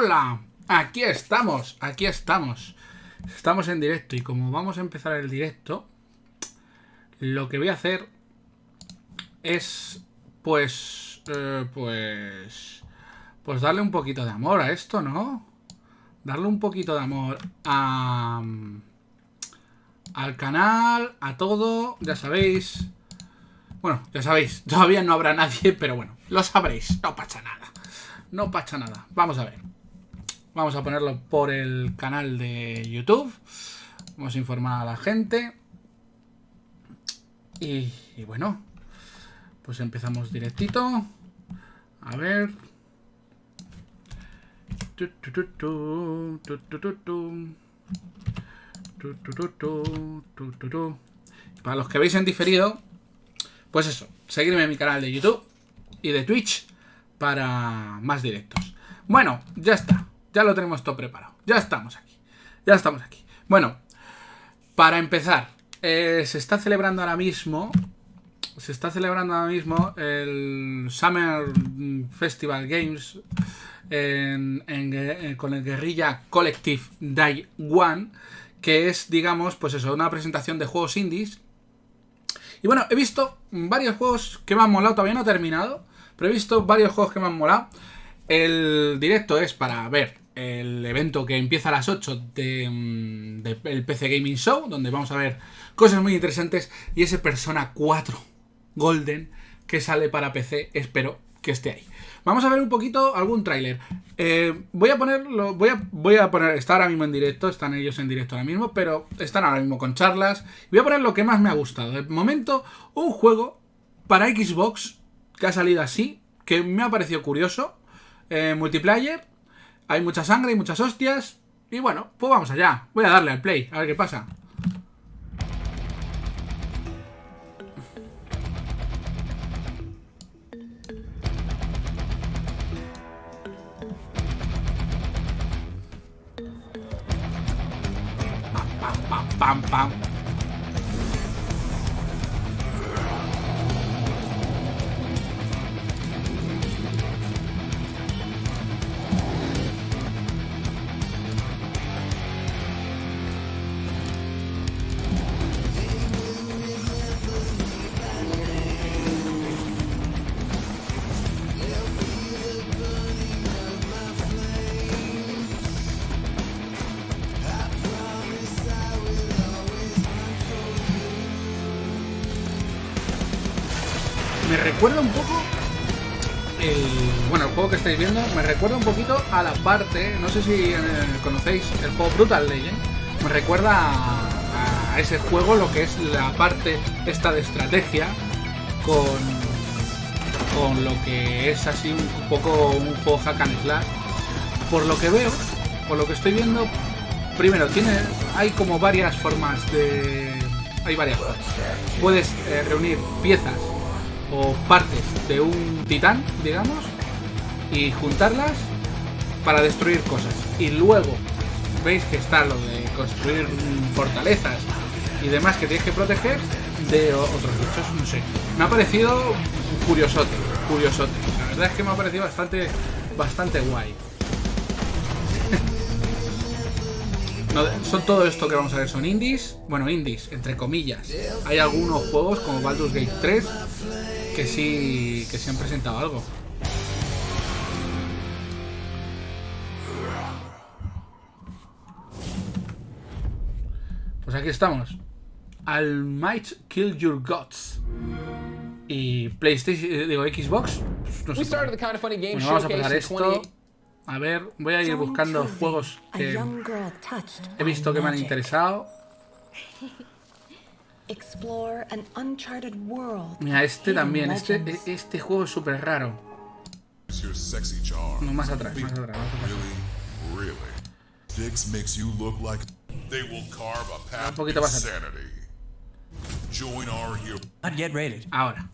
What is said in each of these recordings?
Hola, aquí estamos, aquí estamos. Estamos en directo y como vamos a empezar el directo, lo que voy a hacer es, pues darle un poquito de amor a esto, ¿no? Darle un poquito de amor al canal, a todo, ya sabéis. Bueno, ya sabéis, todavía no habrá nadie, pero bueno, lo sabréis, no pasa nada. No pasa nada, vamos a ver. Vamos a ponerlo por el canal de YouTube. Vamos a informar a la gente. Y bueno, pues empezamos directito. A ver. Para los que veis en diferido, pues eso, seguidme en mi canal de YouTube y de Twitch para más directos. Bueno, ya está. Ya lo tenemos todo preparado. Ya estamos aquí. Ya estamos aquí. Bueno, para empezar, se está celebrando ahora mismo el Summer Festival Games con el Guerrilla Collective Day One, que es, digamos, pues eso, una presentación de juegos indies. Y bueno, he visto varios juegos que me han molado, todavía no he terminado, pero he visto varios juegos que me han molado. El directo es para ver el evento que empieza a las 8 del PC Gaming Show, donde vamos a ver cosas muy interesantes, y ese Persona 4 Golden que sale para PC, espero que esté ahí. Vamos a ver un poquito algún tráiler. Voy a poner, está ahora mismo en directo, están ellos en directo ahora mismo, pero están ahora mismo con charlas. Voy a poner lo que más me ha gustado. De momento, un juego para Xbox que ha salido así, que me ha parecido curioso. Multiplayer, hay mucha sangre y muchas hostias. Y bueno, pues vamos allá. Voy a darle al play, a ver qué pasa. Pam, pam, pam, pam. Me recuerda un poco el juego que estáis viendo, me recuerda un poquito a la parte, no sé si conocéis el juego Brutal Legend. Me recuerda a ese juego, lo que es la parte esta de estrategia con lo que es así un poco un juego hack and slash. Por lo que veo, por lo que estoy viendo, primero hay como varias formas hay varias formas. Puedes reunir piezas o partes de un titán, digamos, y juntarlas para destruir cosas. Y luego veis que está lo de construir fortalezas y demás que tienes que proteger de otros bichos, no sé. Me ha parecido curiosote. La verdad es que me ha parecido bastante guay. No, son todo esto que vamos a ver son indies. Bueno, indies, entre comillas. Hay algunos juegos como Baldur's Gate 3 que sí han presentado algo. Pues aquí estamos. Al Might Kill Your Gods. Y PlayStation, digo Xbox, pues no sé. Bueno, vamos a pasar esto. A ver, voy a ir buscando juegos que he visto que me han interesado. Mira, este también, este juego es súper raro. No, más atrás. Un poquito más atrás. Ahora.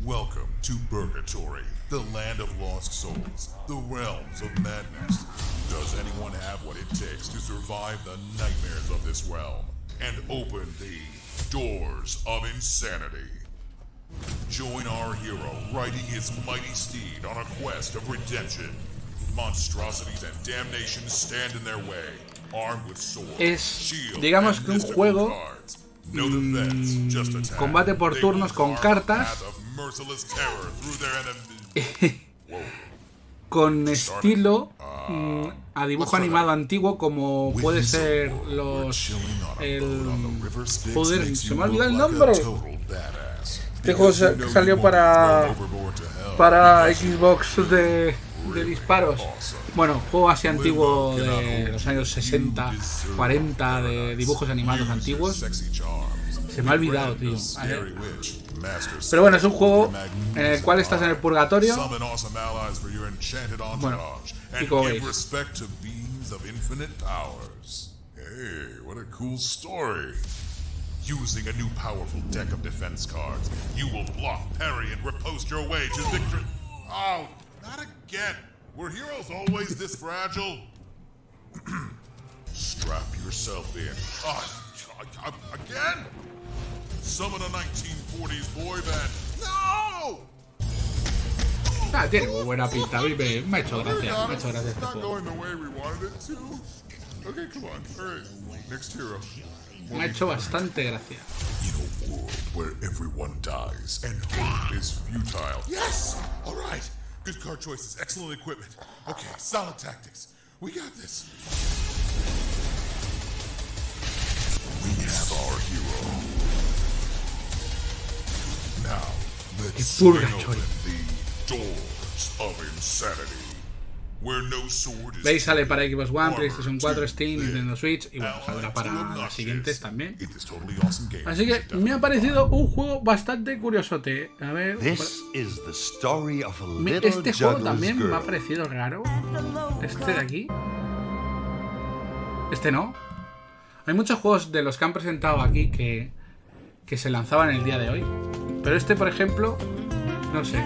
Welcome to Purgatory, the land of lost souls, the realms of madness. Does anyone have what it takes to survive the nightmares of this realm and open the doors of insanity? Join our hero riding his mighty steed on a quest of redemption, Monstrosities and damnation stand in their way, armed with swords, Es, shields, digamos and que un mystical juego cards. No defense, just attack. combate por They turnos con carve cartas. a path of merciless terror through their enemies. Con estilo a dibujo animado antiguo, como puede ser los... Joder, se me ha olvidado el nombre. Este juego salió para Xbox de disparos. Bueno, juego así antiguo de los años 60, 40, de dibujos animados antiguos. Se me ha olvidado, tío. A ver. Pero bueno, es un juego en el cual estás en el purgatorio. Bueno, y como veis. Using a new powerful deck of defense cards, you will block, parry, and riposte your way to victory. Oh, not again. Were heroes always this fragile? Strap yourself in. Again? Summon a 1940s boy band. No! Tiene muy buena pinta. A mí me ha hecho gracia. Me ha hecho gracia este juego. Okay, come on. All right. Next hero. Me ha hecho bastante gracia. In a world where everyone dies and hope is futile. Yes! All right. Good card choices, excellent equipment. Okay, solid tactics. We got this. We have our hero. Now, let's swing open the doors of insanity. Veis, sale para Xbox One, PlayStation 4, Steam, Nintendo Switch y bueno, saldrá para las siguientes también. Así que me ha parecido un juego bastante curiosote. A ver, este juego también me ha parecido raro. Este de aquí. Este no. Hay muchos juegos de los que han presentado aquí que se lanzaban el día de hoy. Pero este, por ejemplo, no sé.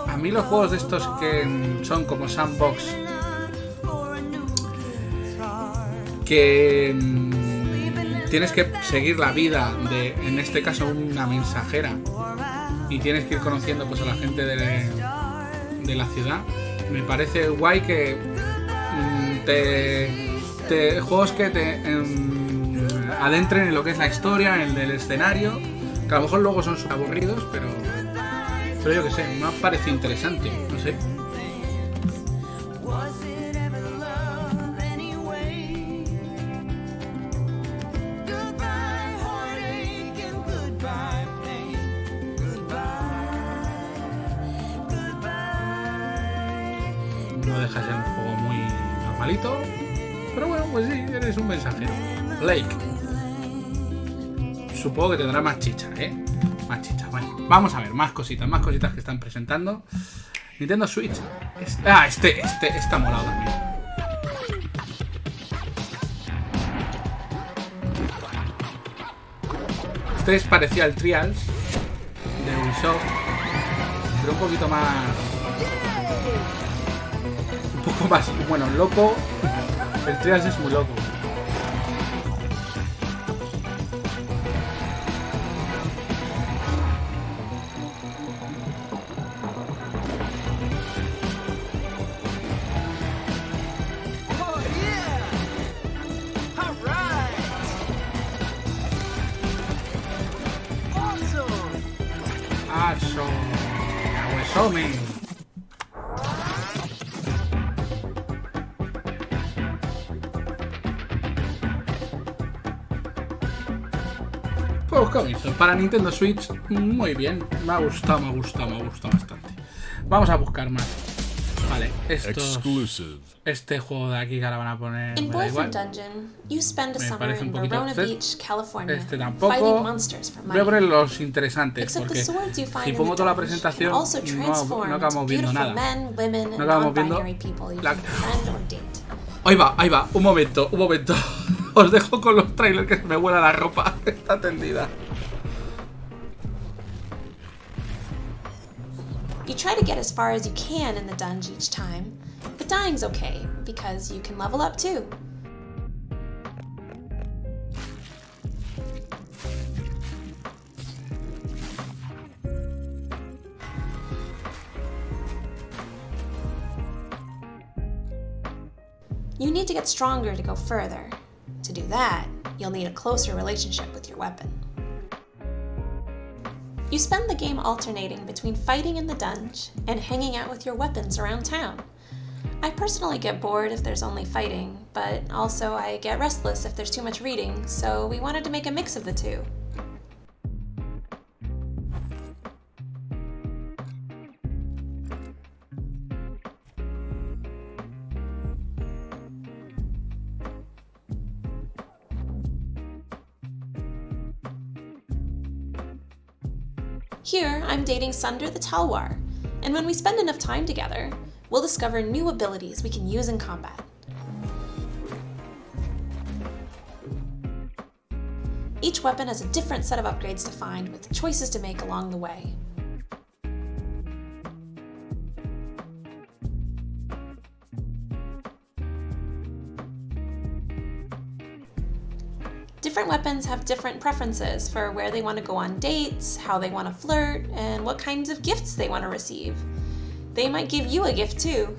A mí los juegos de estos que son como sandbox, que tienes que seguir la vida de, en este caso, una mensajera, y tienes que ir conociendo pues a la gente de la ciudad, me parece guay que juegos que te adentren en lo que es la historia, en el del escenario, que a lo mejor luego son aburridos, pero yo que sé, me ha parecido interesante, no sé. No deja de ser un juego muy normalito, pero bueno, pues sí, eres un mensajero. Blake. Supongo que tendrá más chicha, más chicha. Bueno, vamos a ver, más cositas que están presentando. Nintendo Switch. Este está molado también. Este es parecido al Trials de Ubisoft, pero un poquito más... Un poco más, bueno, loco. El Trials es muy loco. Pues comienzo. Para Nintendo Switch, muy bien. Me ha gustado bastante. Vamos a buscar más. Vale, este juego de aquí que ahora van a poner. Me da igual. Me parece un poquito este tampoco. Voy a poner los interesantes, porque si pongo toda la presentación no acabamos viendo nada. No acabamos viendo la... Ahí va, un momento. Os dejo con los trailers que se me vuela la ropa. Está tendida. You try to get as far as you can in the dungeon each time, but dying's okay, because you can level up too. You need to get stronger to go further. To do that, you'll need a closer relationship with your weapon. You spend the game alternating between fighting in the dungeon and hanging out with your weapons around town. I personally get bored if there's only fighting, but also I get restless if there's too much reading, so we wanted to make a mix of the two. Here, I'm dating Sunder the Talwar, and when we spend enough time together, we'll discover new abilities we can use in combat. Each weapon has a different set of upgrades to find, with choices to make along the way. Different weapons have different preferences for where they want to go on dates, how they want to flirt, and what kinds of gifts they want to receive. They might give you a gift too.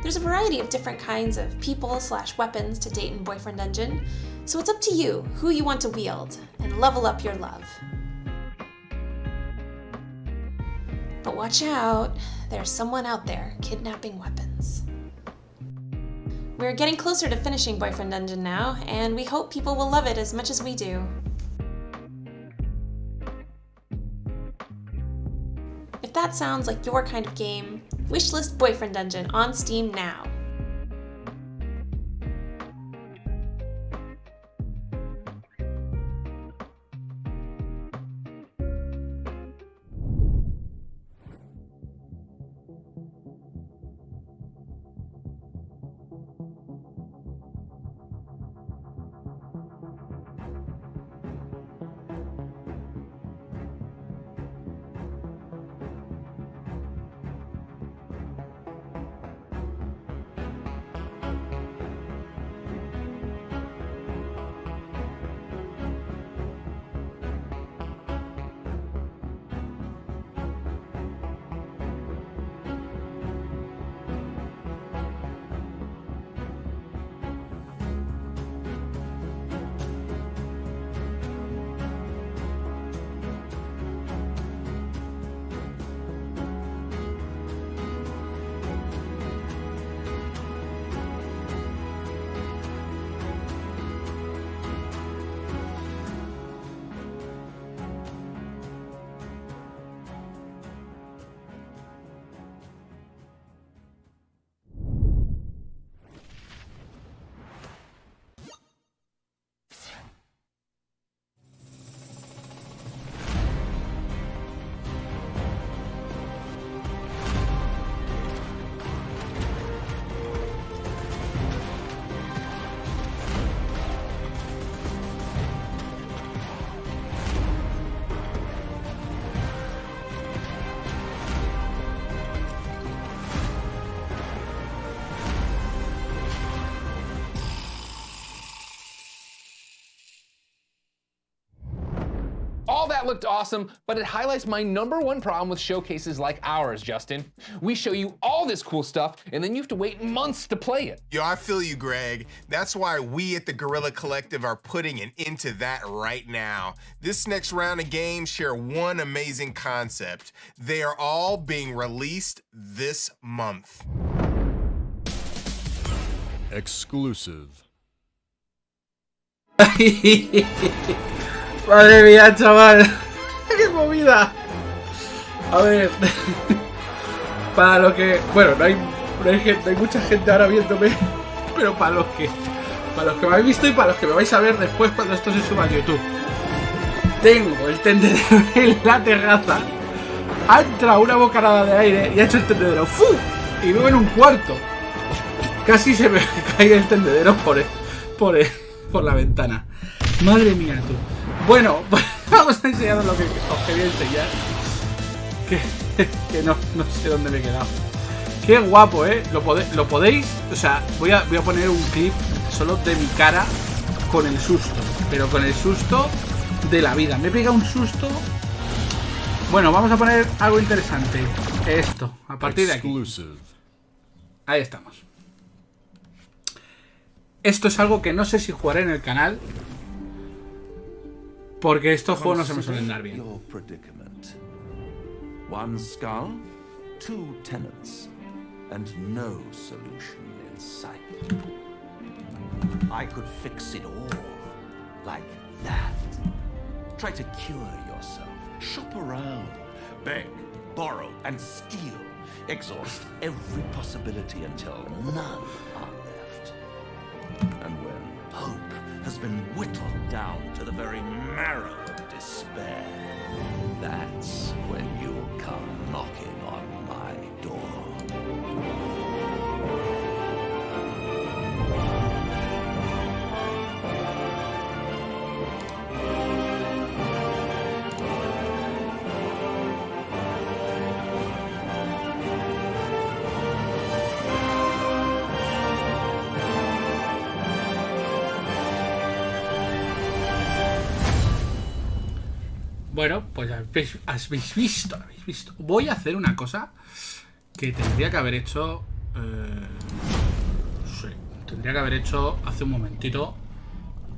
There's a variety of different kinds of people/weapons to date in Boyfriend Dungeon, so it's up to you who you want to wield and level up your love. But watch out, there's someone out there kidnapping weapons. We're getting closer to finishing Boyfriend Dungeon now, and we hope people will love it as much as we do. If that sounds like your kind of game, wishlist Boyfriend Dungeon on Steam now. All that looked awesome, but it highlights my #1 problem with showcases like ours, Justin. We show you all this cool stuff, and then you have to wait months to play it. Yo, I feel you, Greg. That's why we at the Guerrilla Collective are putting an end to that right now. This next round of games share one amazing concept. They are all being released this month. Exclusive. Madre mía, chaval. ¡Qué movida! A ver. Para lo que... Bueno, no hay mucha gente ahora viéndome. Pero para los que me habéis visto y para los que me vais a ver después cuando esto se suba a YouTube. Tengo el tendedero en la terraza. Ha entrado una bocanada de aire y ha hecho el tendedero. ¡Fu! Y vivo en un cuarto. Casi se me cae el tendedero por la ventana. Madre mía, tú. Bueno, pues vamos a enseñaros lo que os quería enseñar. Que no sé dónde me he quedado. Qué guapo, ¿eh? Lo podéis... O sea, voy a poner un clip solo de mi cara con el susto. Pero con el susto de la vida. Me he pegado un susto. Bueno, vamos a poner algo interesante. Esto, a partir de aquí. Ahí estamos. Esto es algo que no sé si jugaré en el canal, porque estos juegos no se me suelen dar bien. One skull, two tenants, and no solution in sight. I could fix it all, like that. Try to cure yourself, shop around, beg, borrow, and steal. Exhaust every possibility until none are left. And when hope has been whittled down to the very marrow of despair, that's when you come knocking on my door. Bueno, pues habéis visto. Voy a hacer una cosa que tendría que haber hecho. Sí, tendría que haber hecho hace un momentito,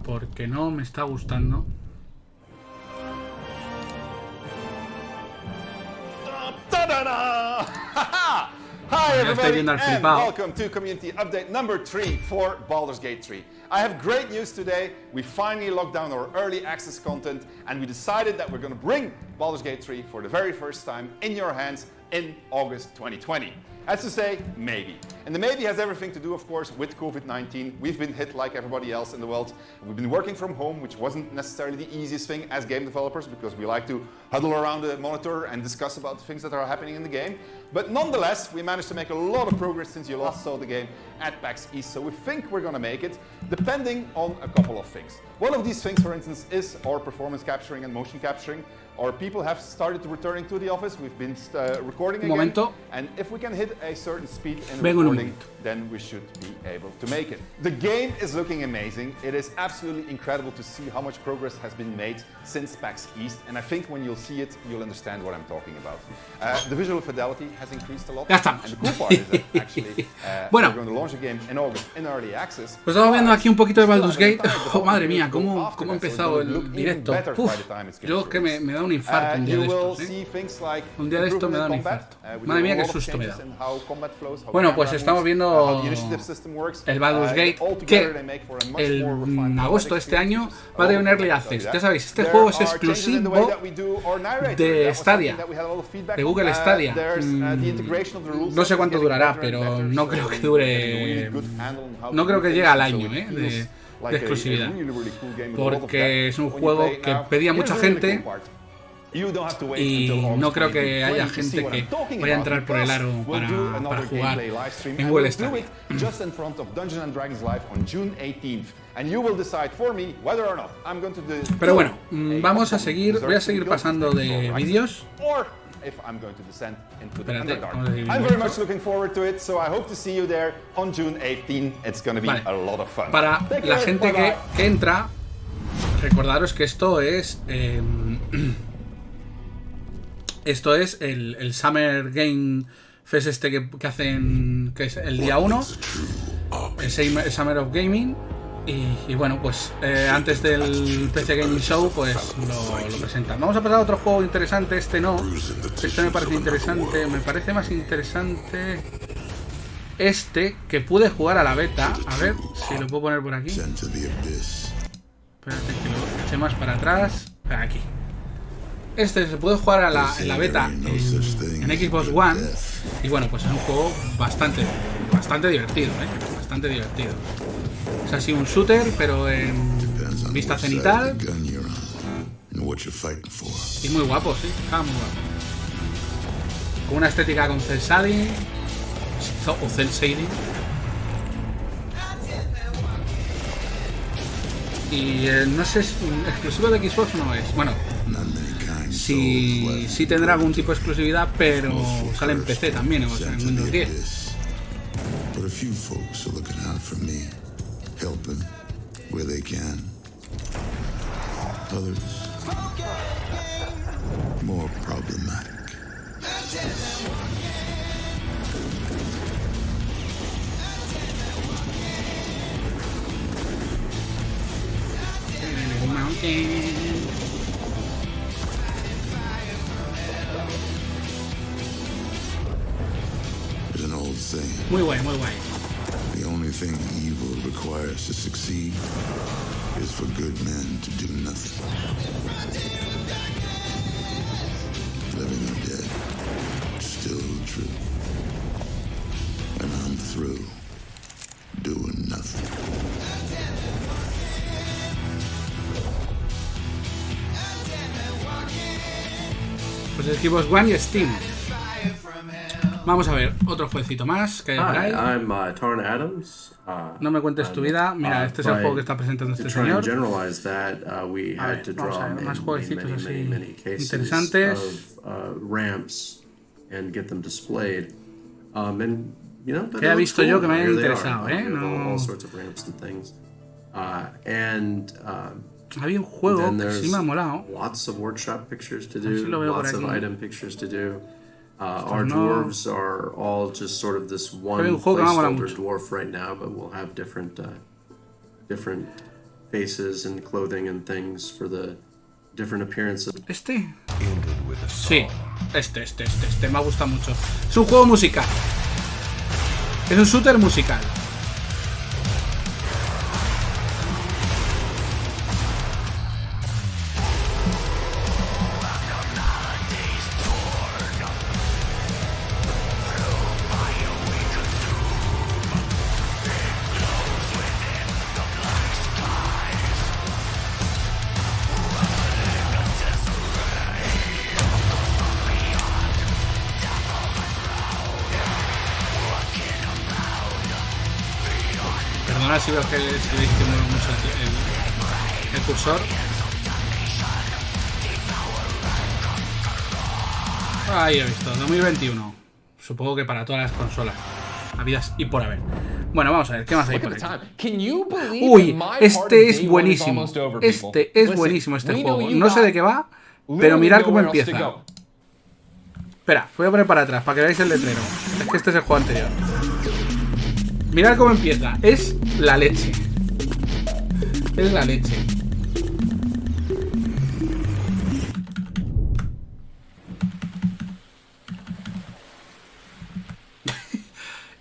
porque no me está gustando. Hi everybody, viendo al and flipao. welcome to Community Update number 3 for Baldur's Gate 3. I have great news today. We finally locked down our early access content, and we decided that we're going to bring Baldur's Gate 3 for the very first time in your hands in August 2020. As to say, maybe. And the maybe has everything to do, of course, with COVID-19. We've been hit like everybody else in the world. We've been working from home, which wasn't necessarily the easiest thing as game developers, because we like to huddle around the monitor and discuss about the things that are happening in the game. But nonetheless, we managed to make a lot of progress since you last saw the game at PAX East. So we think we're going to make it, depending on a couple of things. One of these things, for instance, is our performance capturing and motion capturing. Our people have started returning to the office. We've been recording again. Momento. And if we can hit a certain speed in Vengo un recording, momento. then we should be able to make it. The game is looking amazing. It is absolutely incredible to see how much progress has been made since PAX East. And I think when you'll see it, you'll understand what I'm talking about. The visual fidelity has increased a lot. Ya estamos. And the cool part is that actually Bueno. we're going to launch the game in August in early access. Pues estamos viendo aquí un poquito de Baldur's Gate. Oh, Madre mía, cómo ha empezado el directo. Yo es que me da un infarto un día de estos, Un día de estos me da un infarto. Madre mía, qué susto me da. Bueno, pues estamos viendo el Baldur's Gate, que en agosto de este año va a tener un Early Access. Ya sabéis, este juego es exclusivo de Stadia, de Google Stadia. No sé cuánto durará, pero no creo que dure... No creo que llegue al año, de exclusividad. Porque es un juego que pedía mucha gente y no creo que haya gente que vaya a entrar por el aro para jugar en Google Stadia. Pero bueno, vamos a seguir, voy a seguir pasando de vídeos. Espérate, vamos a seguir I'm very much looking forward to it, so I hope to see you there on June 18. It's going to be a lot of fun. Para la gente que entra, recordaros que esto es el Summer Game Fest este que hacen, que es el día 1, el Summer of Gaming. Y bueno, pues antes del PC Gaming Show, pues lo presentan. Vamos a pasar a otro juego interesante. Este no. Este me parece interesante. Me parece más interesante este, que pude jugar a la beta. A ver si lo puedo poner por aquí. Espérate que lo eche más para atrás. Aquí. Este se puede jugar en la beta en Xbox One. Y bueno, pues es un juego bastante divertido, bastante divertido. Es así un shooter, pero en vista cenital. Y muy guapo, sí. Muy guapo. Con una estética con cel shading. O cel shading. Y no sé, exclusivo de Xbox no es. Bueno, sí tendrá algún tipo de exclusividad, pero sale en PC también, o sea, en Windows 10. Helping where they can. Others More problematic. There's an old saying. Muy guay, muy guay. The only thing evil requires to succeed is for good men to do nothing. Living or dead, still true. And I'm through doing nothing. Pues el Xbox One y Steam. Vamos a ver, otro jueguecito más que hay por ahí. I'm Tarn Adams. No me cuentes tu vida. Mira, este es el juego que está presentando este señor. Generalize that, we A had ver, to vamos a draw ver, más many jueguecitos así cases interesantes. of ramps and get them displayed. And you know, Que he visto yo que me hayan Here they are. interesado, You have No. all sorts of ramps and things. And Había un juego then que sí there's me ha molado. lots of workshop pictures to A ver si do, lo veo por lots of aquí. item pictures to do. Our no. dwarves are all just sort of this one Había un juego que me ha molado placeholder mucho. dwarf right now, but we'll have different faces and clothing and things for the different appearances. ¿Este? Sí, este me ha gustado mucho. Es un juego musical. Es un shooter musical. Perdona si veo que veis que mueve mucho el cursor. Ahí he visto, 2021. Supongo que para todas las consolas habidas y por haber. Bueno, vamos a ver, ¿qué más hay por aquí? Uy, este es buenísimo. Este es buenísimo, este juego. No sé de qué va, pero mirad cómo empieza. Espera, voy a poner para atrás para que veáis el letrero. Es que este es el juego anterior. Mirad cómo empieza. Es la leche. Es la leche.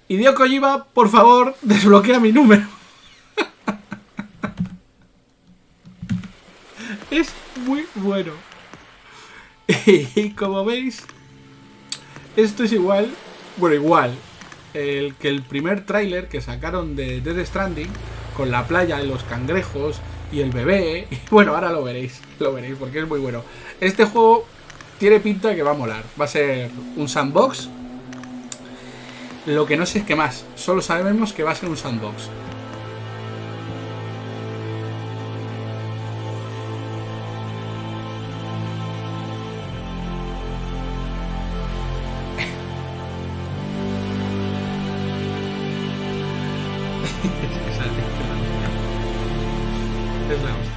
Hideo Kojima, por favor, desbloquea mi número. Es muy bueno. Y como veis, esto es igual. Bueno, igual. Que el primer tráiler que sacaron de Death Stranding, con la playa, los cangrejos y el bebé. Y bueno, ahora lo veréis porque es muy bueno. Este juego tiene pinta que va a molar. Va a ser un sandbox. Lo que no sé es qué más. Solo sabemos que va a ser un sandbox. Es la hostia.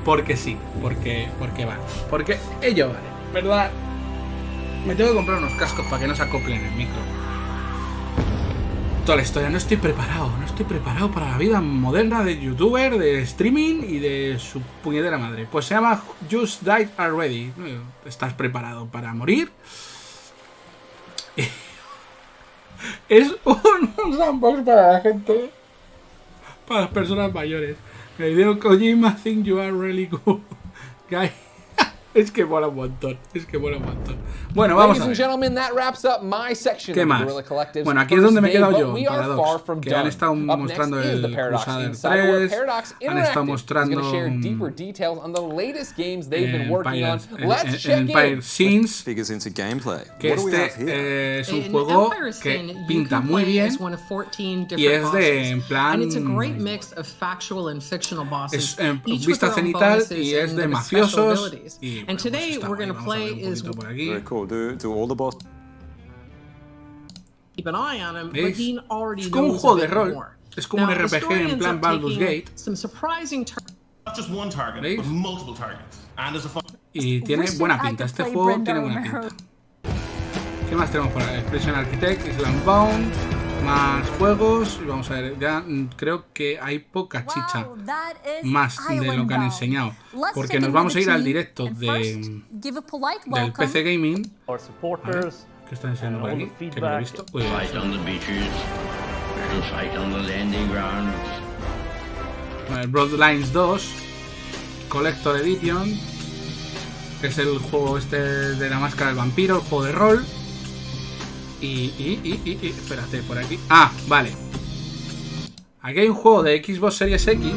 Porque sí, porque va. Porque ello vale, ¿verdad? Me tengo que comprar unos cascos para que no se acoplen el micro. Toda la historia, no estoy preparado para la vida moderna de youtuber, de streaming y de su puñetera madre. Pues se llama Just Died Already. ¿Estás preparado para morir? Es un sandbox para la gente, para las personas mayores. Me dio Kojima think you are really cool. que hay. Es que mola un montón. Es que mola un montón. Bueno, vamos a ver. ¿Qué más? Bueno, aquí es donde me he quedado yo, Paradox. Que han estado mostrando el Crusader 3. Han estado mostrando Empire Scenes. Que este es un juego que pinta muy bien. Y es de, en plan, es vista cenital y es de mafiosos. Y And today we're going to play is por aquí. Very cool. Do all the boss. Keep an eye on him, but he already Es como un knows juego a de bit rol. more. Es como un Now, the RPG story en ends plan up Baldur's taking Gate. some surprising Not just one target, ¿Veis? but multiple targets. And as a Y tiene buena pinta. Este juego tiene buena pinta. ¿Qué más tenemos por ahí? Expression Architect, Islandbound, más juegos. Y vamos a ver, ya creo que hay poca chicha más de lo que han enseñado. Porque nos vamos a ir al directo del PC Gaming. ¿Qué están enseñando por aquí? Que no lo he visto. Uy, el Bloodlines 2 Collector Edition, que es el juego este de la máscara del vampiro, el juego de rol. Y espérate, por aquí. Ah, vale. Aquí hay un juego de Xbox Series X.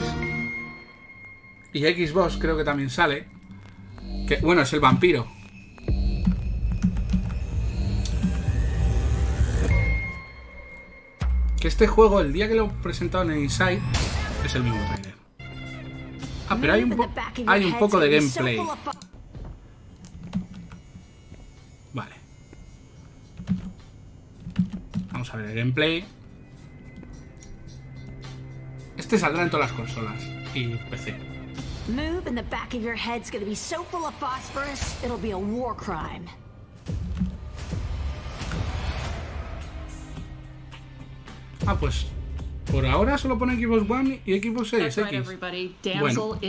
Y Xbox creo que también sale. Que, bueno, es el vampiro. Que este juego, el día que lo presentaron en Inside, es el mismo trailer. Ah, pero hay un poco de gameplay. Vale. Vamos a ver el gameplay. Este saldrá en todas las consolas y PC. Move and the back of your head's gonna be so full of phosphorus, it'll be a war crime. Ah, pues por ahora solo pone Xbox One y Xbox Series X. Bueno.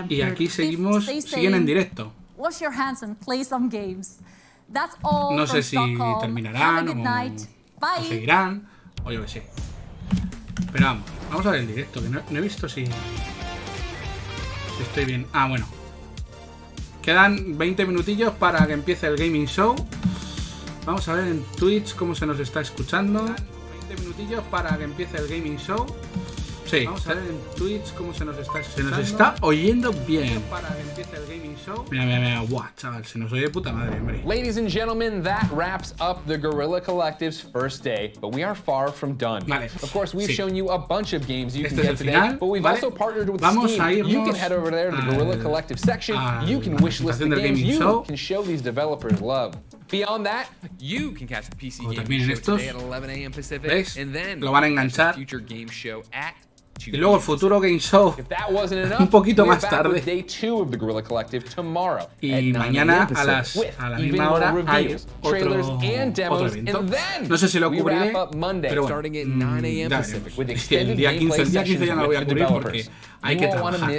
Y aquí seguimos, siguen en directo. No sé si terminarán o seguirán, o yo que sé. Pero vamos a ver el directo, que no he visto si estoy bien. Ah, bueno. Quedan 20 minutillos para que empiece el gaming show. Vamos a ver en Twitch cómo se nos está escuchando. 20 minutillos para que empiece el gaming show. Sí, vamos a ver en Twitch cómo se nos está escuchando. Se nos está oyendo bien. Para que empiece el gaming show. Mira. Guau, chaval, se nos oye de puta madre, hombre. Ladies and gentlemen, that wraps up the Guerrilla Collective's first day, but we are far from done. Vale. Of course, we've shown you a bunch of games you can Este es get el today, final, but we've ¿vale? also partnered with Vamos Steam. a irnos You can head over there to the Guerrilla Collective section. You can wishlist the games you can show these developers love. Beyond that, you can catch the PC Gaming Show today at 11 a.m. Pacific, ¿Ves? and then Lo van a enganchar. future game show at Y luego el futuro Game Show un poquito más tarde. Y mañana a la misma hora hay otro evento. No sé si lo cubriré, pero bueno, el día 15 ya no lo voy a cubrir porque hay que trabajar.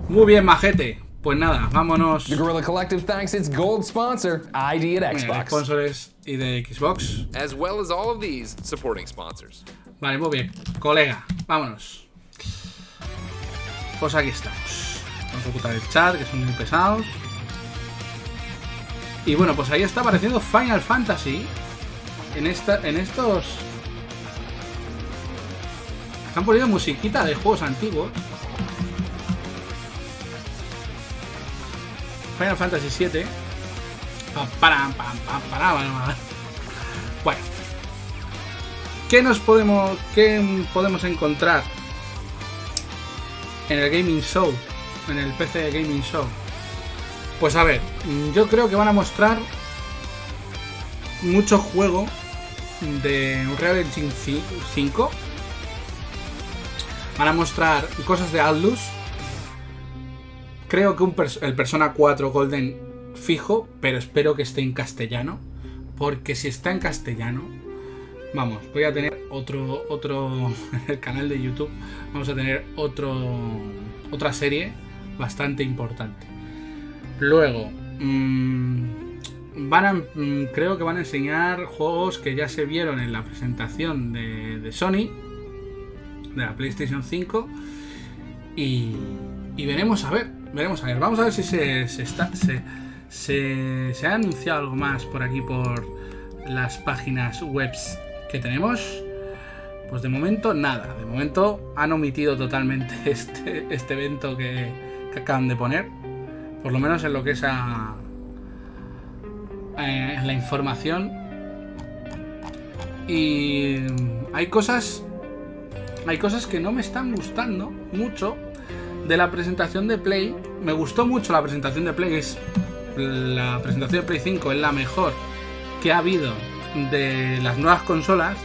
Muy bien, majete. Pues nada, vámonos. The Guerrilla Collective thanks its gold sponsor, ID at Xbox. Sponsors y de Xbox. As well as all of these supporting sponsors. Vale, muy bien. Colega, vámonos. Pues aquí estamos. Vamos a ocultar el chat, que son muy pesados. Y bueno, pues ahí está apareciendo Final Fantasy. En estos... Están poniendo musiquita de juegos antiguos. Final Fantasy VII. Bueno. ¿Qué podemos encontrar en el Gaming Show? En el PC Gaming Show. Pues a ver, yo creo que van a mostrar mucho juego de Unreal Engine 5. Van a mostrar cosas de Atlus. Creo que el Persona 4 Golden fijo, pero espero que esté en castellano. Porque si está en castellano, vamos, voy a tener otro en el canal de YouTube. Vamos a tener otra serie bastante importante. Luego, creo que van a enseñar juegos que ya se vieron en la presentación de Sony, de la PlayStation 5, y veremos a ver. Vamos a ver si se ha anunciado algo más por aquí, por las páginas webs que tenemos. Pues de momento nada. De momento han omitido totalmente este evento que acaban de poner. Por lo menos en lo que es la información. Y hay cosas que no me están gustando mucho de la presentación de Play. Me gustó mucho la presentación de Play. La presentación de Play 5 es la mejor que ha habido de las nuevas consolas,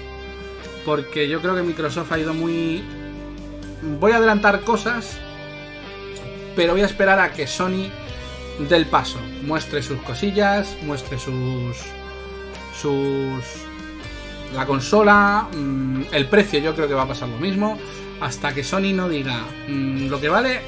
porque yo creo que Microsoft ha ido muy... Voy a adelantar cosas, pero voy a esperar a que Sony dé el paso, muestre sus cosillas, muestre la consola, el precio. Yo creo que va a pasar lo mismo, hasta que Sony no diga lo que vale.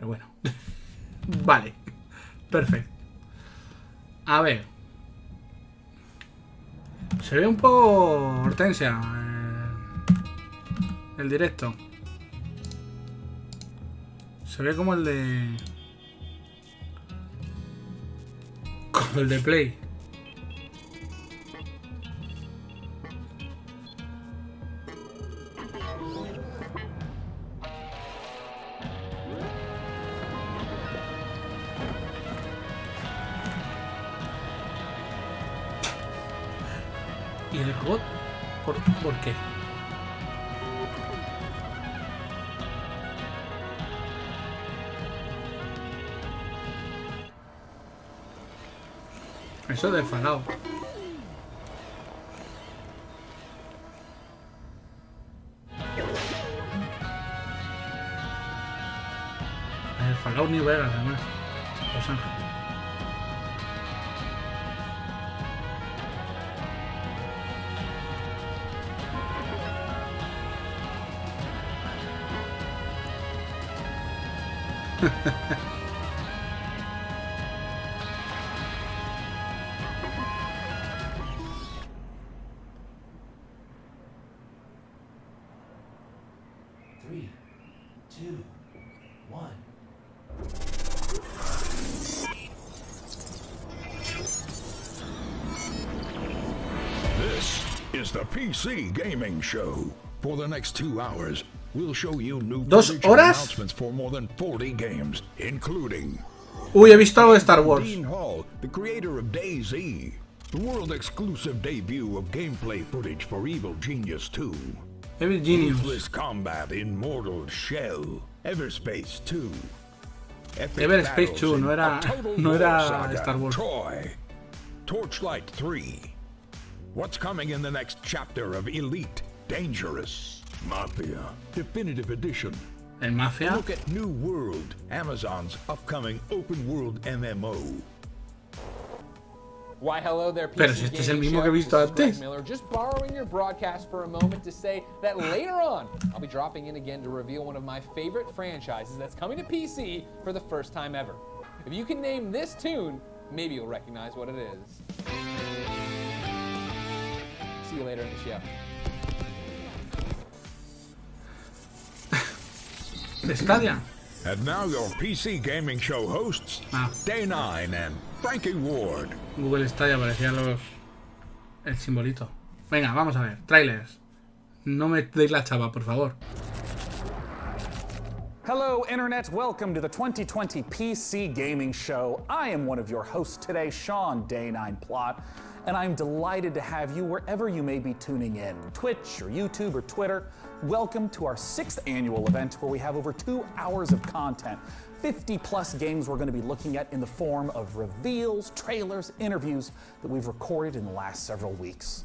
pero bueno. Vale. Perfecto. A ver. Se ve un poco Hortensia el directo. Se ve como el de... como el de Play. ¿Y el robot? ¿Por qué? Eso de Fallout. El Fallout New Vegas, además. Los Ángeles. This is the PC Gaming Show. For the next 2 hours, we'll show you new footage and announcements for more than 40 games, including... Uy, he visto algo de Star Wars. Dean Hall, the creator of DayZ, the world-exclusive debut of gameplay footage for Evil Genius 2. Evil Genius. Ruthless Combat in Mortal Shell, Everspace 2. Everspace 2, no era Star Wars. Troy, Torchlight 3. What's coming in the next chapter of Elite Dangerous? Mafia Definitive Edition. El Mafia. Look at New World, Amazon's upcoming open world MMO. Why, hello there, PC Pero si este es el mismo que he visto antes. Miller, just borrowing your broadcast for a moment to say that later on, I'll be dropping in again to reveal one of my favorite franchises that's coming to PC for the first time ever. If you can name this tune, maybe you'll recognize what it is. See you later in the show. Stadia. And now your PC Gaming Show hosts, Day9 and Frankie Ward. Google Stadia parecía el simbolito. Venga, vamos a ver. Trailers. No me deis la chava, por favor. Hello, Internet. Welcome to the 2020 PC Gaming Show. I am one of your hosts today, Sean Day9 Plot, and I'm delighted to have you wherever you may be tuning in, Twitch or YouTube or Twitter. Welcome to our 6th annual event where we have over 2 hours of content, 50 plus games we're going to be looking at in the form of reveals, trailers, interviews that we've recorded in the last several weeks.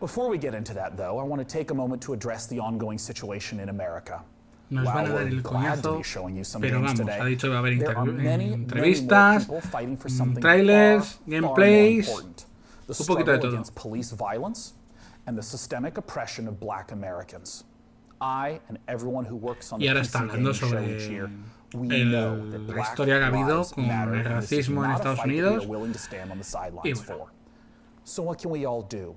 Before we get into that though, I want to take a moment to address the ongoing situation in America. Nos van a dar el coñazo, pero vamos, today, ha dicho que va a haber entrevistas, trailers, gameplays, un poquito de todo. Police violence and the systemic oppression of black Americans. I and everyone who works on the PC Gaming Show each year, we know that la historia que ha habido con el racismo en Estados Unidos. Y bueno. So what can we all do?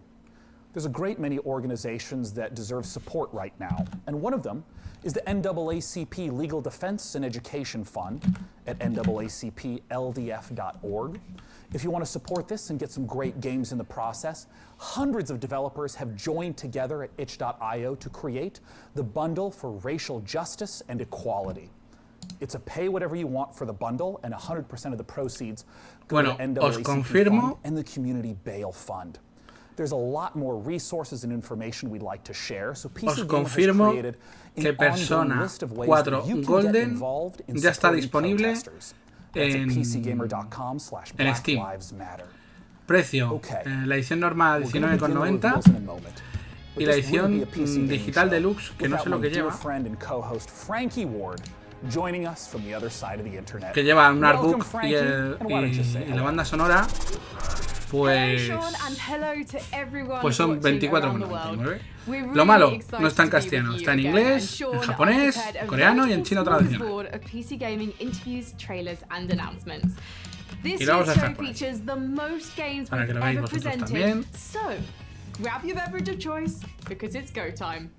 There's a great many organizations that deserve support right now, and one of them is the NAACP Legal Defense and Education Fund at NAACPLDF.org. If you want to support this and get some great games in the process, hundreds of developers have joined together at itch.io to create the Bundle for Racial Justice and Equality. It's a pay whatever you want for the bundle, and 100% of the proceeds go to the NAACP Fund and the Community Bail Fund. There's a lot more resources and information we'd like to share, so PC Gamer has created an ongoing list of ways that you can get involved in supporting protesters. That's at pcgamer.com/BlackLivesMatter. Precio, la edición normal 19,90 y la edición digital deluxe, que no sé lo que lleva, que lleva un artbook y la banda sonora, pues son 24,99. Lo malo, no está en castellano, está en inglés, en japonés, coreano y en chino tradicional. Y lo vamos a dejar por ahí, para que lo veáis vosotros también. Grab your beverage of choice because it's go time.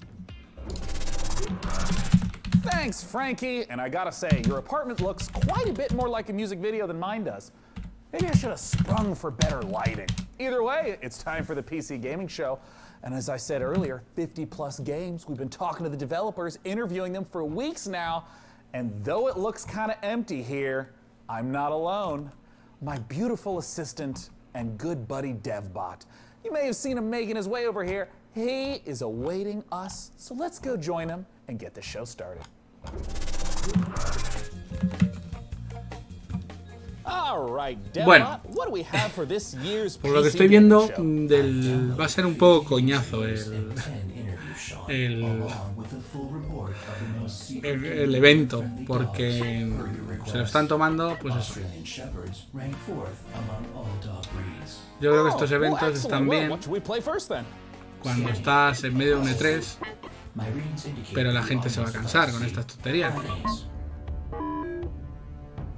Thanks, Frankie. And I gotta say, your apartment looks quite a bit more like a music video than mine does. Maybe I should have sprung for better lighting. Either way, it's time for the PC Gaming Show. And as I said earlier, 50 plus games. We've been talking to the developers, interviewing them for weeks now. And though it looks kind of empty here, I'm not alone. My beautiful assistant and good buddy DevBot. You may have seen him making his way over here. He is awaiting us. So let's go join him and get the show started. All right, Bueno, what do we have for this year's por lo que estoy viendo, va a ser un poco coñazo el evento, porque se lo están tomando, pues eso. Yo creo que estos eventos están bien cuando estás en medio de un E3, pero la gente se va a cansar con estas tonterías.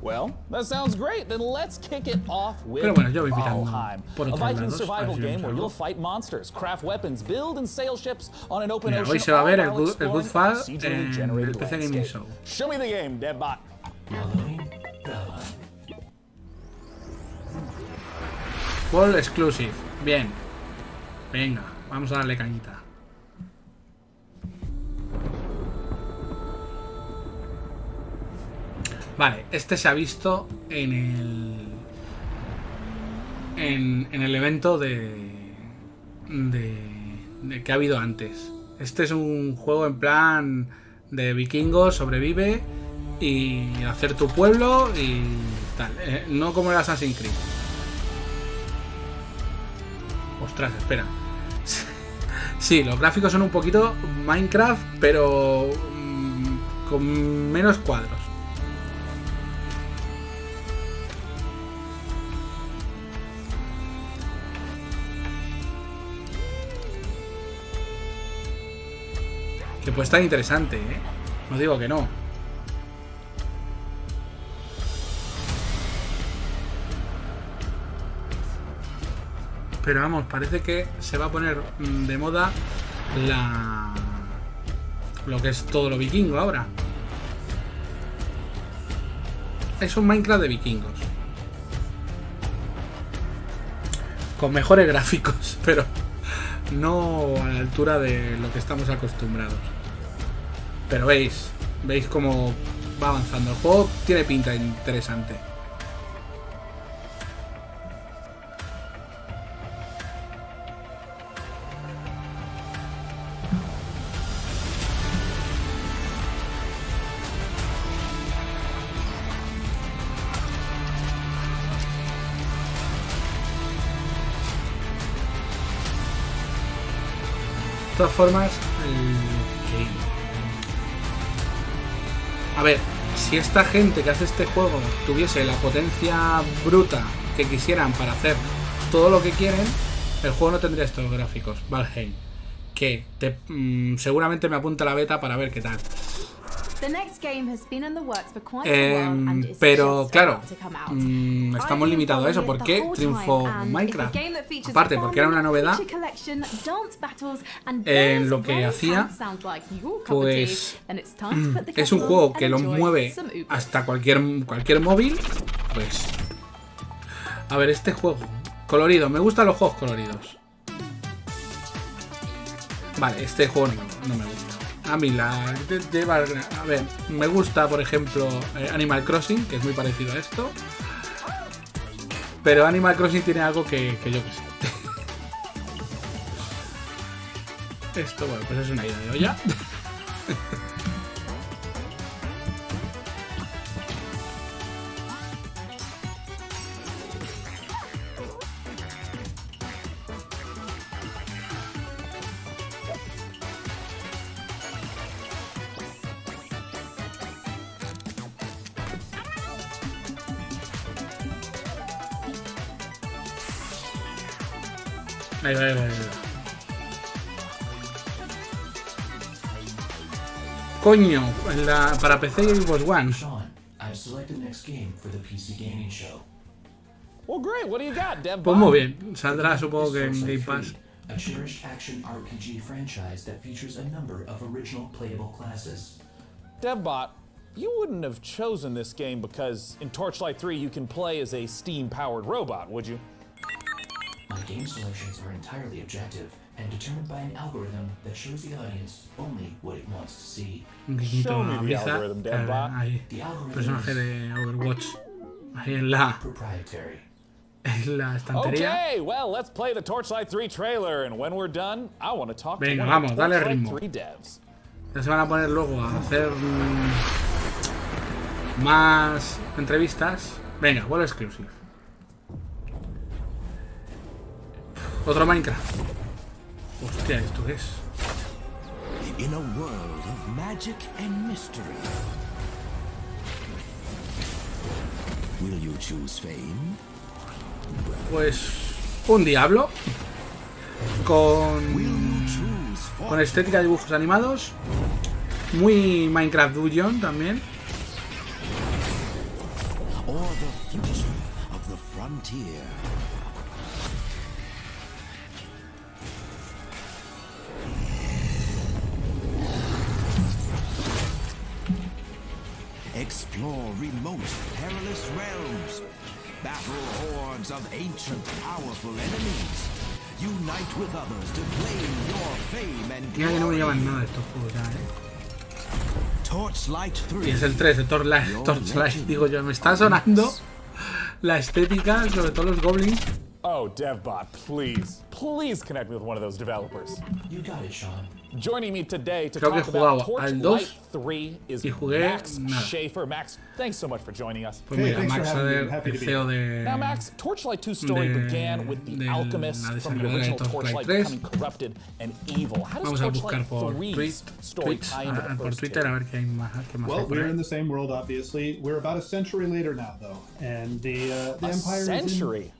Well, that sounds great. Then let's kick it off with Pero bueno, yo voy mirando por a otros Viking lados. survival game where you'll fight monsters, craft weapons, build and sail ships on an open Mira, ocean. hoy se va a ver el all while Good exploring Fall a procedurally en generated el PC Gaming landscape. Show. Show me the game, DevBot. Fall Exclusive. Bien. Venga, vamos a darle cañita. Vale, este se ha visto en el evento de que ha habido antes. Este es un juego en plan de vikingos, sobrevive y hacer tu pueblo y tal. No como el Assassin's Creed. Ostras, espera. Sí, los gráficos son un poquito Minecraft, pero con menos cuadros. Que puede estar interesante, ¿eh? No digo que no. Pero vamos, parece que se va a poner de moda lo que es todo lo vikingo ahora. Es un Minecraft de vikingos. Con mejores gráficos, pero no a la altura de lo que estamos acostumbrados. Pero veis cómo va avanzando. El juego tiene pinta interesante. De todas formas, a ver, si esta gente que hace este juego tuviese la potencia bruta que quisieran para hacer todo lo que quieren, el juego no tendría estos gráficos. Valheim, que seguramente me apunta la beta para ver qué tal. Pero claro, estamos limitados a eso. ¿Por qué triunfó Minecraft? Aparte, porque era una novedad en lo que hacía, pues es un juego que lo mueve hasta cualquier móvil. Pues a ver, este juego colorido, me gustan los juegos coloridos. Vale, este juego no me gusta. A mí a ver, me gusta, por ejemplo, Animal Crossing, que es muy parecido a esto. Pero Animal Crossing tiene algo que yo que sé. Esto, bueno, pues es una idea de olla. Ahí va. Coño, para PC y Xbox One. I've selected next game for the PC gaming show. Well, great. What do you got, DevBot? Pues muy bien. Saldrá, supongo que en Game Pass. A cherished action RPG franchise that features a number of original playable classes. DevBot, you wouldn't have chosen this game because in Torchlight 3 you can play as a steam-powered robot, would you? My game selections are entirely objective and determined by an algorithm that shows the audience only what it wants to see. Show me the algorithm, DevBot. Ahí. Personaje de Overwatch. Ahí en la estantería. Okay, well, let's play the Torchlight 3 trailer, and when we're done, I want to talk to one vamos, of dale Torchlight ritmo. 3 devs. Ya se van a poner luego a hacer más entrevistas. Venga, World Exclusive. Otro Minecraft. Hostia, ¿esto qué es? In a world of magic and mystery, will you choose fame? Pues un diablo con estética de dibujos animados, muy Minecraft Dungeon también. Or the future of the frontier. Explore remote, perilous realms. Battle hordes of ancient, powerful enemies. Unite with others to claim your fame and Mira que no me glory. llaman nada de estos juegos ya, Torchlight 3. Y es el 3 de Torchlight, digo yo, me está sonando la estética, sobre todo los goblins. Oh, DevBot, please connect me with one of those developers. You got it, Sean. Joining me today to Creo que talk he about jugado al Torchlight 2 3 is y jugué Max nada. Schaefer. Max, thanks so much for joining us. Pues mira, Max Sader, el CEO de... Now, Max, Torchlight 2's story began with the alchemist from the original Torchlight becoming corrupted and evil. How does Vamos a buscar Torchlight por 3's story tie into the por first Twitter a ver qué hay más. Well, hay por we're ahí. in the same world, obviously. We're about a century later now, though, and the empire century.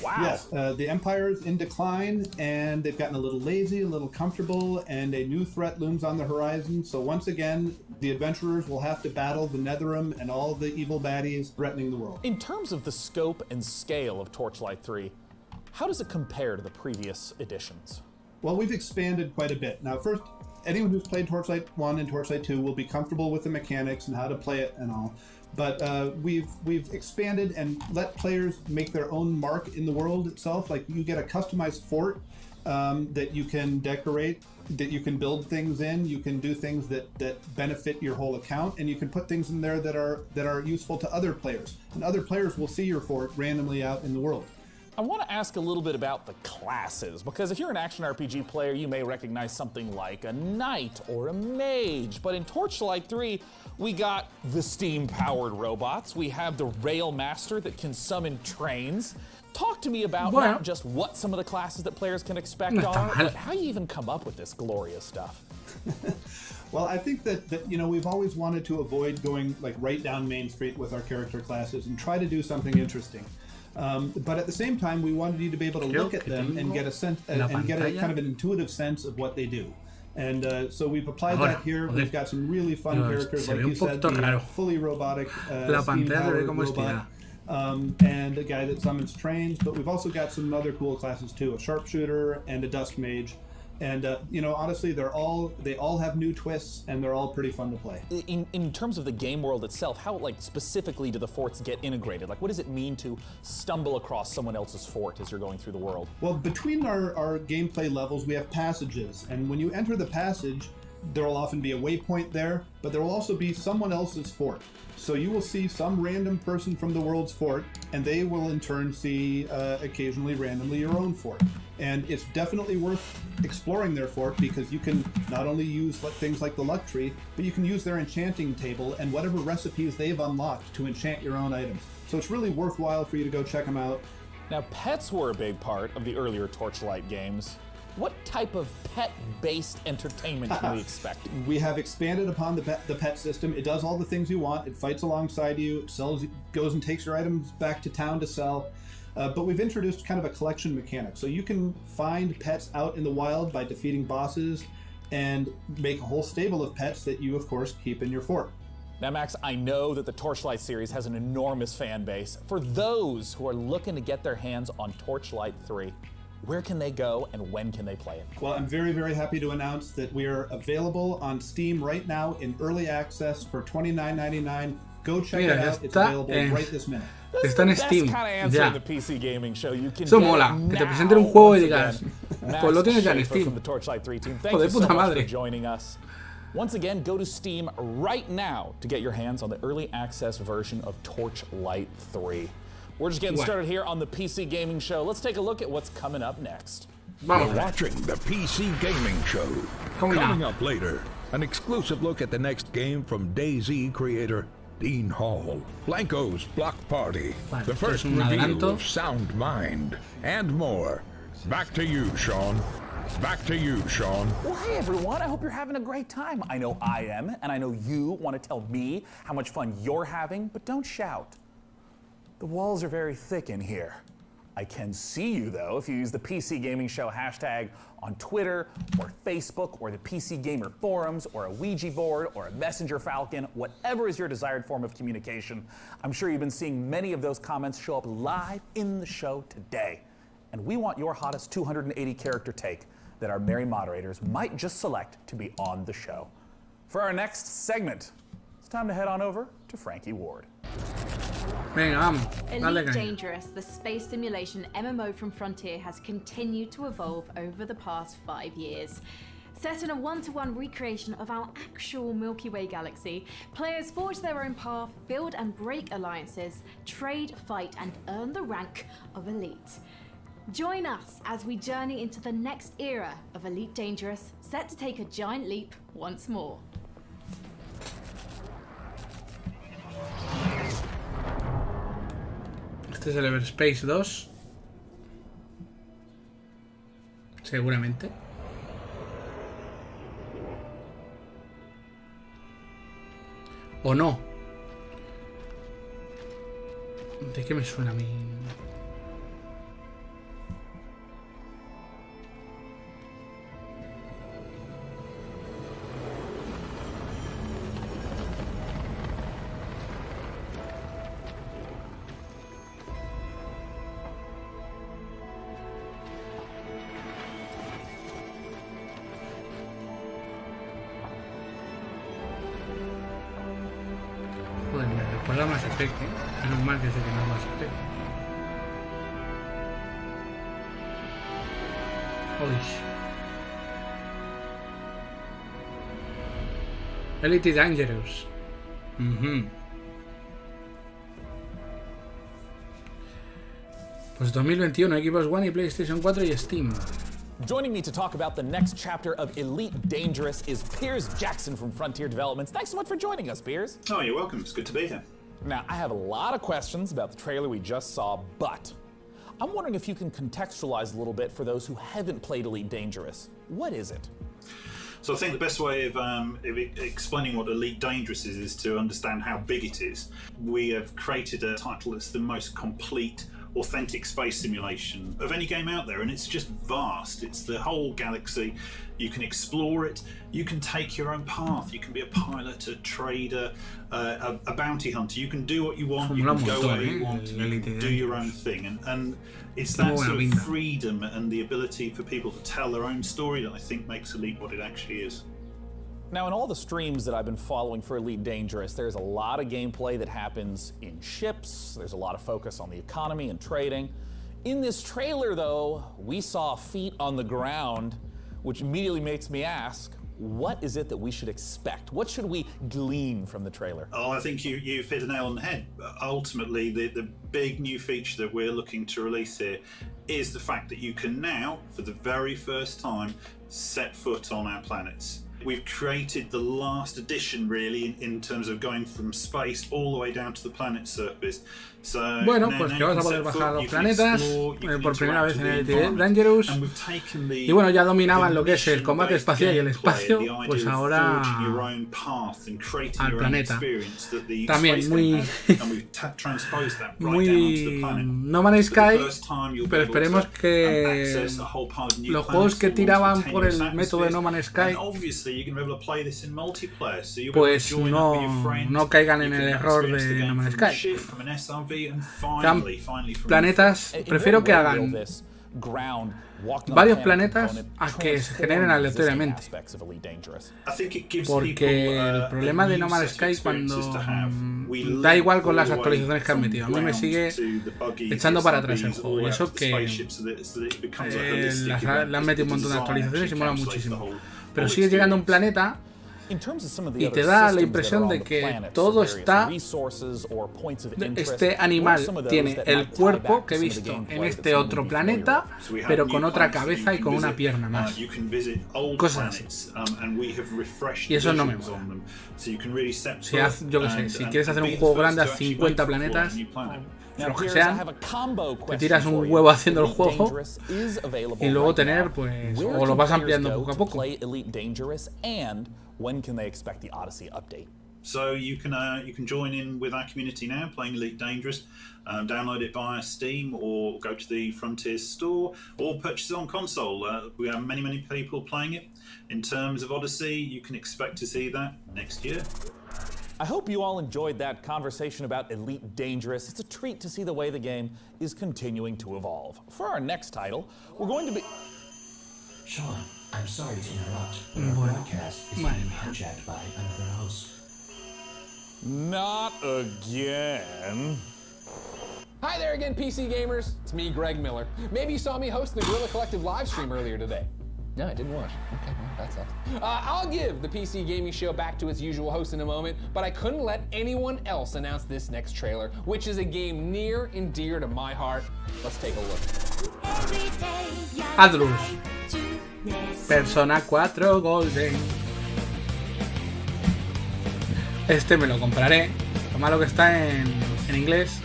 Wow. Yes, the empire is in decline, and they've gotten a little lazy, a little comfortable, and a new threat looms on the horizon. So once again, the adventurers will have to battle the Netherrealm and all the evil baddies threatening the world. In terms of the scope and scale of Torchlight 3, how does it compare to the previous editions? Well, we've expanded quite a bit. Now, first, anyone who's played Torchlight 1 and Torchlight 2 will be comfortable with the mechanics and how to play it and all. But we've expanded and let players make their own mark in the world itself. Like, you get a customized fort that you can decorate, that you can build things in. You can do things that benefit your whole account, and you can put things in there that are useful to other players. And other players will see your fort randomly out in the world. I want to ask a little bit about the classes, because if you're an action RPG player, you may recognize something like a knight or a mage. But in Torchlight 3, we got the steam-powered robots. We have the rail master that can summon trains. Talk to me about not just what some of the classes that players can expect are, but how you even come up with this glorious stuff. Well, I think that we've always wanted to avoid going like right down Main Street with our character classes and try to do something interesting. But at the same time, we wanted you to be able to look at them and get a sense and get a kind of an intuitive sense of what they do. And so we've applied that here. We've got some really fun characters, like you said, the fully robotic steam-powered robot, and a guy that summons trains. But we've also got some other cool classes too: a sharpshooter and a dusk mage. And honestly, they all have new twists, and they're all pretty fun to play. In terms of the game world itself, how specifically do the forts get integrated? Like, what does it mean to stumble across someone else's fort as you're going through the world? Well, between our gameplay levels, we have passages, and when you enter the passage, there will often be a waypoint there, but there will also be someone else's fort. So you will see some random person from the world's fort, and they will in turn see occasionally randomly your own fort. And it's definitely worth exploring their fort, because you can not only use things like the luck tree, but you can use their enchanting table and whatever recipes they've unlocked to enchant your own items. So it's really worthwhile for you to go check them out. Now, pets were a big part of the earlier Torchlight games. What type of pet-based entertainment can we expect? We have expanded upon the pet system. It does all the things you want. It fights alongside you. It goes and takes your items back to town to sell. But we've introduced kind of a collection mechanic. So you can find pets out in the wild by defeating bosses and make a whole stable of pets that you, of course, keep in your fort. Now, Max, I know that the Torchlight series has an enormous fan base. For those who are looking to get their hands on Torchlight 3, where can they go and when can they play it? Well, I'm very, very happy to announce that we are available on Steam right now in early access for $29.99. Go check it out. It's available right this minute. Está en Steam. Ya. Eso mola. Que te presenten un juego y digas, pues lo tienes ya en Steam. Joder, puta madre. Once again, go to Steam right now to get your hands on the early access version of Torchlight 3. We're just getting started here on the PC Gaming Show. Let's take a look at what's coming up next. You're watching the PC Gaming Show. Coming up later, an exclusive look at the next game from DayZ creator Dean Hall. Blanco's Block Party, the first review of Sound Mind, and more. Back to you, Sean. Back to you, Sean. Well, hey everyone, I hope you're having a great time. I know I am, and I know you want to tell me how much fun you're having, but don't shout. The walls are very thick in here. I can see you though if you use the PC Gaming Show hashtag on Twitter or Facebook or the PC Gamer forums or a Ouija board or a Messenger Falcon, whatever is your desired form of communication. I'm sure you've been seeing many of those comments show up live in the show today. And we want your hottest 280 character take that our merry moderators might just select to be on the show. For our next segment, it's time to head on over to Frankie Ward. Venga, vamos. Elite Dangerous, the space simulation MMO from Frontier, has continued to evolve over the past 5 years. Set in a one-to-one recreation of our actual Milky Way galaxy, players forge their own path, build and break alliances, trade, fight, and earn the rank of Elite. Join us as we journey into the next era of Elite Dangerous, set to take a giant leap once more. Este es el Everspace 2. Seguramente. ¿O no? ¿De qué me suena a mí? Joder, me recuerda a Mass Effect, ¿eh? Menos mal que sé que no es Mass Effect. Uy. Elite Dangerous. Pues 2021, Xbox One y PlayStation 4 y Steam. Joining me to talk about the next chapter of Elite Dangerous is Piers Jackson from Frontier Developments. Thanks so much for joining us, Piers. Oh, you're welcome. It's good to be here. Now, I have a lot of questions about the trailer we just saw, but I'm wondering if you can contextualize a little bit for those who haven't played Elite Dangerous. What is it? So I think the best way of explaining what Elite Dangerous is to understand how big it is. We have created a title that's the most complete, authentic space simulation of any game out there, and it's just vast. It's the whole galaxy. You can explore it. You can take your own path. You can be a pilot, a trader, a bounty hunter. You can do what you want. You can go where you want. And you can do your own thing. And it's that sort of freedom and the ability for people to tell their own story that I think makes Elite what it actually is. Now, in all the streams that I've been following for Elite Dangerous, there's a lot of gameplay that happens in ships. There's a lot of focus on the economy and trading. In this trailer, though, we saw feet on the ground, which immediately makes me ask, what is it that we should expect? What should we glean from the trailer? Oh, I think you've hit a nail on the head. Ultimately, the big new feature that we're looking to release here is the fact that you can now, for the very first time, set foot on our planets. We've created the last edition, really, in terms of going from space all the way down to the planet's surface. So bueno, pues que vas a poder bajar los planetas por primera vez en Elite Dangerous. Y bueno, ya dominaban lo que es el combate espacial y el espacio, pues ahora al planeta. También muy No Man's Sky, pero esperemos que los juegos que tiraban por el método de No Man's Sky pues no caigan en el error de No Man's Sky. Planetas, prefiero que hagan varios planetas a que se generen aleatoriamente, porque el problema de No Man's Sky cuando da igual con las actualizaciones que han metido, a mí me sigue echando para atrás el juego, y eso que le han metido un montón de actualizaciones y mola muchísimo, pero sigue llegando a un planeta y te da la impresión de que todo está... Este animal tiene el cuerpo que he visto en este otro planeta, pero con otra cabeza y con una pierna más. Cosas así. Y eso no me mola. Yo qué sé, si quieres hacer un juego grande a 50 planetas, los que sean, te tiras un huevo haciendo el juego y luego tener, pues, o lo vas ampliando poco a poco. When can they expect the Odyssey update? So you can join in with our community now, playing Elite Dangerous. Download it via Steam or go to the Frontiers store or purchase it on console. We have many people playing it. In terms of Odyssey, you can expect to see that next year. I hope you all enjoyed that conversation about Elite Dangerous. It's a treat to see the way the game is continuing to evolve. For our next title, we're going to be... Sean, I'm sorry to interrupt, but our broadcast is being hijacked by another host. Not again. Hi there again, PC gamers. It's me, Greg Miller. Maybe you saw me host the Guerrilla Collective live stream earlier today. No, I didn't watch. Okay, well, that sucks. I'll give the PC Gaming Show back to its usual host in a moment, but I couldn't let anyone else announce this next trailer, which is a game near and dear to my heart. Let's take a look. Adlus. Persona 4 Golden. Este me lo compraré. Lo malo que está en inglés.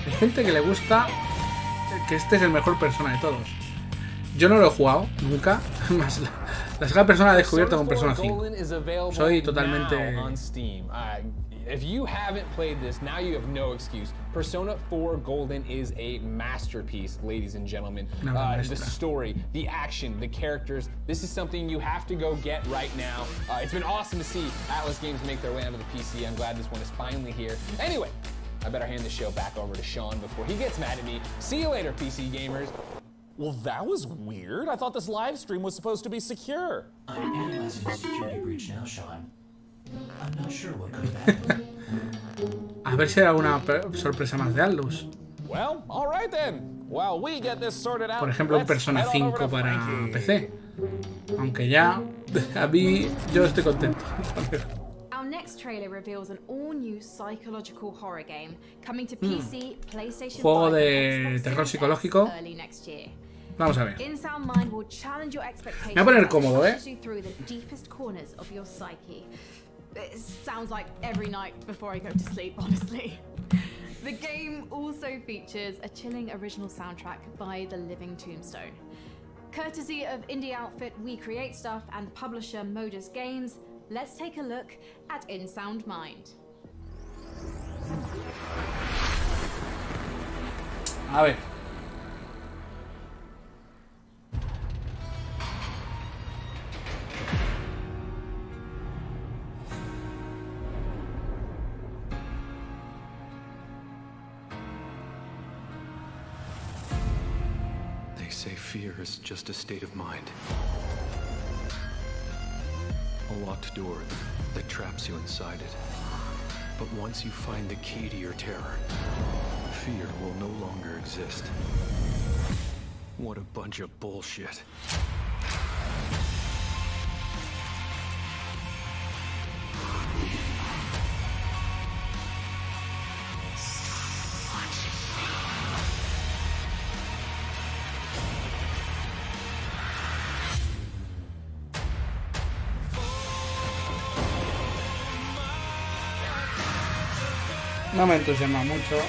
Hay gente que le gusta que este es el mejor Persona de todos. Yo no lo he jugado nunca. Más la saga Persona la he descubierto con Persona 5. Soy totalmente... If you haven't played this, now you have no excuse. Persona 4 Golden is a masterpiece, ladies and gentlemen. The story, the action, the characters, this is something you have to go get right now. It's been awesome to see Atlas Games make their way onto the PC. I'm glad this one is finally here. Anyway, I better hand the show back over to Sean before he gets mad at me. See you later, PC gamers. Well, that was weird. I thought this live stream was supposed to be secure. I'm analyzing the security breach now, Sean. I'm not sure what could have happened. A ver si hay alguna sorpresa más de Atlus. Well, all right then. While we get this sorted out, por ejemplo, un Persona 5 para PC. Aunque ya, a mí, yo estoy contento. Our next trailer reveals an all-new psychological horror game coming to PC, PlayStation 5, juego de terror psicológico. early next year. Vamos a ver. InSound Mind will challenge your expectations. Me voy a poner cómodo, through the deepest corners of your psyche. It sounds like every night before I go to sleep, honestly. The game also features a chilling original soundtrack by The Living Tombstone. Courtesy of indie outfit We Create Stuff and publisher Modus Games, let's take a look at InSound Mind. A ver. They say fear is just a state of mind. A locked door that traps you inside it. But once you find the key to your terror, fear will no longer exist. What a bunch of bullshit. No me entusiasma mucho.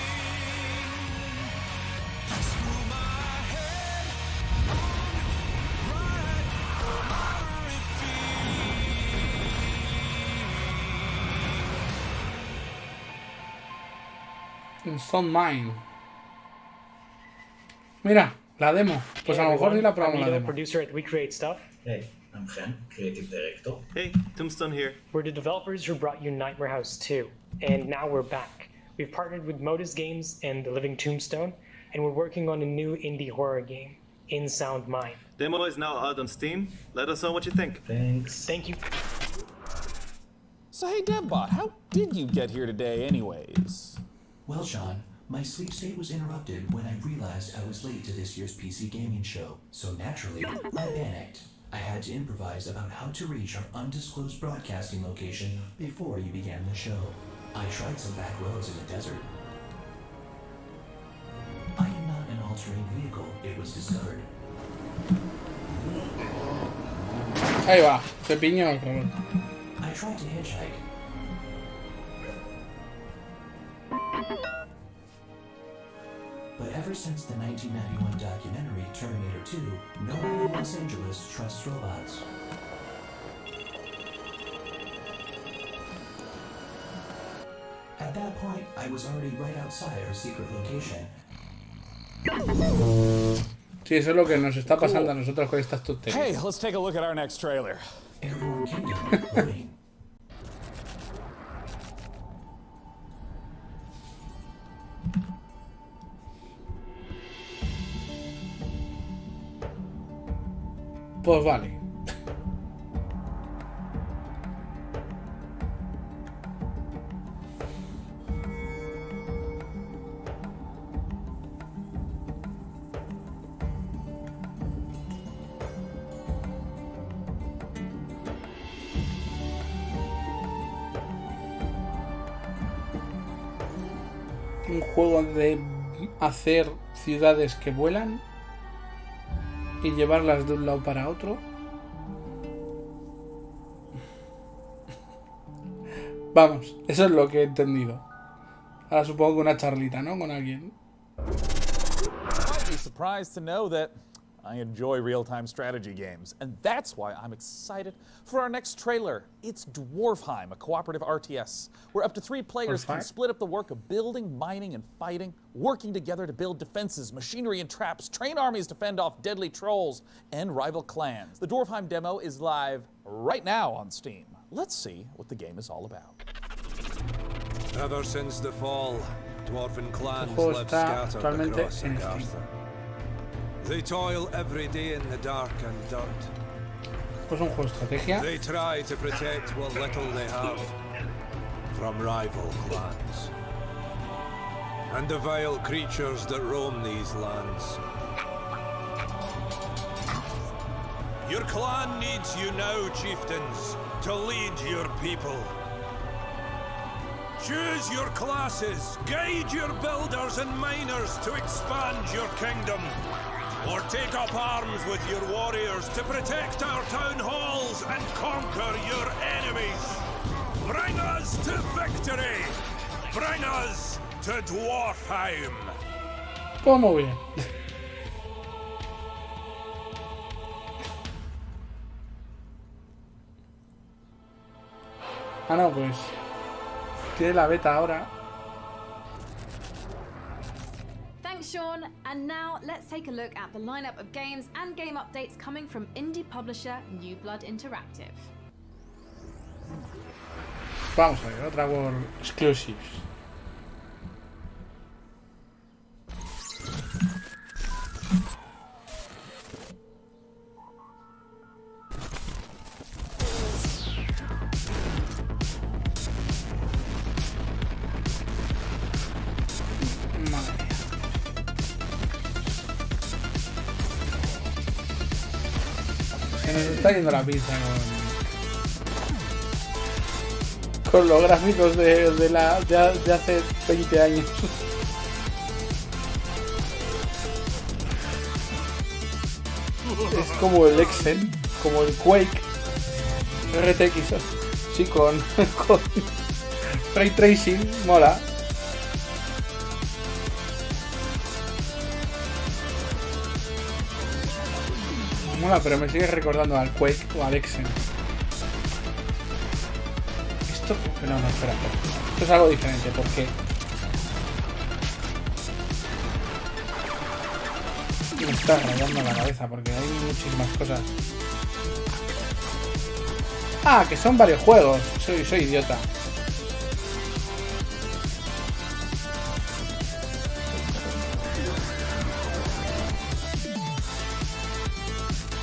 Stone Mine. Mira, la demo. Pues a lo mejor sí la probamos la demo. Producer at We Create Stuff. Hey, I'm Gen, Creative Director. Hey, Tombstone here. We're the developers who brought you Nightmare House 2, and now we're back. We've partnered with Modus Games and The Living Tombstone, and we're working on a new indie horror game, In Sound Mind. Demo is now out on Steam. Let us know what you think. Thanks. Thank you. So hey, DevBot, how did you get here today anyways? Well, Sean, my sleep state was interrupted when I realized I was late to this year's PC gaming show. So naturally, I panicked. I had to improvise about how to reach our undisclosed broadcasting location before you began the show. I tried some back roads in the desert. I am not an all-terrain vehicle, it was discovered. Ahí va, se piñó el robot. I tried to hitchhike. But ever since the 1991 documentary Terminator 2, no one in Los Angeles trusts robots. At that point, I was already right outside our secret location. Sí, eso es lo que nos está pasando a nosotros con estas tonterías. Hey, let's take a look at our next trailer. Airborne Kingdom, loading. Pues vale. Un juego de hacer ciudades que vuelan y llevarlas de un lado para otro. Vamos, eso es lo que he entendido. Ahora supongo que una charlita, ¿no? Con alguien. I'd be surprised to know that I enjoy real-time strategy games, and that's why I'm excited for our next trailer. It's Dwarfheim, a cooperative RTS, where up to 3 players can split up the work of building, mining, and fighting, working together to build defenses, machinery, and traps, train armies to fend off deadly trolls and rival clans. The Dwarfheim demo is live right now on Steam. Let's see what the game is all about. Ever since the fall, dwarven clans live scattered across Agartha. They toil every day in the dark and dirt. Pues un juego de estrategia. They try to protect what little they have from rival clans and the vile creatures that roam these lands. Your clan needs you now, chieftains, to lead your people. Choose your classes, guide your builders and miners to expand your kingdom. Or take up arms with your warriors to protect our town halls and conquer your enemies. Bring us to victory! Bring us to Dwarfheim! Pues muy bien. Ah, no, pues tiene la beta ahora. Thanks, Sean. And now let's take a look at the lineup of games and game updates coming from indie publisher New Blood Interactive. Vamos a ver, otra World Exclusives. Se nos está yendo la pinza con los gráficos de hace 20 años. Es como el Exen, como el Quake RTX, sí, con Ray Tracing, mola. Mola, pero me sigue recordando al Quake o al Exen. Esto... No, espera. Esto es algo diferente, porque... Me está rayando la cabeza, porque hay muchísimas cosas. Ah, que son varios juegos. Soy idiota.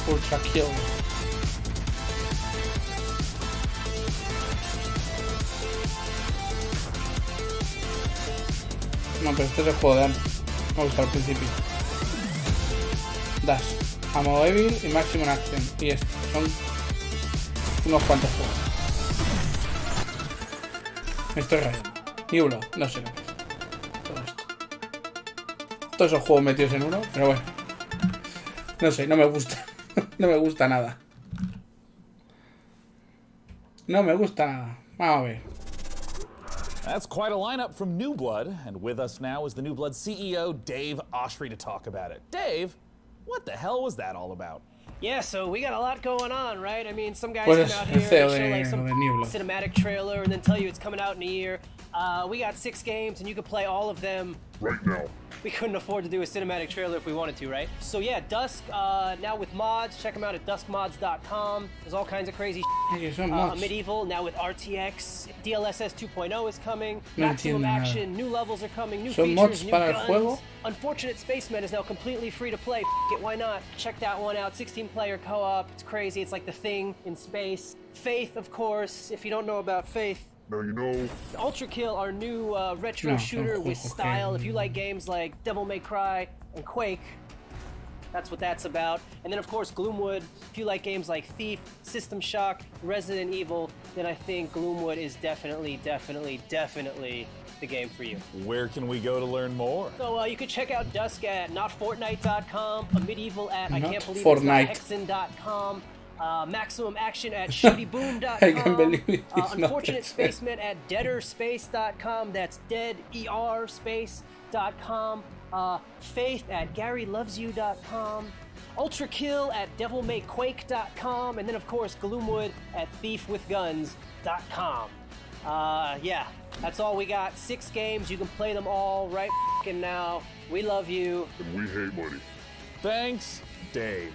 Ultra Kill. No, pero este es el juego de antes. Me gusta al principio. Dash, Ammo Evil y Maximum Action. Y esto son unos cuantos juegos. Me estoy rayando. Y uno, no sé lo que es. Todo esto. Todos esos juegos metidos en uno, pero bueno. No sé, no me gusta. No me gusta nada. No me gusta nada. Vamos a ver. That's quite a lineup from New Blood, and with us now is the New Blood CEO, Dave Oshry, to talk about it. Dave, what the hell was that all about? Yeah, so we got a lot going on, right? I mean, some guys come out here and show like some cinematic trailer and then tell you it's coming out in a year. We got 6 games and you can play all of them right now. We couldn't afford to do a cinematic trailer if we wanted to, right? So yeah, Dusk, now with mods, check them out at duskmods.com. There's all kinds of crazy Medieval, now with RTX. DLSS 2.0 is coming. Maximum Action, new levels are coming, new features, new guns. Unfortunate Spaceman is now completely free to play. It, why not? Check that one out. 16-player co-op. It's crazy. It's like the Thing in space. Faith, of course. If you don't know about Faith, now you know. Ultra Kill, our new retro shooter with style. If you like games like Devil May Cry and Quake, that's what that's about. And then of course Gloomwood. If you like games like Thief, System Shock, Resident Evil, then I think Gloomwood is definitely the game for you. Where can we go to learn more? So you can check out Dusk at notfortnite.com, Medieval at Hexen.com. Maximum Action at shootyboom.com. Unfortunate Spaceman at deaderspace.com. That's deaderspace.com. Faith at garylovesyou.com. Ultra Kill at devilmayquake.com. And then, of course, Gloomwood at thiefwithguns.com. Yeah, that's all we got. 6 games. You can play them all right now. We love you. And we hate money. Thanks, Dave.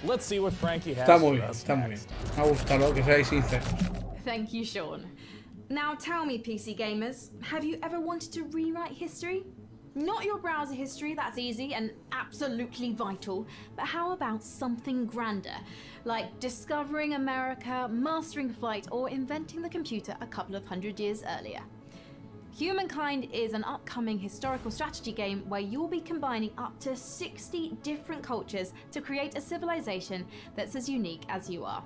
Let's see what Frankie has Está muy for bien, us está muy next. bien. Me ha gustado que seáis sinceros. Thank you, Sean. Now tell me, PC gamers, have you ever wanted to rewrite history? Not your browser history, that's easy and absolutely vital, but how about something grander, like discovering America, mastering flight, or inventing the computer a couple of hundred years earlier? Humankind is an upcoming historical strategy game where you'll be combining up to 60 different cultures to create a civilization that's as unique as you are.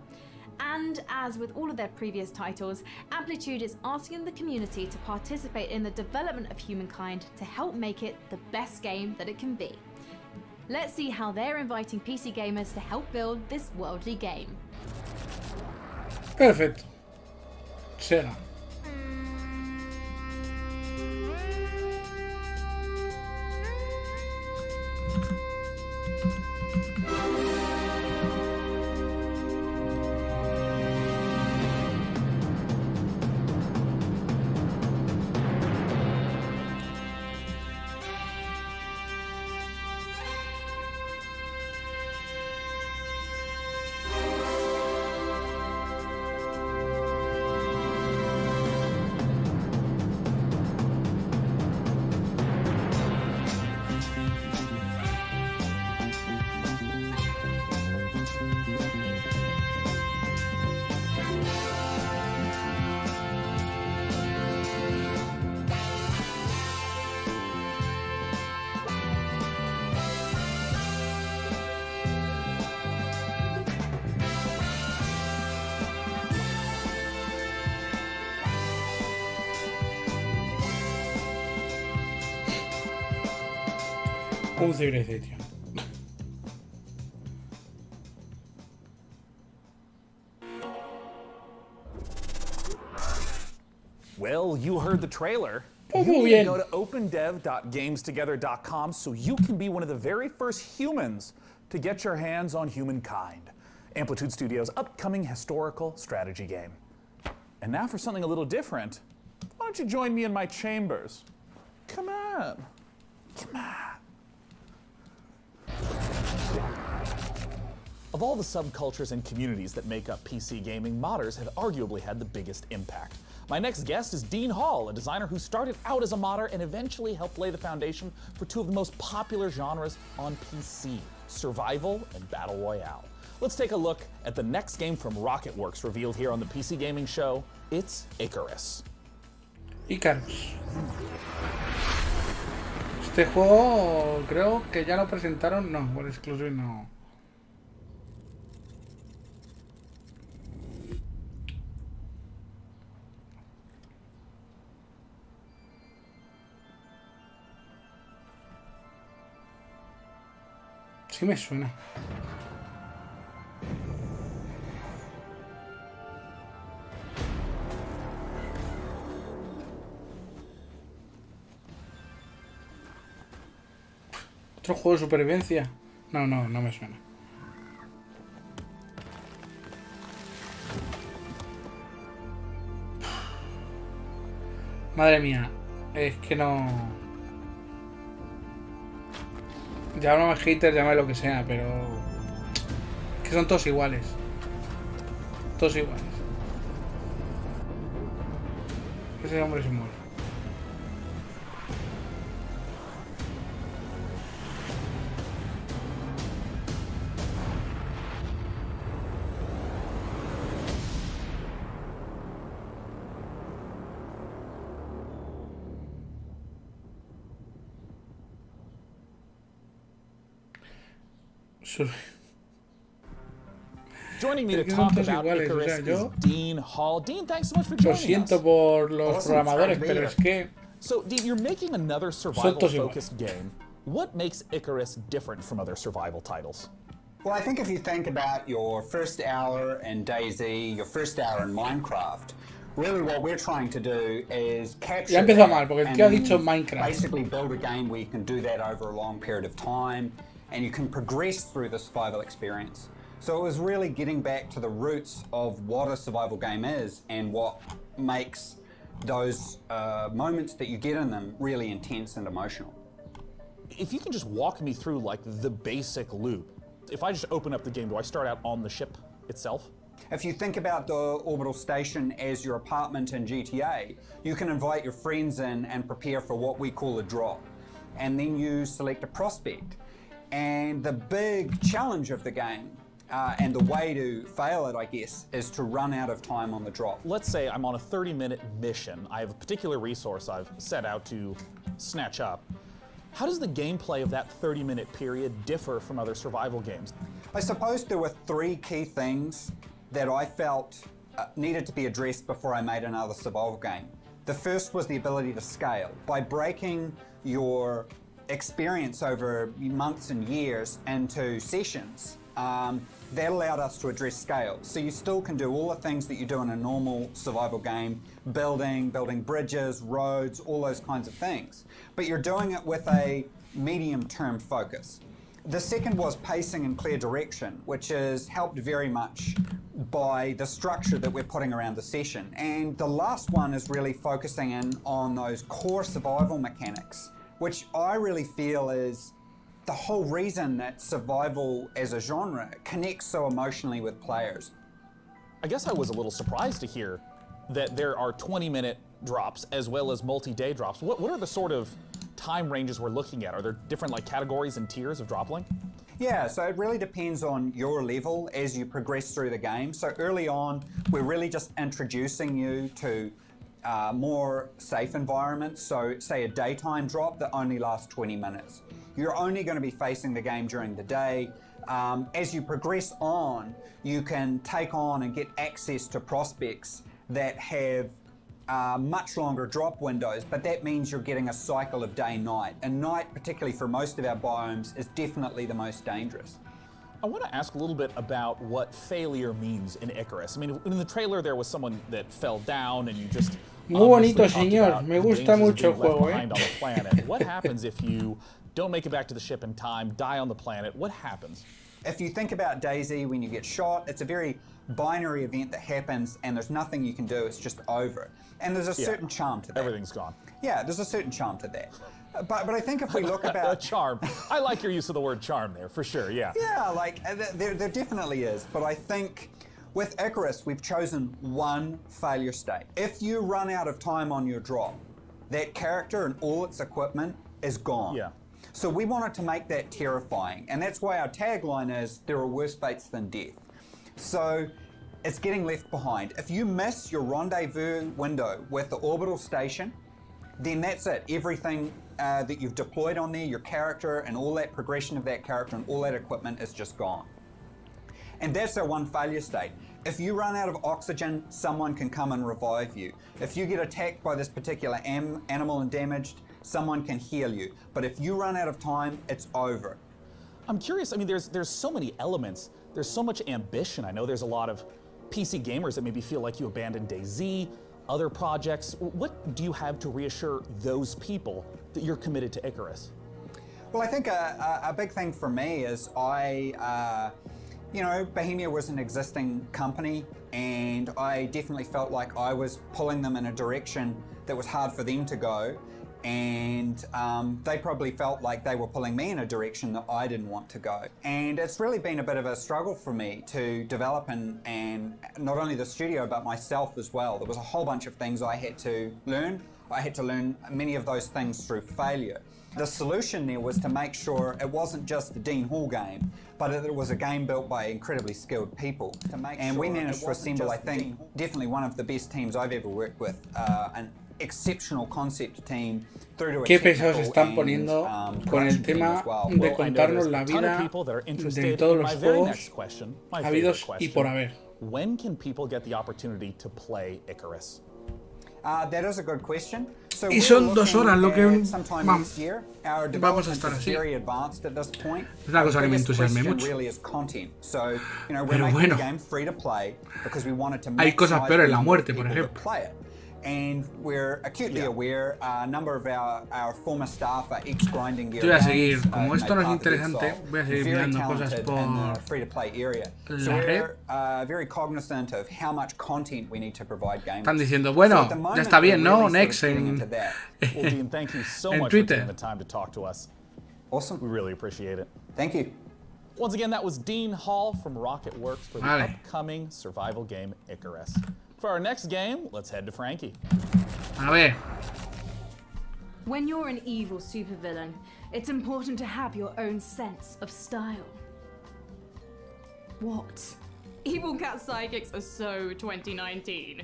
And as with all of their previous titles, Amplitude is asking the community to participate in the development of Humankind to help make it the best game that it can be. Let's see how they're inviting PC gamers to help build this worldly game. Perfecto. Será. Un Civilization. Well, you heard the trailer. Oh, You muy need to bien. go to opendev.gamestogether.com so you can be one of the very first humans to get your hands on Humankind, Amplitude Studios' upcoming historical strategy game. And now for something a little different, why don't you join me in my chambers? Come on. Come on. Of all the subcultures and communities that make up PC gaming, modders have arguably had the biggest impact. My next guest is Dean Hall, a designer who started out as a modder and eventually helped lay the foundation for two of the most popular genres on PC, survival and battle royale. Let's take a look at the next game from Rocketworks revealed here on the PC Gaming Show. It's Icarus. Icarus. Este juego creo que ya lo presentaron. No, por exclusivo no. Sí me suena. ¿Otro juego de supervivencia? No me suena. Madre mía, es que no... Llámame hater, llámame lo que sea, pero... Es que son todos iguales. Todos iguales. Ese hombre se muere. Joining me to talk about Icarus is Dean Hall. Dean, thanks so much for Lo joining siento us. por los programadores, pero es que... So, Dean, you're making another survival-focused game. What makes Icarus different from other survival titles? Well, I think if you think about your first hour in DayZ, your first hour in Minecraft, really what we're trying to do is capture Ya empezó mal, porque el tío ha and dicho Minecraft. basically build a game where you can do that over a long period of time and you can progress through the survival experience. So it was really getting back to the roots of what a survival game is and what makes those moments that you get in them really intense and emotional. If you can just walk me through like the basic loop. If I just open up the game, do I start out on the ship itself? If you think about the orbital station as your apartment in GTA, you can invite your friends in and prepare for what we call a drop. And then you select a prospect. And the big challenge of the game, and the way to fail it, I guess, is to run out of time on the drop. Let's say I'm on a 30-minute mission. I have a particular resource I've set out to snatch up. How does the gameplay of that 30-minute period differ from other survival games? I suppose there were three key things that I felt needed to be addressed before I made another survival game. The first was the ability to scale. By breaking your experience over months and years into sessions, that allowed us to address scale. So you still can do all the things that you do in a normal survival game, building bridges, roads, all those kinds of things. But you're doing it with a medium-term focus. The second was pacing and clear direction, which is helped very much by the structure that we're putting around the session. And the last one is really focusing in on those core survival mechanics, which I really feel is the whole reason that survival as a genre connects so emotionally with players. I guess I was a little surprised to hear that there are 20-minute drops as well as multi-day drops. What are the sort of time ranges we're looking at? Are there different like categories and tiers of drop length? Yeah, so it really depends on your level as you progress through the game. So early on, we're really just introducing you to more safe environments. So say a daytime drop that only lasts 20 minutes. You're only going to be facing the game during the day. As you progress on, you can take on and get access to prospects that have much longer drop windows, but that means you're getting a cycle of day-night. And night, particularly for most of our biomes, is definitely the most dangerous. I want to ask a little bit about what failure means in Icarus. I mean, in the trailer there was someone that fell down and you just... Muy bonito, señor. Me gusta mucho el juego, on the planet. What happens if you don't make it back to the ship in time, die on the planet? What happens? If you think about DayZ, when you get shot, it's a very binary event that happens and there's nothing you can do, it's just over. And there's a certain charm to that. Everything's gone. Yeah, there's a certain charm to that. But I think if we look about... charm. I like your use of the word charm there, for sure, yeah. Yeah, like, there definitely is. But I think with Icarus, we've chosen one failure state. If you run out of time on your drop, that character and all its equipment is gone. Yeah. So we wanted to make that terrifying. And that's why our tagline is, there are worse fates than death. So it's getting left behind. If you miss your rendezvous window with the orbital station, then that's it. Everything that you've deployed on there, your character and all that progression of that character and all that equipment is just gone. And that's our one failure state. If you run out of oxygen, someone can come and revive you. If you get attacked by this particular animal and damaged, someone can heal you. But if you run out of time, it's over. I'm curious, I mean, there's so many elements. There's so much ambition. I know there's a lot of PC gamers that maybe feel like you abandoned DayZ, other projects. What do you have to reassure those people that you're committed to Icarus? Well, I think a big thing for me is you know, Bohemia was an existing company and I definitely felt like I was pulling them in a direction that was hard for them to go. And they probably felt like they were pulling me in a direction that I didn't want to go. And it's really been a bit of a struggle for me to develop and not only the studio but myself as well. There was a whole bunch of things I had to learn. I had to learn many of those things through failure. The solution there was to make sure it wasn't just a Dean Hall game, but it was a game built by incredibly skilled people. And we managed to assemble, I think, definitely one of the best teams I've ever worked with, an exceptional concept team through to a Qué pesados están poniendo con el tema de contarnos la vida de todos los juegos habidos y por haber. When can people get the opportunity to play Icarus? That is a good question. So y son 2 horas lo que vamos a estar así. Es una cosa que me entusiasme mucho. Pero bueno, hay cosas peores, la muerte, por ejemplo. And we're acutely aware a number of our former staff are ex-grinding gear. Yo voy a seguir, como esto no es interesante, voy a seguir mirando cosas por free-to-play area. So we're very cognizant of how much content we need to provide gamers. Están diciendo, bueno, ya está bien, ¿no? Next en thank you so much Twitter. for taking the time to talk to us. Awesome. We really appreciate it. Thank you. Once again, that was Dean Hall from Rocketworks for the upcoming survival game Icarus. For our next game, let's head to Frankie. A ver. When you're an evil supervillain, it's important to have your own sense of style. What? Evil Cat Psychics are so 2019.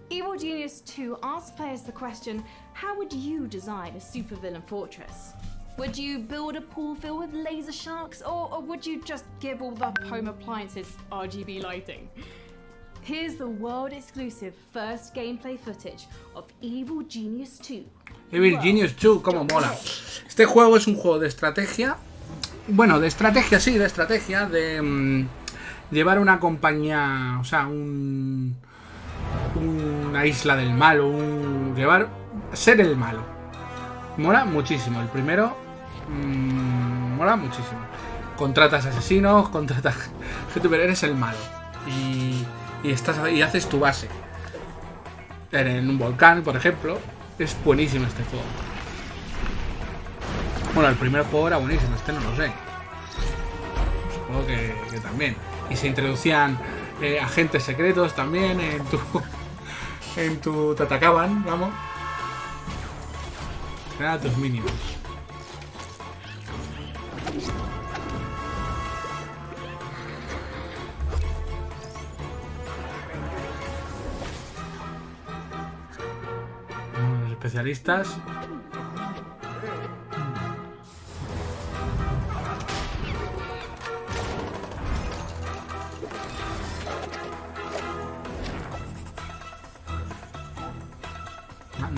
Evil Genius 2 asks players the question, how would you design a supervillain fortress? Would you build a pool filled with laser sharks, or would you just give all the home appliances RGB lighting? Here's the world-exclusive first gameplay footage of Evil Genius 2. Evil Genius 2, cómo mola. Este juego es un juego de estrategia. Bueno, de estrategia, sí, de estrategia. De llevar una compañía, o sea, una isla del malo. Ser el malo. Mola muchísimo. El primero mola muchísimo. Contratas asesinos, contratas gente, pero eres el malo. Y haces tu base en un volcán, por ejemplo. Es buenísimo este juego. Bueno, el primer juego era buenísimo, este no lo sé. Supongo que también. Y se introducían agentes secretos también en tu te atacaban, vamos. Eran tus minions. Especialistas.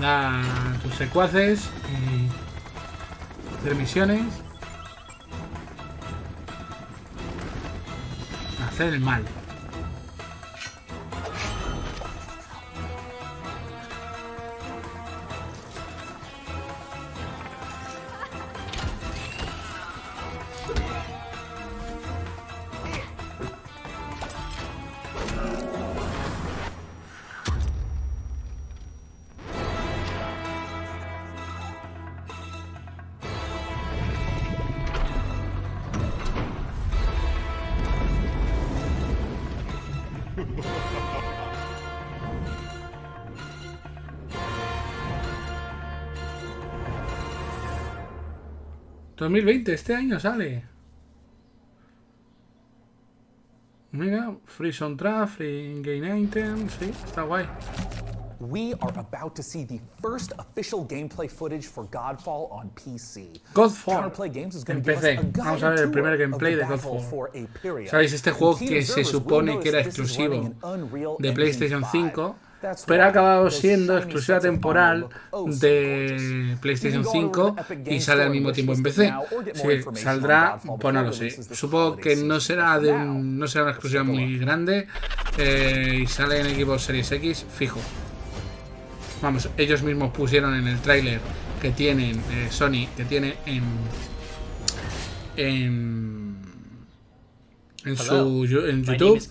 Mandar a tus secuaces y hacer misiones. Hacer el mal. ...2020, este año sale. Mira, free soundtrack, free game item, sí, está guay. We are about to see the first official gameplay footage for Godfall on PC. Godfall Counterplay Games is going en to give us PC. a Vamos a ver el primer gameplay de Godfall. ¿Sabéis? Este juego que se supone que era exclusivo de PlayStation 5, pero ha acabado siendo exclusiva temporal de PlayStation 5 y sale al mismo tiempo en PC. Si saldrá, pues no lo sé. Supongo que no será no será una exclusiva muy grande y sale en Xbox Series X fijo. Vamos, ellos mismos pusieron en el tráiler que tienen Sony, que tiene en YouTube,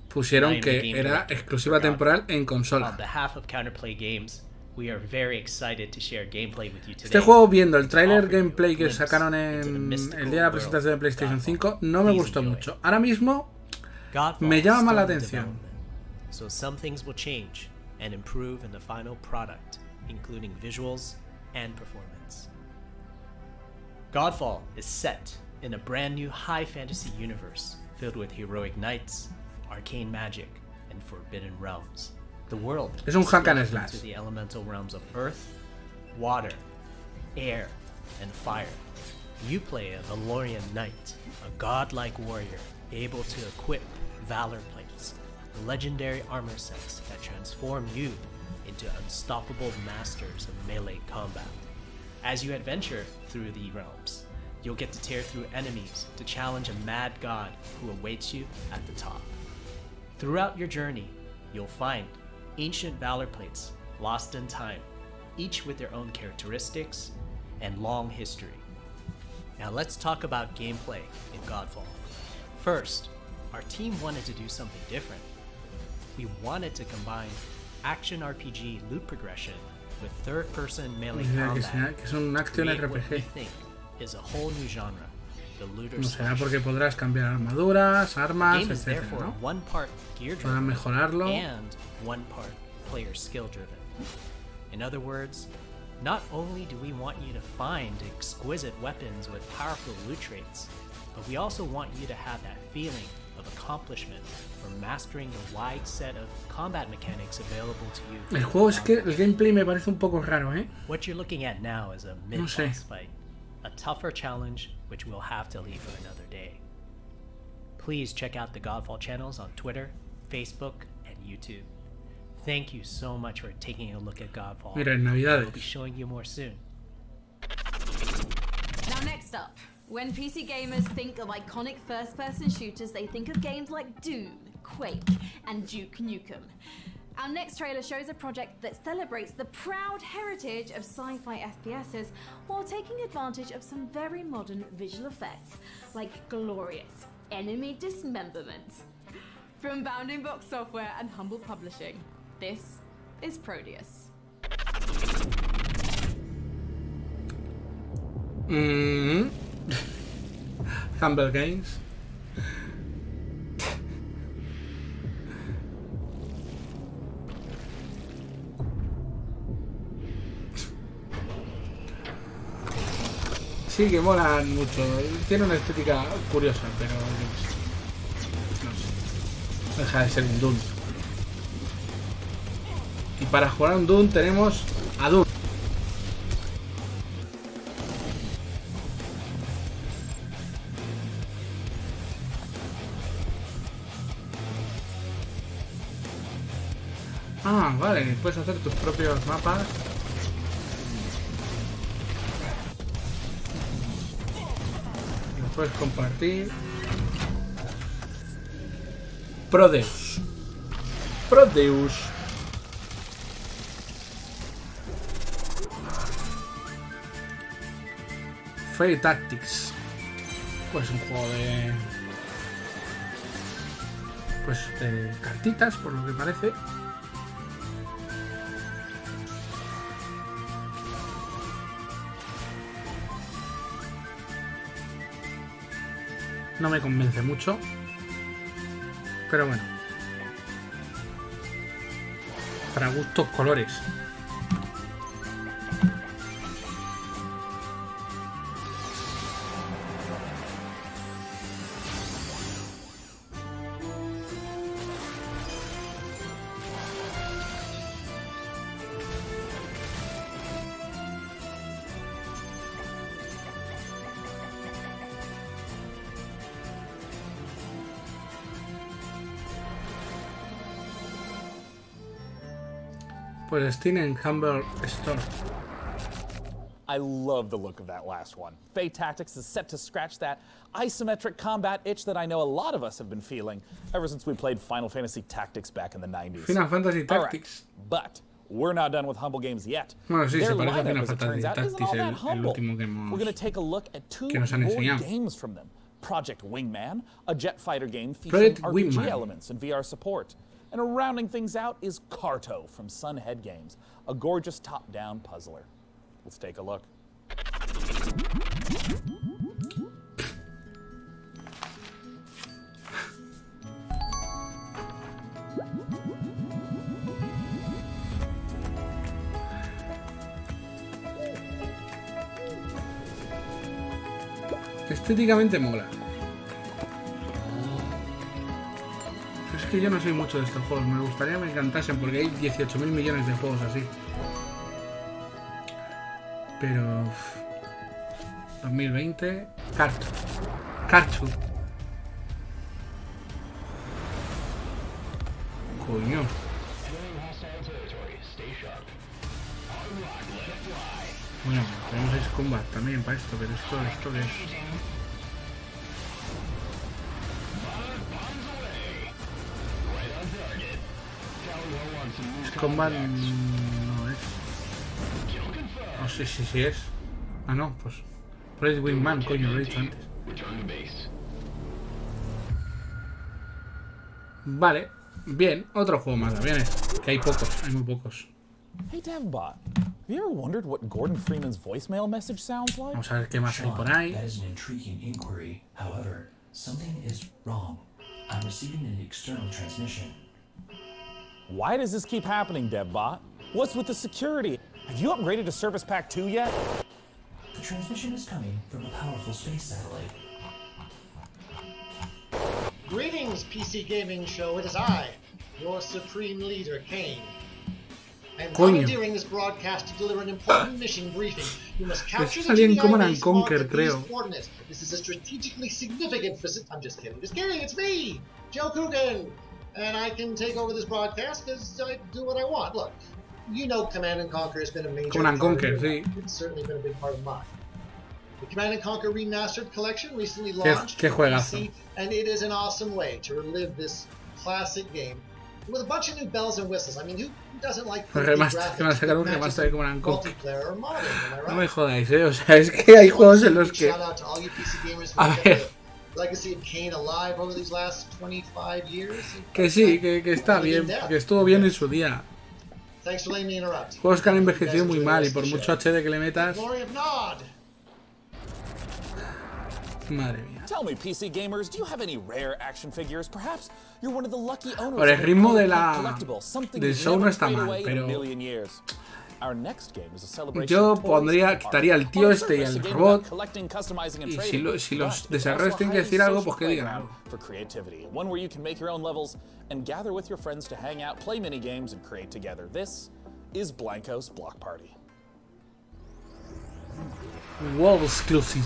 pusieron que era exclusiva temporal en consola. Este juego, viendo el tráiler gameplay que sacaron en el día de la presentación de PlayStation 5, no me gustó mucho. Ahora mismo me llama más la atención. And improve in the final product, including visuals and performance. Godfall is set in a brand new high fantasy universe filled with heroic knights, arcane magic, and forbidden realms. The world is hack and slash into the elemental realms of earth, water, air, and fire. You play a Valorian knight, a godlike warrior able to equip valor plates, legendary armor sets that transform you into unstoppable masters of melee combat. As you adventure through the realms, you'll get to tear through enemies to challenge a mad god who awaits you at the top. Throughout your journey, you'll find ancient valor plates lost in time, each with their own characteristics and long history. Now let's talk about gameplay in Godfall. First, our team wanted to do something different. We wanted to combine action RPG loot progression with third-person melee combat. Que es un action RPG. Is a whole new genre, the looter no será porque podrás cambiar armaduras, armas, etc. ¿no? One part gear para mejorarlo. And one part player skill driven. In other words, not only do we want you to find exquisite weapons with powerful loot traits, but we also want you to have that feeling of accomplishment for mastering the wide set of combat mechanics available to you. El juego es que el gameplay me parece un poco raro, ¿eh? What you're looking at now is a mid-boss fight, a tougher challenge which we'll have to leave for another day. Please check out the Godfall channels on Twitter, Facebook, and YouTube. Thank you so much for taking a look at Godfall. Mira, en Navidades. We'll be showing you more soon. Now next up. When PC gamers think of iconic first-person shooters, they think of games like Doom, Quake, and Duke Nukem. Our next trailer shows a project that celebrates the proud heritage of sci-fi FPSs while taking advantage of some very modern visual effects, like glorious enemy dismemberment. From Bounding Box Software and Humble Publishing, this is Proteus. Humble Games. Sí, que molan mucho. Tiene una estética curiosa, pero no sé. Deja de ser un Doom. Y para jugar a un Doom tenemos a Doom. Ah, vale, puedes hacer tus propios mapas. Puedes compartir. Prodeus. Prodeus. Fairy Tactics. Pues un juego de... Pues de cartitas, por lo que parece. No me convence mucho. Pero bueno. Para gustos colores. Pues Steam en Humble Store. I love the look of that last one. Fate Tactics is set to scratch that isometric combat itch that I know a lot of us have been feeling ever since we played Final Fantasy Tactics back in the 90s. Final Fantasy Tactics. Right, but we're not done with Humble Games yet. Bueno, sí, Their se parece a lineup, Final as it turns Fantasy out, isn't all Tactics, that el humble. último que We're going to take a look at two nos han more enseñado. games from them. Project Wingman, a jet fighter game Project featuring RPG Wingman. elements and VR support. And rounding things out is Carto from Sunhead Games, a gorgeous top-down puzzler. Let's take a look. Estéticamente mola. Pero es que yo no soy mucho de estos juegos. Me gustaría que me encantasen porque hay 18.000 millones de juegos así. Pero... 2020... Carto. Carto. Coño. Bueno, tenemos Ace Combat también para esto, pero esto que es... Ace Combat no es... No sé si es... Ah, no, pues... Project Wingman, coño, lo he dicho antes. Vale, bien, otro juego más de aviones. Que hay pocos, hay muy pocos. Hey DevBot, have you ever wondered what Gordon Freeman's voicemail message sounds like? Vamos a ver qué más hay por ahí. That is an intriguing inquiry. However, something is wrong. I'm receiving an external transmission. Why does this keep happening, DevBot? What's with the security? Have you upgraded to Service Pack 2 yet? The transmission is coming from a powerful space satellite. Greetings, PC Gaming Show. It is I, your supreme leader, Kane. I am commandeering this broadcast to deliver an important mission briefing. You must capture the salía en GDI Command base & Conquer, marked at creo. these coordinates. This is a strategically significant facility. I'm just kidding. It's me, Joe Coogan. And I can take over this broadcast because I do what I want. Look, you know Command & Conquer has been a major Command & part Conquer, of your sí. life. It's certainly been a big part of mine. The Command & Conquer Remastered Collection recently launched Qué juegazo. PC, and it is an awesome way to relive this classic game with a bunch of new bells and whistles. I mean, who doesn't like Que van a sacar un remaster de Command & Conquer. multiplayer or modding, am I right? No me jodáis, o sea, es que hay juegos en los que... Shout out to all you PC gamers who A have ver. kept the legacy of Kane alive over these last 25 years. Que sí, que está bien, que estuvo bien en su día. Thanks for letting me interrupt. Juegos que han envejecido muy mal y por mucho HD que le metas... Glory of Nod. Madre mía. Tell me, PC gamers, do you have any rare action figures? Perhaps you're one of the lucky owners Por el of a ritmo de collectible, something del you've show no never está traded mal, away in a pero... million years. Our next game is a celebration Yo of toys pondría, and quitaría art. al tío On este y surface, al a game robot. about collecting, customizing, and Y trading, si los but it's desarrolladores also tienen que a decir highly algo, social pues que digan playground algo. for creativity, one where you can make your own levels and gather with your friends to hang out, play mini games, and create together. This is Blanco's Block Party. World exclusive.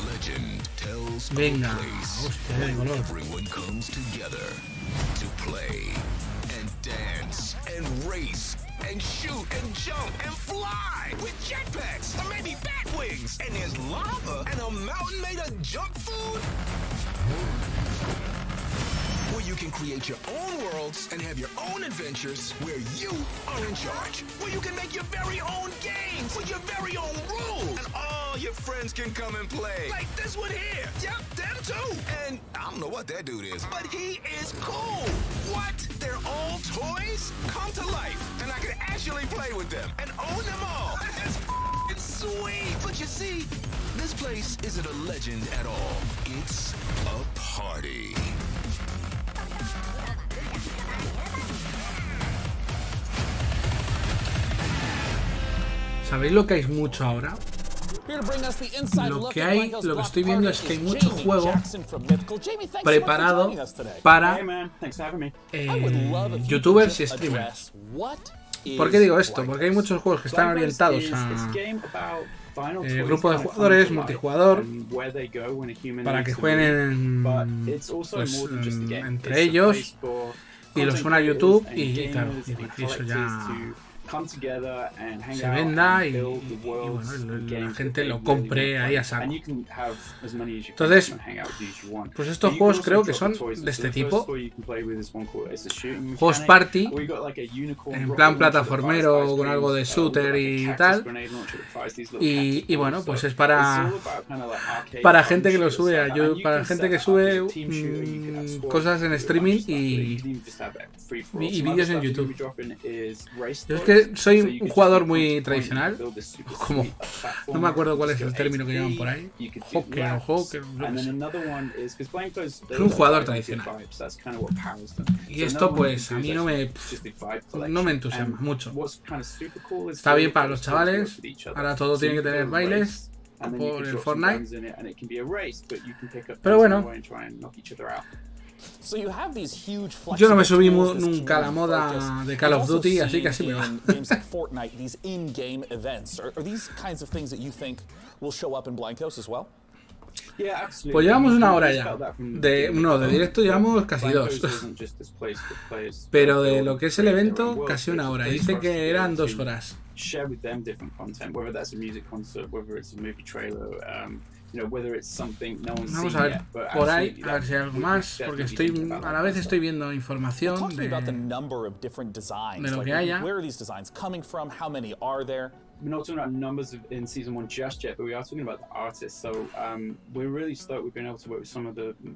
Legend tells Venga, of a place hostia, de color. everyone comes together to play and dance and race and shoot and jump and fly with jetpacks or maybe bat wings. And there's lava and a mountain made of junk food. Where you can create your own worlds and have your own adventures where you are in charge. Where you can make your very own games with your very own rules. And all your friends can come and play. Like this one here. Yep, them too. And I don't know what that dude is, but he is cool. What? They're all toys? Come to life. And I can actually play with them and own them all. That's f***ing sweet. But you see, this place isn't a legend at all. It's a party. ¿Sabéis lo que hay mucho ahora? Lo que estoy viendo es que hay mucho juego preparado para youtubers y streamers. ¿Por qué digo esto? Porque hay muchos juegos que están orientados a grupo de jugadores, multijugador, para que jueguen entre ellos y los suena a YouTube y claro, y eso ya se venda y bueno, la gente lo compre ahí a saco. Entonces, pues estos juegos creo que son de este tipo, juegos party, en plan plataformero con algo de shooter y tal, y bueno, pues es para gente que lo sube a YouTube, para gente que sube cosas en streaming y vídeos en YouTube. Yo es que soy un jugador muy tradicional, como no me acuerdo cuál es el término que llaman por ahí, hocker, es un jugador tradicional. Y esto pues a mí no me entusiasma mucho. Está bien para los chavales, ahora todo tiene que tener bailes por el Fortnite, pero bueno, yo no me subí nunca a la moda de Call of Duty, así que así me va. Pues llevamos una hora ya. De directo llevamos casi 2. Pero de lo que es el evento, casi una hora. Dice que eran 2 horas. Vamos a ver por ahí, a ver si hay algo más, porque a la vez estoy viendo información de lo que haya. We're not talking about numbers in season 1 just yet, but we are talking about the artists. So we're really stoked we've been able to work with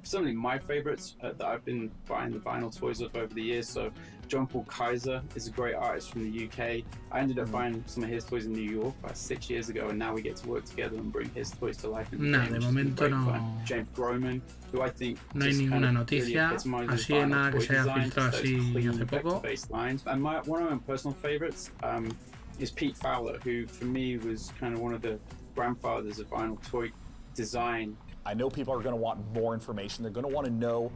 certainly my favorites that I've been buying the vinyl toys of over the years. So John Paul Kaiser is a great artist from the UK. I ended up buying some of his toys in New York about 6 years ago, and now we get to work together and bring his toys to life in the game, de momento no. James Groman, who I think no hay ninguna noticia así de nada que se haya filtrado así hace poco. And one of my personal favorites is Pete Fowler, who for me was kind of one of the grandfathers of vinyl toy design. I know people are going to want more information. They're going to want to know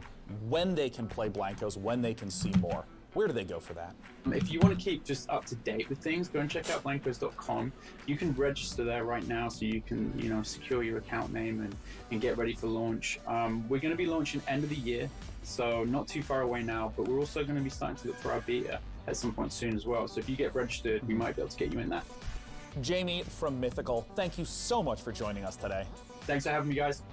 when they can play Blancos, when they can see more. Where do they go for that? If you want to keep just up to date with things, go and check out blancos.com. You can register there right now, so you can, secure your account name and get ready for launch. We're going to be launching end of the year, so not too far away now, but we're also going to be starting to look for our beta at some point soon as well. So if you get registered, we might be able to get you in that. Jamie from Mythical, thank you so much for joining us today. Thanks for having me, guys.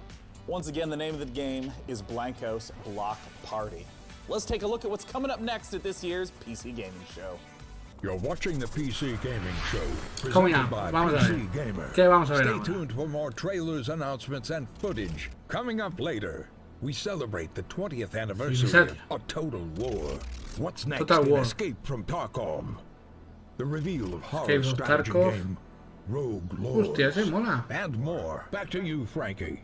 Once again, the name of the game is Blancos Block Party. Let's take a look at what's coming up next at this year's PC Gaming Show. You're watching the PC Gaming Show, presented by PC Gamer. Stay tuned for more trailers, announcements, and footage. Coming up later, we celebrate the 20th anniversary of Total War. What's next in Escape from Tarkov? The reveal of horror strategy game Rogue Lord. And more. Back to you, Frankie.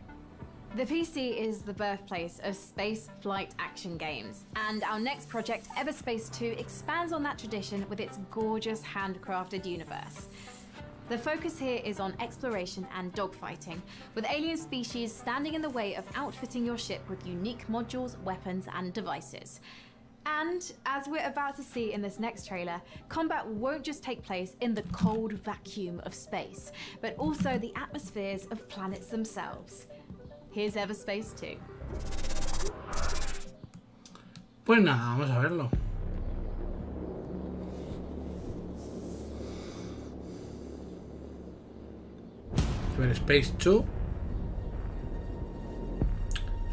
The PC is the birthplace of space flight action games, and our next project, Everspace 2, expands on that tradition with its gorgeous handcrafted universe. The focus here is on exploration and dogfighting, with alien species standing in the way of outfitting your ship with unique modules, weapons, and devices. And, as we're about to see in this next trailer, combat won't just take place in the cold vacuum of space, but also the atmospheres of planets themselves. Here's Everspace 2. Pues nada, vamos a verlo. A ver, Space 2.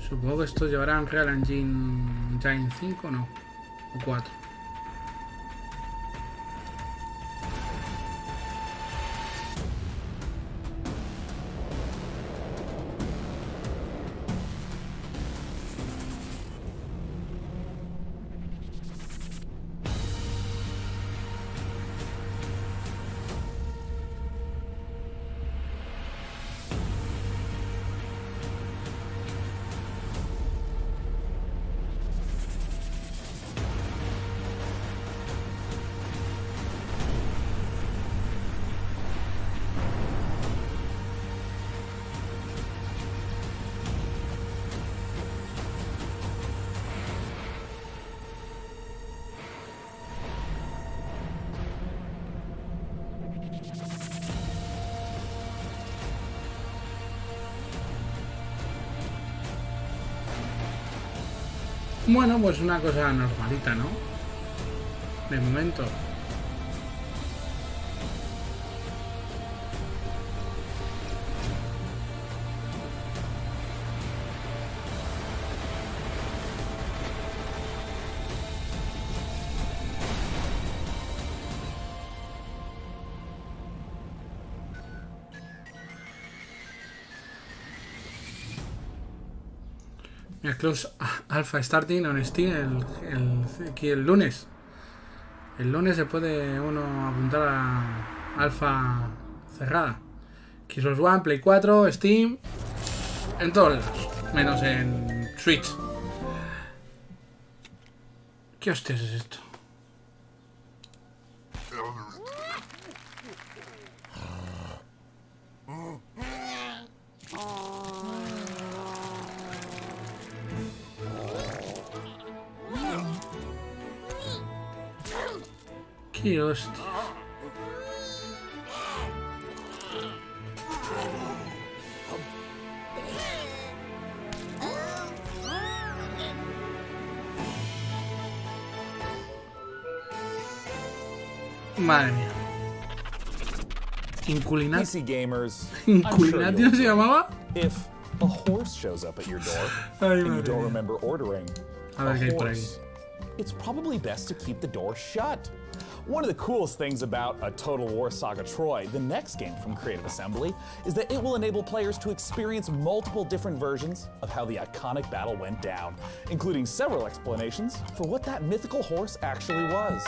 Supongo que estos llevarán Real Engine 5, ¿no? O 4. Bueno, pues una cosa normalita, ¿no? De momento. Close Alpha Starting on Steam aquí el lunes. El lunes se puede uno apuntar a Alpha cerrada. Xbox One, Play 4, Steam, en todos lados, menos en Switch. ¿Qué hostias es esto? ¡Qué hostia! Madre mía. PC gamers, ¿Inculinatio se llamaba? If a horse shows up at your door and you don't remember ordering a ver qué hay por ahí. It's probably best to keep the door shut. One of the coolest things about a Total War Saga Troy, the next game from Creative Assembly, is that it will enable players to experience multiple different versions of how the iconic battle went down, including several explanations for what that mythical horse actually was.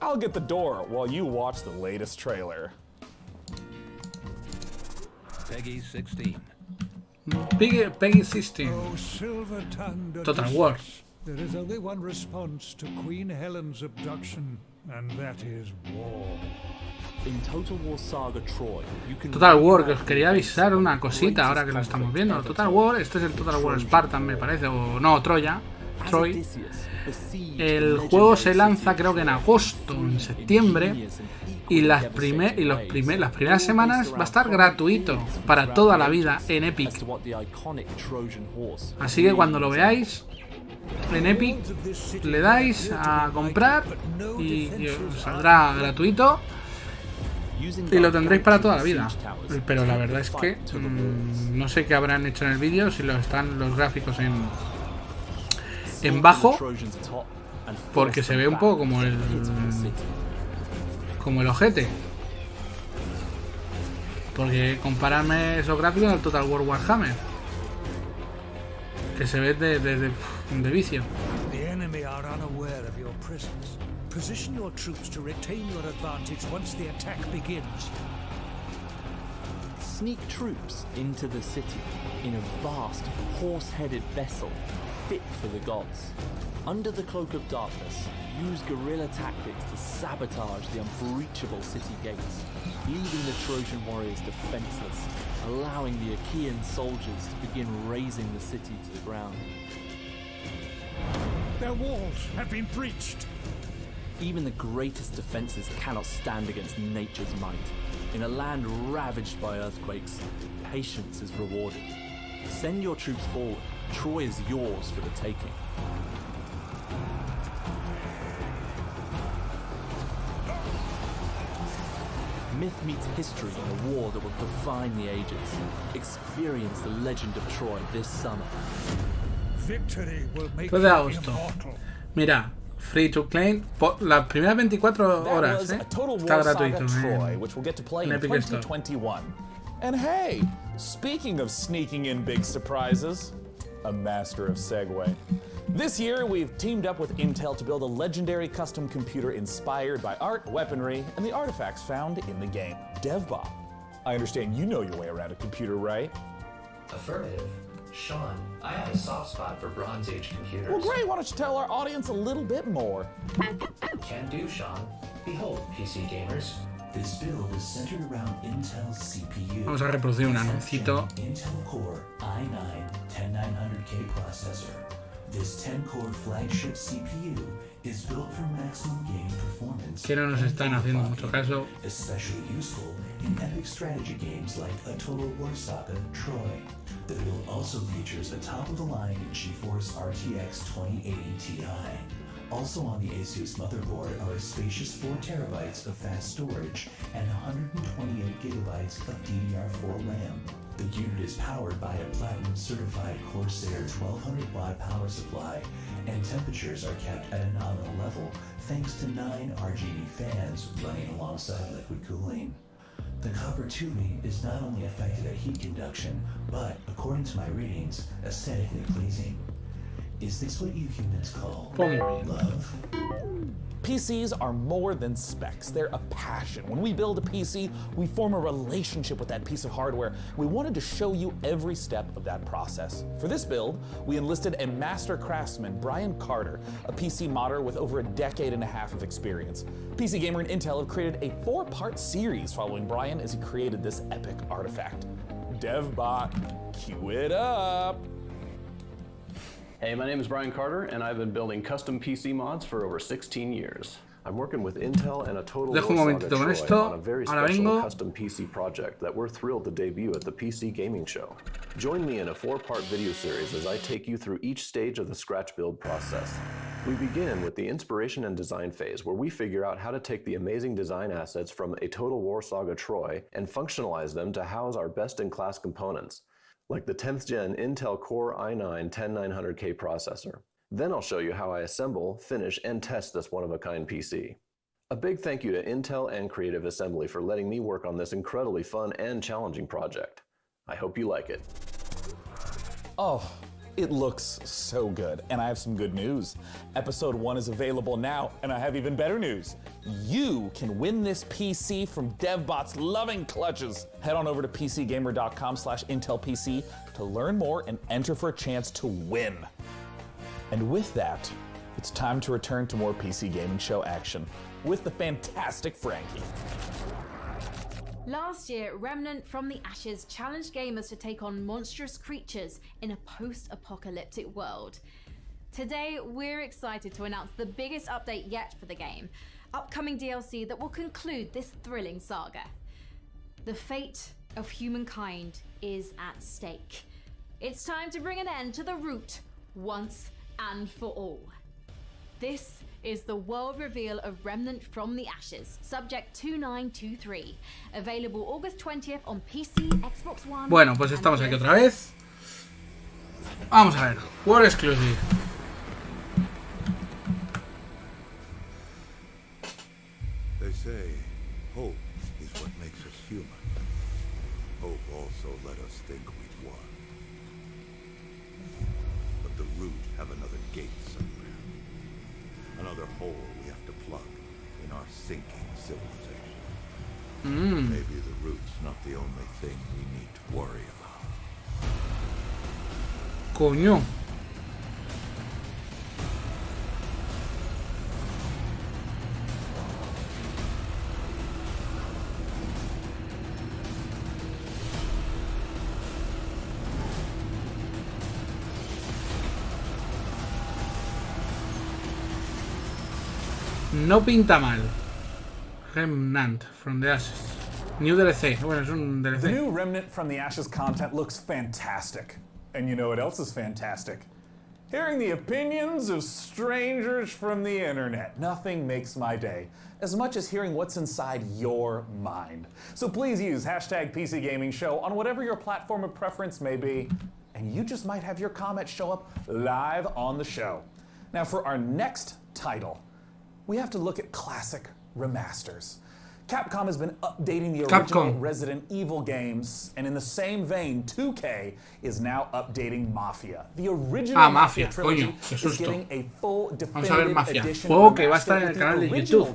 I'll get the door while you watch the latest trailer. Peggy 16. Peggy 16. Total War. There is only one response to Queen Helen's abduction, and that is war. In Total War Saga Troy, you can Total War, que os quería avisar una cosita ahora que lo estamos viendo. Total War, este es el Total War Spartan, me parece, o no, Troy. El juego se lanza creo que en agosto, en septiembre, y las primeras semanas va a estar gratuito para toda la vida en Epic. Así que cuando lo veáis en Epic le dais a comprar y os saldrá gratuito y lo tendréis para toda la vida. Pero la verdad es que no sé qué habrán hecho en el vídeo, si están los gráficos en bajo, porque se ve un poco como el ojete. Porque compararme esos gráficos al Total War Warhammer, que se ve de vicio. The enemy are unaware of your presence. Position your troops to retain your advantage once the attack begins. Sneak troops into the city in a vast, horse-headed vessel fit for the gods. Under the cloak of darkness, use guerrilla tactics to sabotage the unbreachable city gates, leaving the Trojan warriors defenseless, allowing the Achaean soldiers to begin razing the city to the ground. Their walls have been breached. Even the greatest defenses cannot stand against nature's might. In a land ravaged by earthquakes, patience is rewarded. Send your troops forward, Troy is yours for the taking. Myth meets history in a war that will define the ages. Experience the legend of Troy this summer. Victory will make Todo de agosto. Mira, free to claim por las primeras 24 horas, Está gratuito Troy, which we'll get to play in Epic Store. 2021. And hey, speaking of sneaking in big surprises, a master of segue. This year, we've teamed up with Intel to build a legendary custom computer inspired by art, weaponry, and the artifacts found in the game. DevBot, I understand you know your way around a computer, right? Affirmative. Sean, I have a soft spot for Bronze Age computers. Well, great. Why don't you tell our audience a little bit more? Can do, Sean. Behold, PC gamers. This build is centered around Intel's CPU. Vamos a reproducir un anuncito. Intel Core i9-10900K processor. This 10-core flagship CPU is built for maximum gaming performance. Que no nos están haciendo mucho caso. Especially useful in epic strategy games like A Total War Saga Troy. The build also features a top-of-the-line GeForce RTX 2080 Ti. Also on the ASUS motherboard are a spacious 4 terabytes of fast storage and 128 gigabytes of DDR4 RAM. The unit is powered by a platinum-certified Corsair 1200-watt power supply, and temperatures are kept at a nominal level thanks to 9 RGB fans running alongside liquid cooling. The copper tubing is not only effective at heat conduction, but, according to my readings, aesthetically pleasing. Is this what you humans call love? PCs are more than specs. They're a passion. When we build a PC, we form a relationship with that piece of hardware. We wanted to show you every step of that process. For this build, we enlisted a master craftsman, Brian Carter, a PC modder with over a decade and a half of experience. PC Gamer and Intel have created a 4-part series following Brian as he created this epic artifact. DevBot, cue it up. Hey, my name is Brian Carter, and I've been building custom PC mods for over 16 years. I'm working with Intel and a Total War Saga Troy on a very special custom PC project that we're thrilled to debut at the PC Gaming Show. Join me in a 4-part video series as I take you through each stage of the scratch build process. We begin with the inspiration and design phase, where we figure out how to take the amazing design assets from A Total War Saga Troy and functionalize them to house our best-in-class components, like the 10th gen Intel Core i9-10900K processor. Then I'll show you how I assemble, finish, and test this one-of-a-kind PC. A big thank you to Intel and Creative Assembly for letting me work on this incredibly fun and challenging project. I hope you like it. Oh, it looks so good, and I have some good news. Episode 1 is available now, and I have even better news. You can win this PC from DevBot's loving clutches. Head on over to pcgamer.com/IntelPC to learn more and enter for a chance to win. And with that, it's time to return to more PC Gaming Show action with the fantastic Frankie. Last year, Remnant from the Ashes challenged gamers to take on monstrous creatures in a post-apocalyptic world. Today, we're excited to announce the biggest update yet for the game, upcoming DLC that will conclude this thrilling saga. The fate of humankind is at stake. It's time to bring an end to the root once and for all. This is the world reveal of Remnant from the Ashes, Subject 2923, available August 20th on PC, Xbox One. Bueno, pues estamos aquí otra vez. Vamos a ver, World Exclusive. They say hope is what makes us human. Hope also let us think we've won. But the root have another gate somewhere. Another hole we have to plug in our sinking civilization. Maybe the root's not the only thing we need to worry about. Coño. No pinta mal. Remnant from the Ashes. New DLC. Bueno, es un DLC. The new Remnant from the Ashes content looks fantastic. And you know what else is fantastic? Hearing the opinions of strangers from the internet. Nothing makes my day as much as hearing what's inside your mind. So please use hashtag PC Gaming Show on whatever your platform of preference may be, and you just might have your comments show up live on the show. Now for our next title, we have to look at classic remasters. Capcom has been updating the original Resident Evil games, and in the same vein, 2K is now updating Mafia. The original Mafia trilogy is getting a full definitive edition juego que va a estar en el canal de YouTube.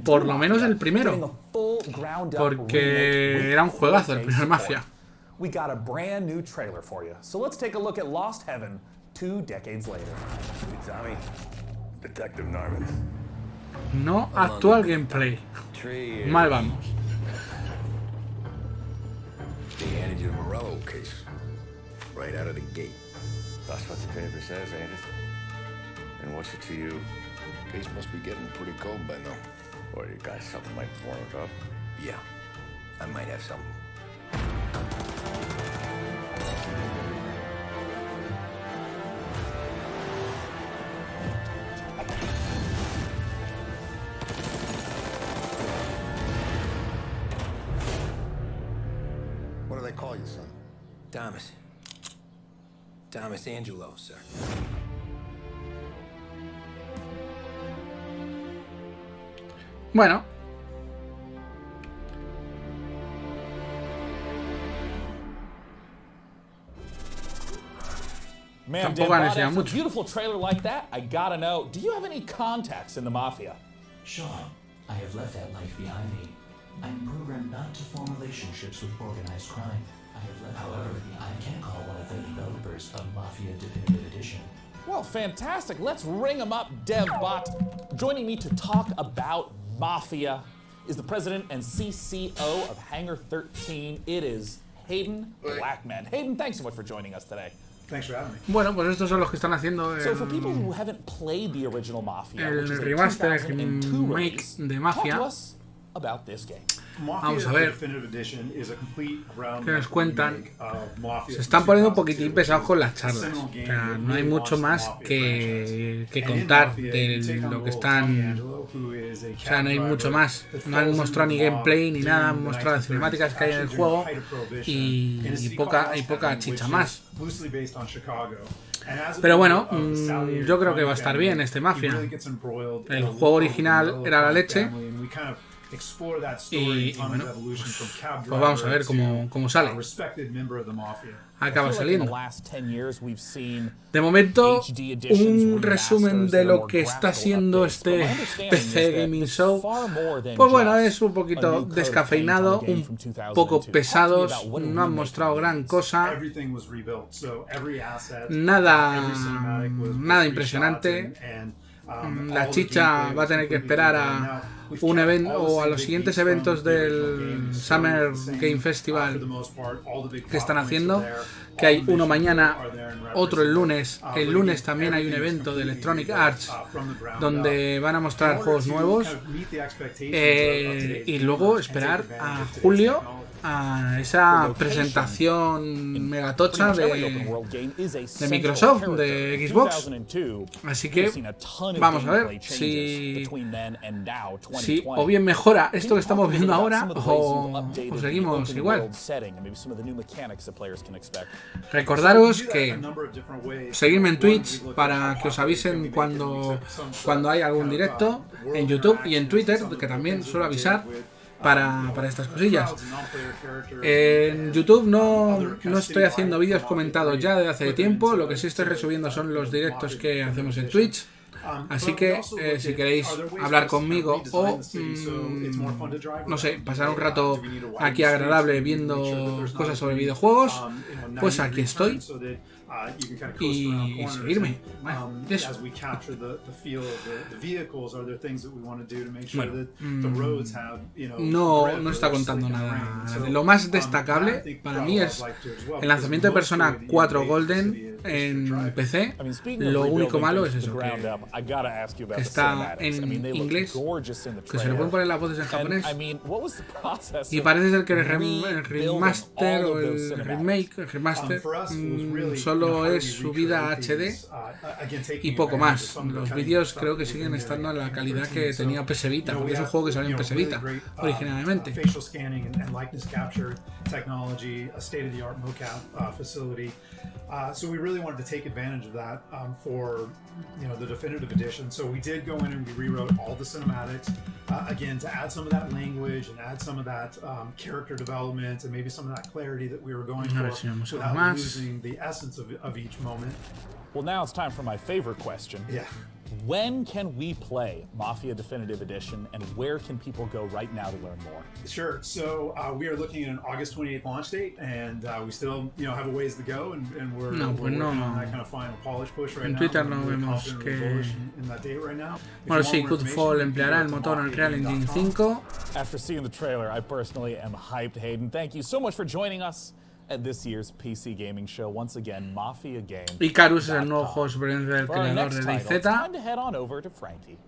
Por lo menos el primero. Porque era un juegazo el primer Mafia. We got a brand new trailer for you. So let's take a look at Lost Heaven 2 decades later. Tommy, Detective Norman. No actual gameplay. Mal vamos. They handed you the Morello case right out of the gate. That's what the paper says, ain't it? And what's it to you? Case must be getting pretty cold by now. Or you got something might warm it up? Yeah, I might have something. What do they call you, son? Thomas. Thomas Angelo, sir. Bueno. Man, Dan, after a beautiful trailer like that, I gotta know, do you have any contacts in the Mafia? Sean, I have left that life behind me. I'm programmed not to form relationships with organized crime. However, I can call one of the developers of Mafia Definitive Edition. Well, fantastic. Let's ring him up, DevBot. Joining me to talk about Mafia is the president and CCO of Hangar 13. It is Hayden Blackman. Hayden, thanks so much for joining us today. Thanks for having me. Bueno, pues estos son los que están haciendo So for people who haven't played the original Mafia, el remaster, el remake de Mafia. Talk to us about this game. Vamos a ver qué nos cuentan. Se están poniendo un poquitín pesados con las charlas. O sea, no hay mucho más que contar de lo que están. O sea, no hay mucho más. No han mostrado ni gameplay ni nada. Han mostrado las cinemáticas que hay en el juego y poca chicha más. Pero bueno, yo creo que va a estar bien este Mafia. El juego original era la leche. Y bueno, pues vamos a ver cómo sale. Acaba saliendo. De momento, un resumen de lo que está siendo este PC Gaming Show. Pues bueno, es un poquito descafeinado, un poco pesados, no han mostrado gran cosa. Nada impresionante. La chicha va a tener que esperar a un evento o a los siguientes eventos del Summer Game Festival que están haciendo, que hay uno mañana, otro el lunes. El lunes también hay un evento de Electronic Arts donde van a mostrar juegos nuevos y luego esperar a julio a esa presentación megatocha de Microsoft, de Xbox. Así que vamos a ver si o bien mejora esto que estamos viendo ahora o seguimos igual. Recordaros que seguidme en Twitch para que os avisen cuando hay algún directo, en YouTube y en Twitter, que también suelo avisar para estas cosillas. En YouTube no estoy haciendo vídeos comentados ya desde hace tiempo. Lo que sí estoy resubiendo son los directos que hacemos en Twitch. Así que si queréis hablar conmigo o no sé, pasar un rato aquí agradable viendo cosas sobre videojuegos, pues aquí estoy. y seguirme. Eso. Bueno, no está contando nada. Lo más destacable para mí es el lanzamiento de Persona 4 Golden en PC. Lo único malo es eso, que está en inglés, que se le pueden poner las voces en japonés, y parece ser que el remaster o el remake, el remaster, solo es subida a HD y poco más. Los vídeos creo que siguen estando a la calidad que tenía PS Vita, porque es un juego que salió en PS Vita originalmente. So we really wanted to take advantage of that for the definitive edition. So we did go in and we rewrote all the cinematics again to add some of that language and add some of that character development and maybe some of that clarity that we were going for without losing the essence of each moment. Well, now it's time for my favorite question. Yeah. When can we play Mafia Definitive Edition, and where can people go right now to learn more? Sure. So we are looking at an August 28th launch date, and we still, have a ways to go, and we're working on that kind of final polish push right now. En Twitter no vemos que... Bueno, sí, Cutfall empleará el motor Unreal Engine 5. After seeing the trailer, I personally am hyped, Hayden. Thank you so much for joining us at this year's PC Gaming Show. Once again, Mafia Game. Icarus es el nuevo juego sorprendente del creador de DayZ. Time to head on over to Frankie.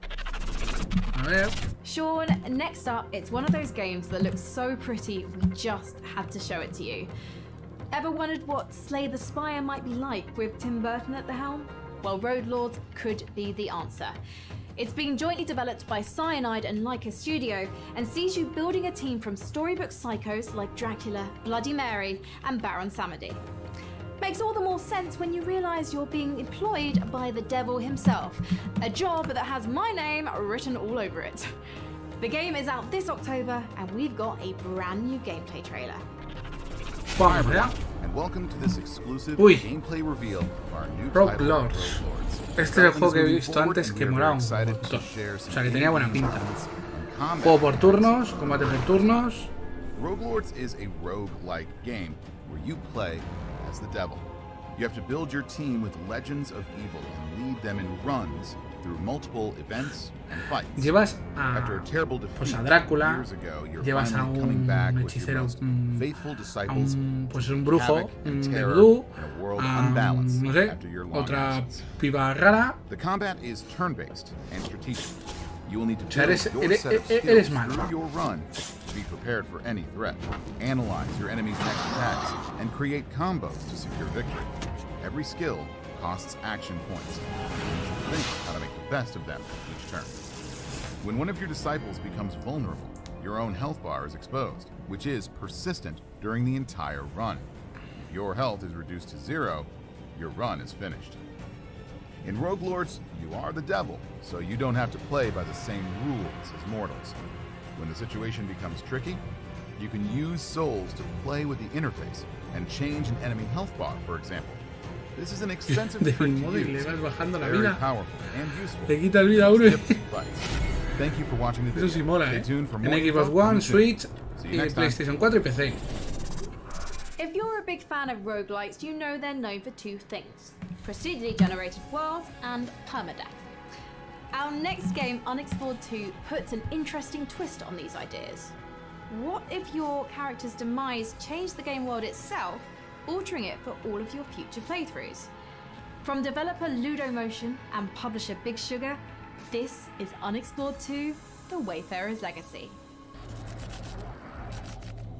A ver. Sean, next up, it's one of those games that looks so pretty we just had to show it to you. Ever wondered what Slay the Spire might be like with Tim Burton at the helm? Well, Road Lords could be the answer. It's being jointly developed by Cyanide and Leica Studio and sees you building a team from storybook psychos like Dracula, Bloody Mary, and Baron Samedi. Makes all the more sense when you realise you're being employed by the devil himself, a job that has my name written all over it. The game is out this October and we've got a brand new gameplay trailer. Hi everyone, and welcome to this exclusive gameplay reveal of our new Rogue Lords. Este es el juego que he visto antes que molaba un montón. O sea, que tenía buena pinta. Juego por turnos, combate por turnos. Rogue Lords is a rogue-like game where you play as the devil. You have to build your team with legends of evil and lead them in runs through multiple events and fights. Llevas a, pues a Drácula, llevas a un hechicero, pues un brujo de vudú, no sé, otra piba rara. The combat is turn-based and strategic. You will need to eres malo. Your run to be prepared for any threat. Analyze your enemy's next attacks and create combos to secure victory. Every skill costs action points. Think how to make the best of them each turn. When one of your disciples becomes vulnerable, your own health bar is exposed, which is persistent during the entire run. If your health is reduced to 0, your run is finished. In Rogue Lords, you are the devil, so you don't have to play by the same rules as mortals. When the situation becomes tricky, you can use souls to play with the interface and change an enemy health bar, for example. This is an extensive trick to use, very powerful and useful. Le quita el vida a uno. Thank you for watching the video. Eso sí mola, Stay tuned for en more Xbox One, Switch, y PlayStation 4 y PC. If you're a big fan of roguelites, you know they're known for two things: procedurally generated worlds and permadeath. Our next game, Unexplored 2, puts an interesting twist on these ideas. What if your character's demise changed the game world itself, altering it for all of your future playthroughs? From developer Ludomotion and publisher Big Sugar, this is Unexplored 2: The Wayfarer's Legacy.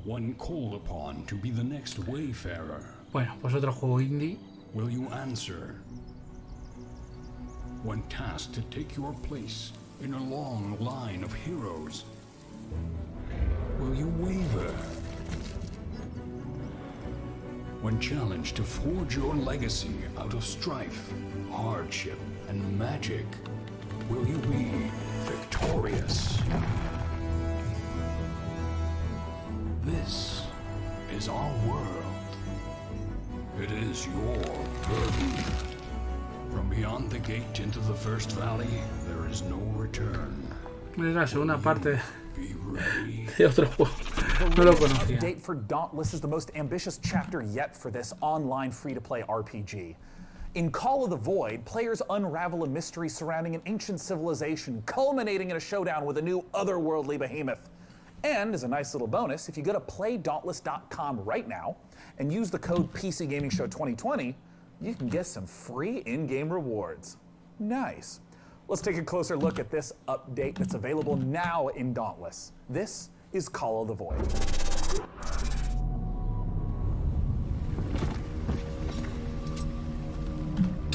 When called upon to be the next Wayfarer, bueno, pues otro juego indie. Will you answer? When tasked to take your place in a long line of heroes, will you waver? When challenged to forge your legacy out of strife, hardship, and magic, will you be victorious? This is our world. It is your burden. From beyond the gate into the First Valley, there is no return. Es la segunda parte de otro juego. No lo conocía. Update for Dauntless is the most ambitious chapter yet for this online free-to-play RPG. In Call of the Void, players unravel a mystery surrounding an ancient civilization, culminating in a showdown with a new otherworldly behemoth. And as a nice little bonus, if you go to playdauntless.com right now and use the code PCGamingShow2020, you can get some free in-game rewards. Nice. Let's take a closer look at this update that's available now in Dauntless. This is Call of the Void.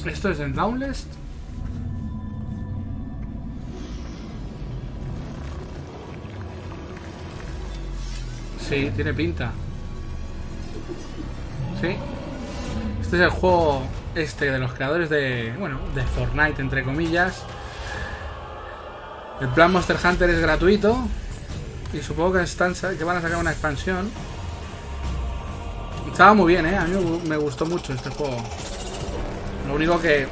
¿Esto es en Dauntless? Sí, tiene pinta. Sí. Este es el juego de los creadores de, bueno, de Fortnite, entre comillas. El plan Monster Hunter es gratuito. Y supongo que van a sacar una expansión. Estaba muy bien, a mí me gustó mucho este juego. Lo único que...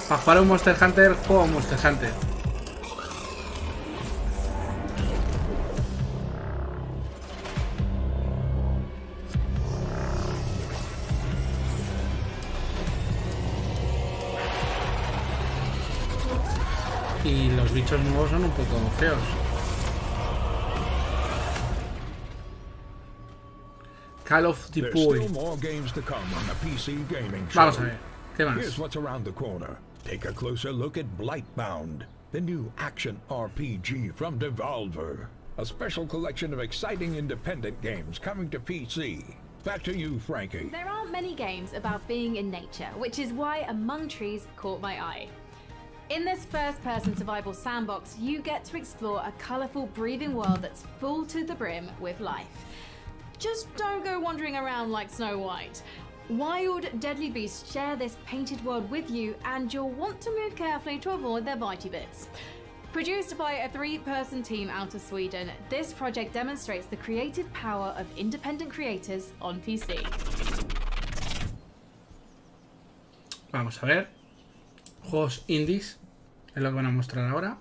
para jugar un Monster Hunter, juego un Monster Hunter. Y los bichos nuevos son un poco feos. Call of the Void. Vamos a ver, ¿qué más? Here's what's around the corner. Take a closer look at Blightbound, the new action RPG from Devolver. A special collection of exciting independent games coming to PC. Back to you, Frankie. There aren't many games about being in nature, which is why Among Trees caught my eye. In this first-person survival sandbox, you get to explore a colourful, breathing world that's full to the brim with life. Just don't go wandering around like Snow White. Wild, deadly beasts share this painted world with you, and you'll want to move carefully to avoid their bitey bits. Produced by a 3-person team out of Sweden, this project demonstrates the creative power of independent creators on PC. Vamos a ver. Juegos indies es lo que van a mostrar ahora.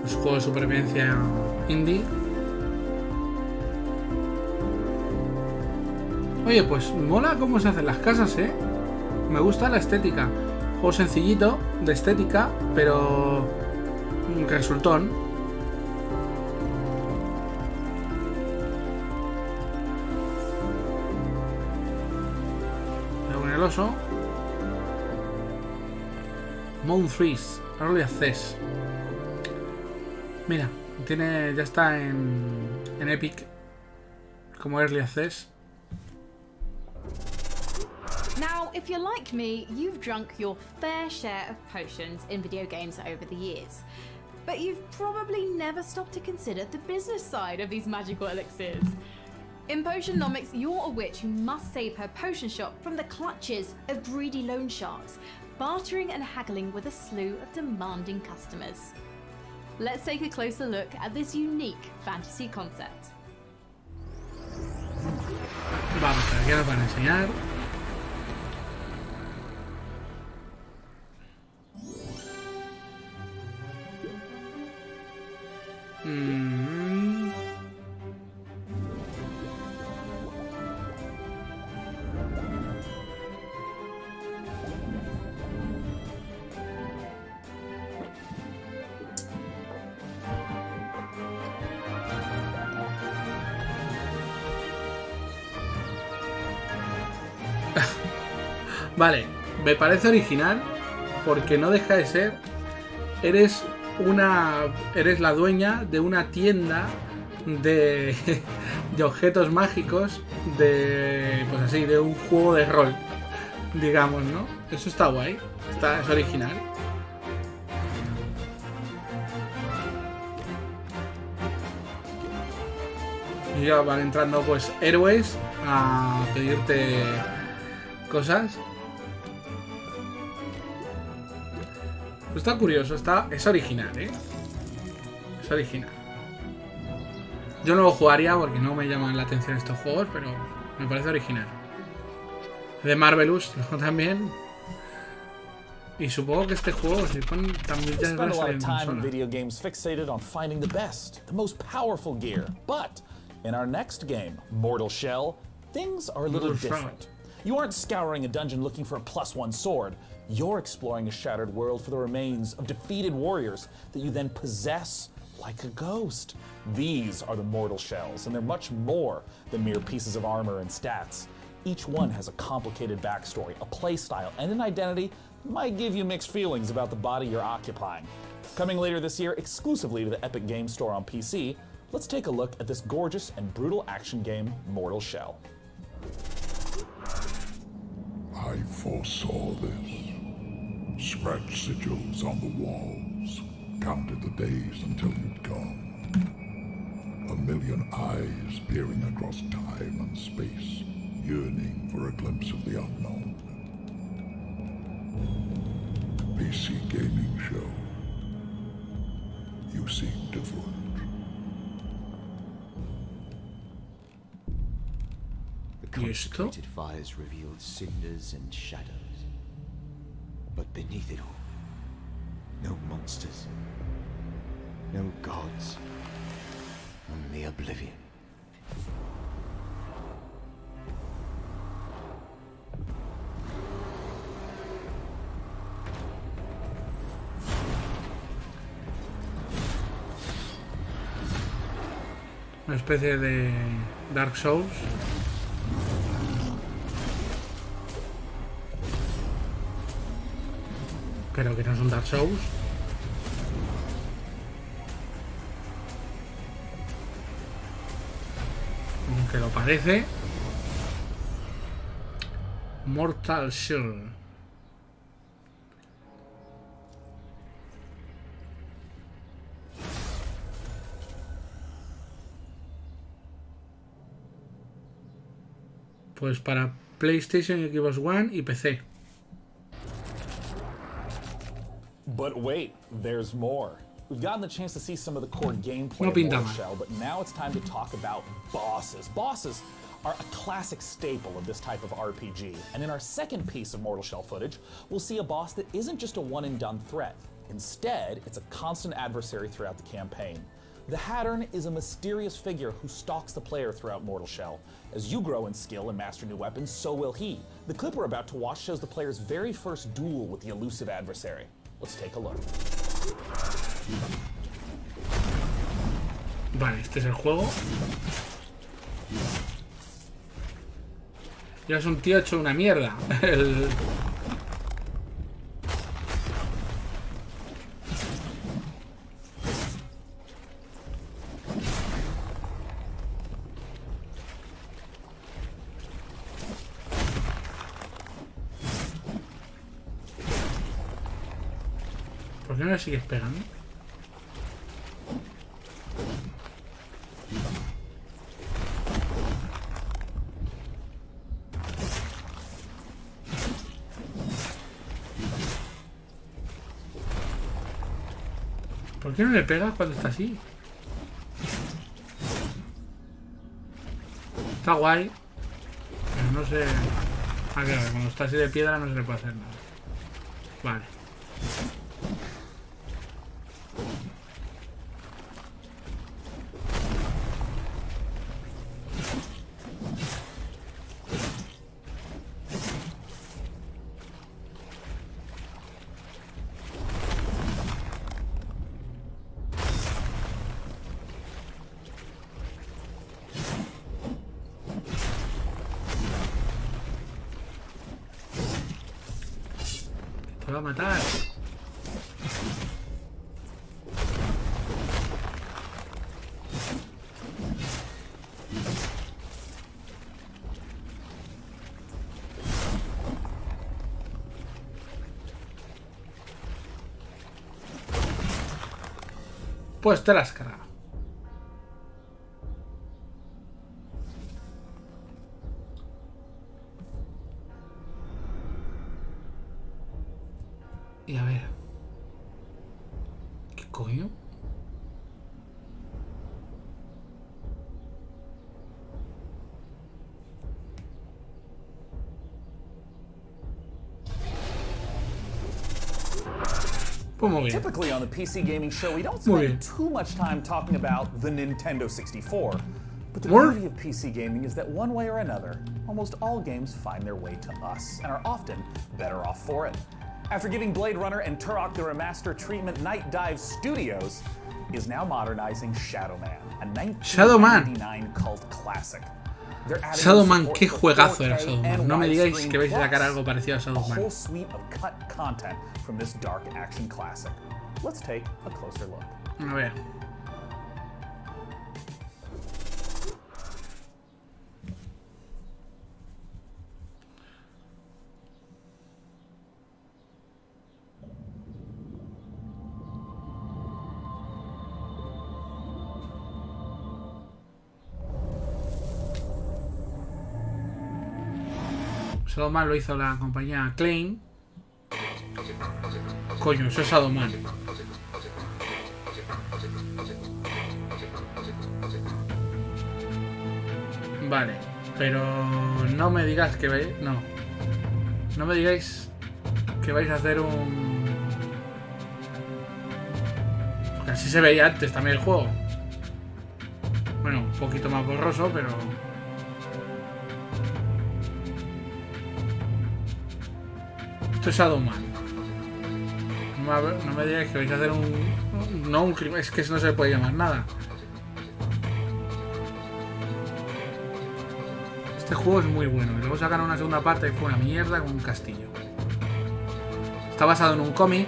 Los juegos de supervivencia indie. Oye, pues mola cómo se hacen las casas, ¿eh? Me gusta la estética. Juego sencillito, de estética, pero... resultón. Luego con el oso. Mount Freeze, Early Access. Mira, ya está en Epic como Early Access. Now, if you're like me, you've drunk your fair share of potions in video games over the years. But you've probably never stopped to consider the business side of these magical elixirs. In Potionomics, you're a witch who must save her potion shop from the clutches of greedy loan sharks, bartering and haggling with a slew of demanding customers. Let's take a closer look at this unique fantasy concept. Vamos a ver qué nos van a enseñar. Vale, me parece original porque no deja de ser. Eres la dueña de una tienda de objetos mágicos pues así, de un juego de rol, digamos, ¿no? Eso está guay, es original. Y ya van entrando pues héroes a pedirte cosas. Está curioso, es original, ¿eh? Es original. Yo no lo jugaría porque no me llaman la atención estos juegos, pero me parece original. De Marvelous también. Y supongo que este juego, si ponen también ya Spend a lot en of time in consola. video games fixated on finding the best, the most powerful gear. But in our next game, Mortal Shell, things are a little different. You aren't scouring a dungeon looking for a +1 sword. You're exploring a shattered world for the remains of defeated warriors that you then possess like a ghost. These are the Mortal Shells, and they're much more than mere pieces of armor and stats. Each one has a complicated backstory, a playstyle, and an identity that might give you mixed feelings about the body you're occupying. Coming later this year exclusively to the Epic Games Store on PC, let's take a look at this gorgeous and brutal action game, Mortal Shell. I foresaw this. Scratched sigils on the walls, counted the days until you'd come. A million eyes peering across time and space, yearning for a glimpse of the unknown. PC gaming show. You seem different. The consecrated fires revealed cinders and shadows. But beneath it all, no monsters, no gods, only oblivion. Una especie de Dark Souls. Pero que no es un Dark Souls. Aunque lo parece. Mortal Shell. Pues para PlayStation, Xbox One y PC. But wait, there's more. We've gotten the chance to see some of the core gameplay No of pinta Mortal mal. Shell, but now it's time to talk about bosses. Bosses are a classic staple of this type of RPG, and in our second piece of Mortal Shell footage, we'll see a boss that isn't just a one-and-done threat. Instead, it's a constant adversary throughout the campaign. The Hattern is a mysterious figure who stalks the player throughout Mortal Shell. As you grow in skill and master new weapons, so will he. The clip we're about to watch shows the player's very first duel with the elusive adversary. Let's take a look. Vale, este es el juego. Ya es un tío hecho una mierda. ¿Por qué no le sigues pegando? ¿Por qué no le pegas cuando está así? Está guay. Pero no sé... Ah, claro, cuando está así de piedra no se le puede hacer nada. Vale. Te va a matar. Pues te la has cargado. Y a ver. ¿Qué coño? Typically on the PC Gaming Show, we don't spend too much time talking about the Nintendo 64. But the beauty of PC gaming is that one way or another, almost all games find their way to us and are often better off for it. After giving Blade Runner and Turok the Remaster treatment, Night Dive Studios is now modernizing Shadow Man, a 1999 cult classic. Shadow Man, qué juegazo era Shadow Man. No me digáis que vais a sacar algo parecido a Shadow Man. A whole suite of cut content from this dark action classic. Let's take a closer look. A ver. Shadow Man lo hizo la compañía Klein. Coño, eso es Shadow Man. Vale, pero no me digas que vais... No. No me digáis que vais a hacer un... Porque así se veía antes también el juego. Bueno, un poquito más borroso, pero... Esto es Shadow Man. No me digáis que vais a hacer un... No, es que no se le puede llamar nada. Este juego es muy bueno. Y luego sacaron una segunda parte que fue una mierda con un castillo. Está basado en un cómic.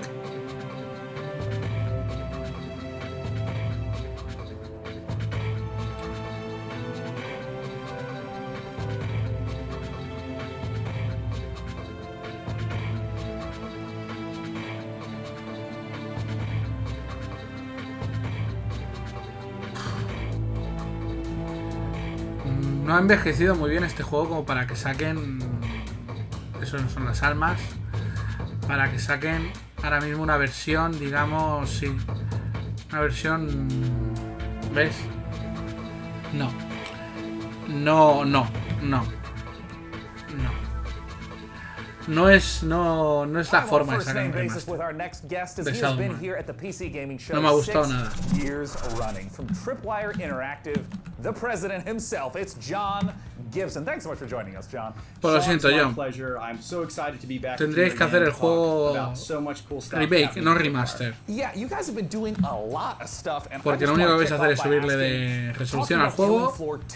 No ha envejecido muy bien este juego como para que saquen... Eso no son las almas. Para que saquen ahora mismo una versión, digamos, sí. Una versión... ¿Ves? No. No es la forma de sacar un remaster de Shadow Man. No me ha gustado nada. The president himself, it's John Gibson. Thanks so much for joining us, John. Pues lo siento, John. Tendréis que hacer el juego remake, no remaster. Porque lo único que vais a hacer es subirle de resolución al juego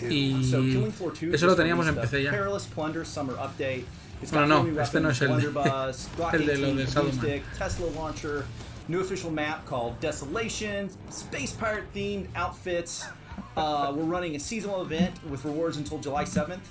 y eso lo teníamos en PC ya. Bueno, no, este no es el de lo de Shadow Man. New official map called Desolation, space pirate themed outfits. We're running a seasonal event with rewards until July 7th,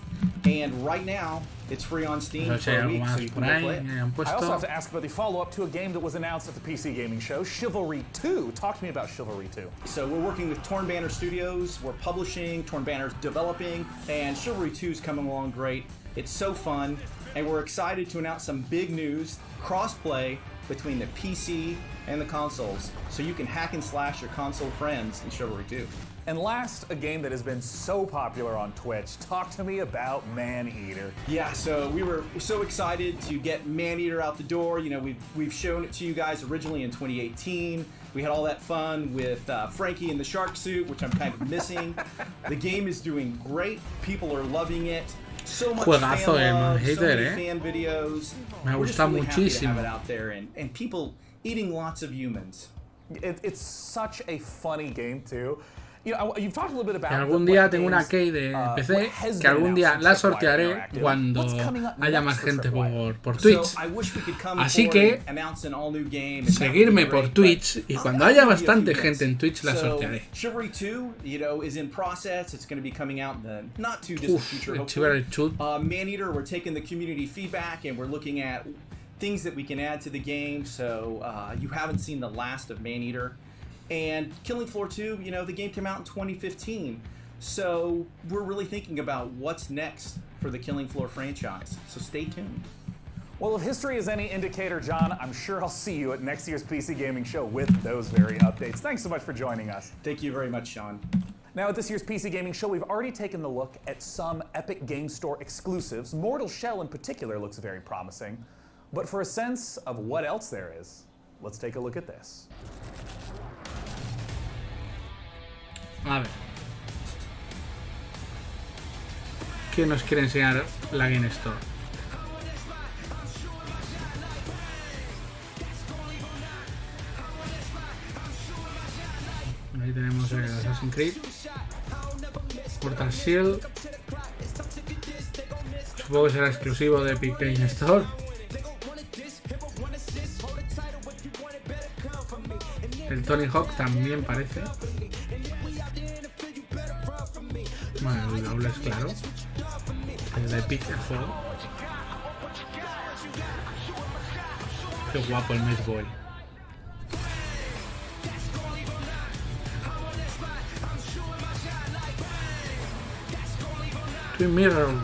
and right now it's free on Steam for a week, so you can go play it. I also have to ask about the follow-up to a game that was announced at the PC Gaming Show, Chivalry 2. Talk to me about Chivalry 2. So we're working with Torn Banner Studios. We're publishing, Torn Banner's developing, and Chivalry 2 is coming along great. It's so fun, and we're excited to announce some big news, cross-play between the PC and the consoles, so you can hack and slash your console friends in Chivalry 2. And last, a game that has been so popular on Twitch. Talk to me about Maneater. Yeah, so we were so excited to get Maneater out the door. You know, we've shown it to you guys originally in 2018. We had all that fun with Frankie in the shark suit, which I'm kind of missing. The game is doing great. People are loving it. So much fan love, so many fan videos. We're just really happy to have it out there and people eating lots of humans. It's such a funny game too. You know, you've talked a little bit about que algún día tengo una key de PC que algún día la sortearé cuando haya más gente por Twitch. Así que seguirme por Twitch y cuando haya bastante gente en Twitch la sortearé. Chivalry 2, you know, is in process. It's going to be coming out in the not too distant future. Hopefully. Maneater, we're taking the community feedback and we're looking at things that we can add to the game. So you haven't seen the last of Maneater. And Killing Floor 2, you know, the game came out in 2015. So we're really thinking about what's next for the Killing Floor franchise. So stay tuned. Well, if history is any indicator, John, I'm sure I'll see you at next year's PC Gaming Show with those very updates. Thanks so much for joining us. Thank you very much, Sean. Now, at this year's PC Gaming Show, we've already taken a look at some Epic Game Store exclusives. Mortal Shell in particular looks very promising. But for a sense of what else there is, let's take a look at this. A ver. ¿Qué nos quiere enseñar la Game Store? Ahí tenemos el Assassin's Creed, Portal Shield. Supongo que será exclusivo de Epic Game Store. El Tony Hawk también parece. Bueno, el doble es claro. El de Epic, el juego. Qué guapo el Mesh Boy. Twin Mirror.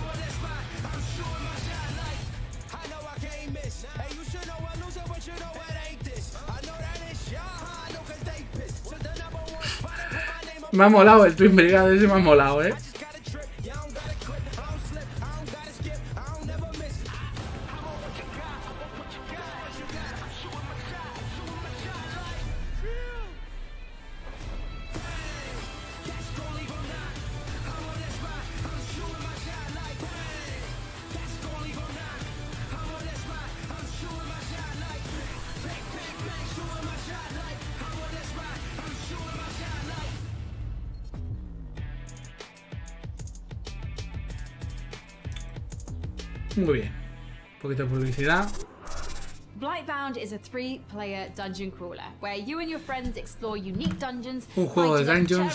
Me ha molado el Twin Brigade, ese me ha molado, Muy bien. Un poquito de publicidad. Blightbound is a 3-player dungeon crawler where you and your friends explore unique dungeons, un juego de dungeons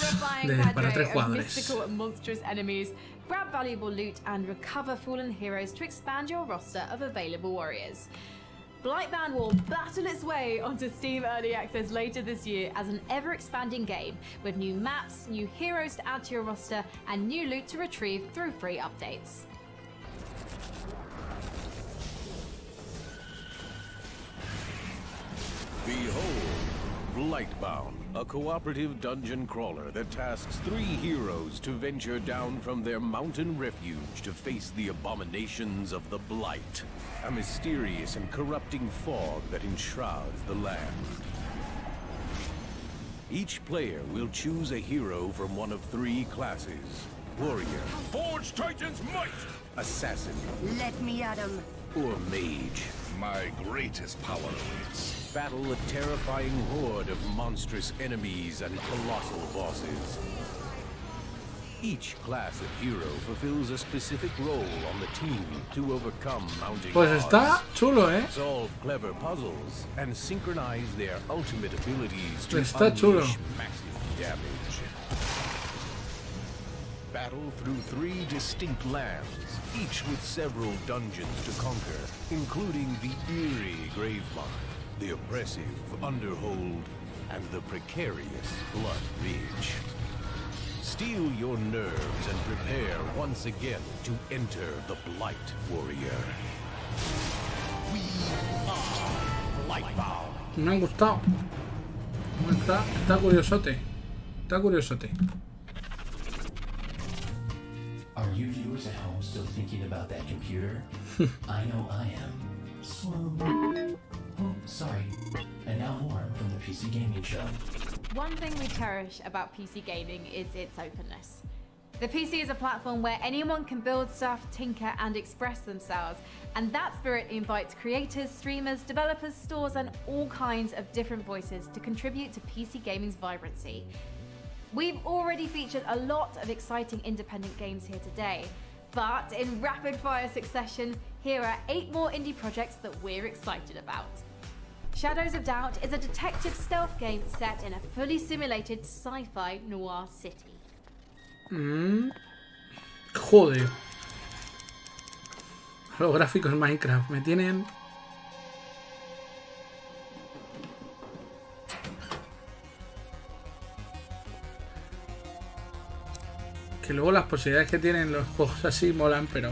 para 3 of jugadores. mystical and monstrous enemies, grab valuable loot and recover fallen heroes to expand your roster of available warriors. Blightbound will battle its way onto Steam Early Access later this year as an ever-expanding game with new maps, new heroes to add to your roster, and new loot to retrieve through free updates. Behold, Blightbound, a cooperative dungeon crawler that tasks 3 heroes to venture down from their mountain refuge to face the abominations of the Blight, a mysterious and corrupting fog that enshrouds the land. Each player will choose a hero from one of 3 classes: Warrior, Forge Titan's might! Assassin, Let me at him. or Mage. My greatest power awaits. Battle a terrifying horde of monstrous enemies and colossal bosses. Each class of hero fulfills a specific role on the team to overcome mounting Pues está odds, chulo, solve clever puzzles, and synchronize their ultimate abilities to Está chulo. unleash massive damage. Battle through 3 distinct lands, each with several dungeons to conquer, including the eerie Gravemine, the oppressive Underhold, and the precarious Blood Ridge. Steel your nerves and prepare once again to enter the Blight, Warrior. We are Blightbound. Me han gustado. Está curiosote. Está curiosote. Are you viewers at home still thinking about that computer? I know I am. Swoon. Oh, sorry. And now more from the PC Gaming Show. One thing we cherish about PC gaming is its openness. The PC is a platform where anyone can build stuff, tinker, and express themselves, and that spirit invites creators, streamers, developers, stores, and all kinds of different voices to contribute to PC gaming's vibrancy. We've already featured a lot of exciting independent games here today, but in rapid-fire succession, here are 8 more indie projects that we're excited about. Shadows of Doubt is a detective stealth game set in a fully simulated sci-fi noir city. Joder. Los gráficos Minecraft me tienen... Que luego las posibilidades que tienen los juegos así molan, pero...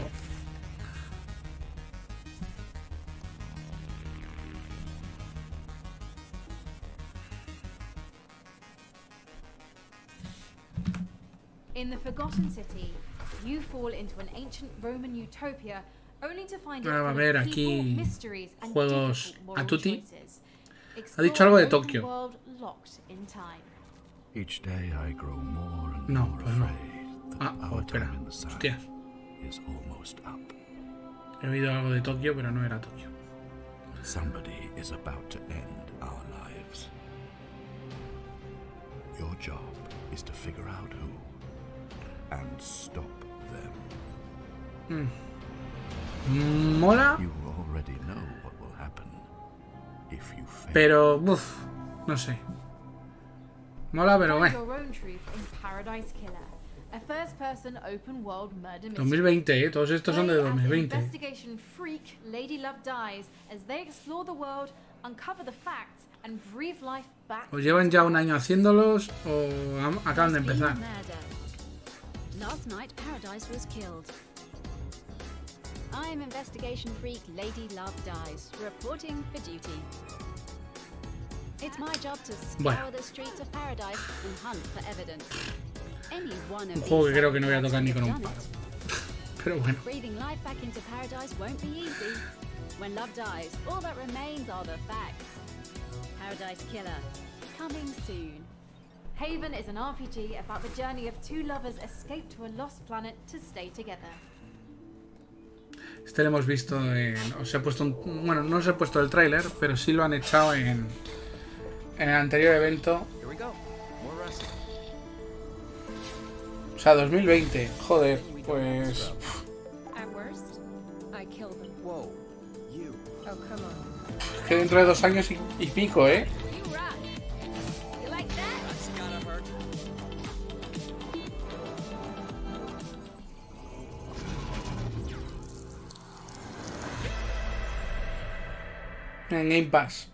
In the Forgotten City, you fall into an ancient Roman utopia only to find Ahora va a out haber people, aquí mysteries, and juegos difficult moral a tutti. choices. Ha dicho algo de Tokio. Each day I grow more and No, more pues no. afraid that Ah, our espera. time in the sun Hostia. is almost up. He oído algo de Tokio, pero no era Tokio. Somebody is about to end our lives. Your job is to figure out who and stop them. Mola, You already know what will happen if you fail. pero no sé. Mola, pero Find your own truth in Paradise Killer, a first-person open-world murder mystery. 2020, todos estos son de Play as 2020. investigation freak Lady Love dies as they explore the world, uncover the facts, and breathe life back. ¿O llevan ya un año haciéndolos o acaban de empezar? Last night, Paradise was killed. I'm investigation freak Lady Love Dies, reporting for duty. It's my job to scour the streets of Paradise and hunt for evidence. Any one of Un juego que these creo que no voy a tocar ni con un done palo. it. Pero bueno. Breathing life back into Paradise won't be easy. When love dies, all that remains are the facts. Paradise Killer, coming soon. Haven is an RPG about the journey of two lovers escape to a lost planet to stay together. Este lo hemos visto en... Os he puesto un... Bueno, no os he puesto el tráiler, pero sí lo han echado en el anterior evento. O sea, 2020. Joder, pues... At worst, I kill them. Whoa, you. Oh, come on. Es que dentro de 2 años y pico, ¿eh? You rock. You like that? That's gotta hurt. En Game Pass.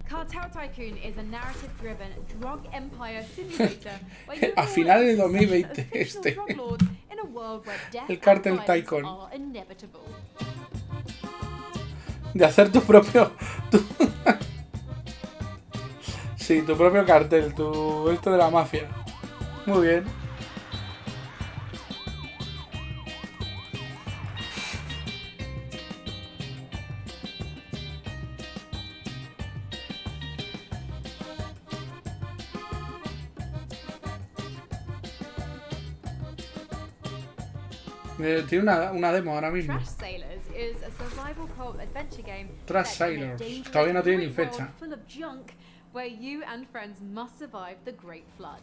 Cartel Tycoon is a narrative-driven drug empire simulator where you A finales de 2020 official este. drug lords in a world where death El Cartel and violence Tycoon. are inevitable. De hacer tu propio... Sí, tu propio cartel, tu... Esto de la mafia. Muy bien. Tiene una demo ahora mismo. Trash Sailors is a survival co-op adventure game Trash set in a Sailors. dangerous Todavía no tiene ni world fecha. full of junk where you and friends must survive the Great Flood.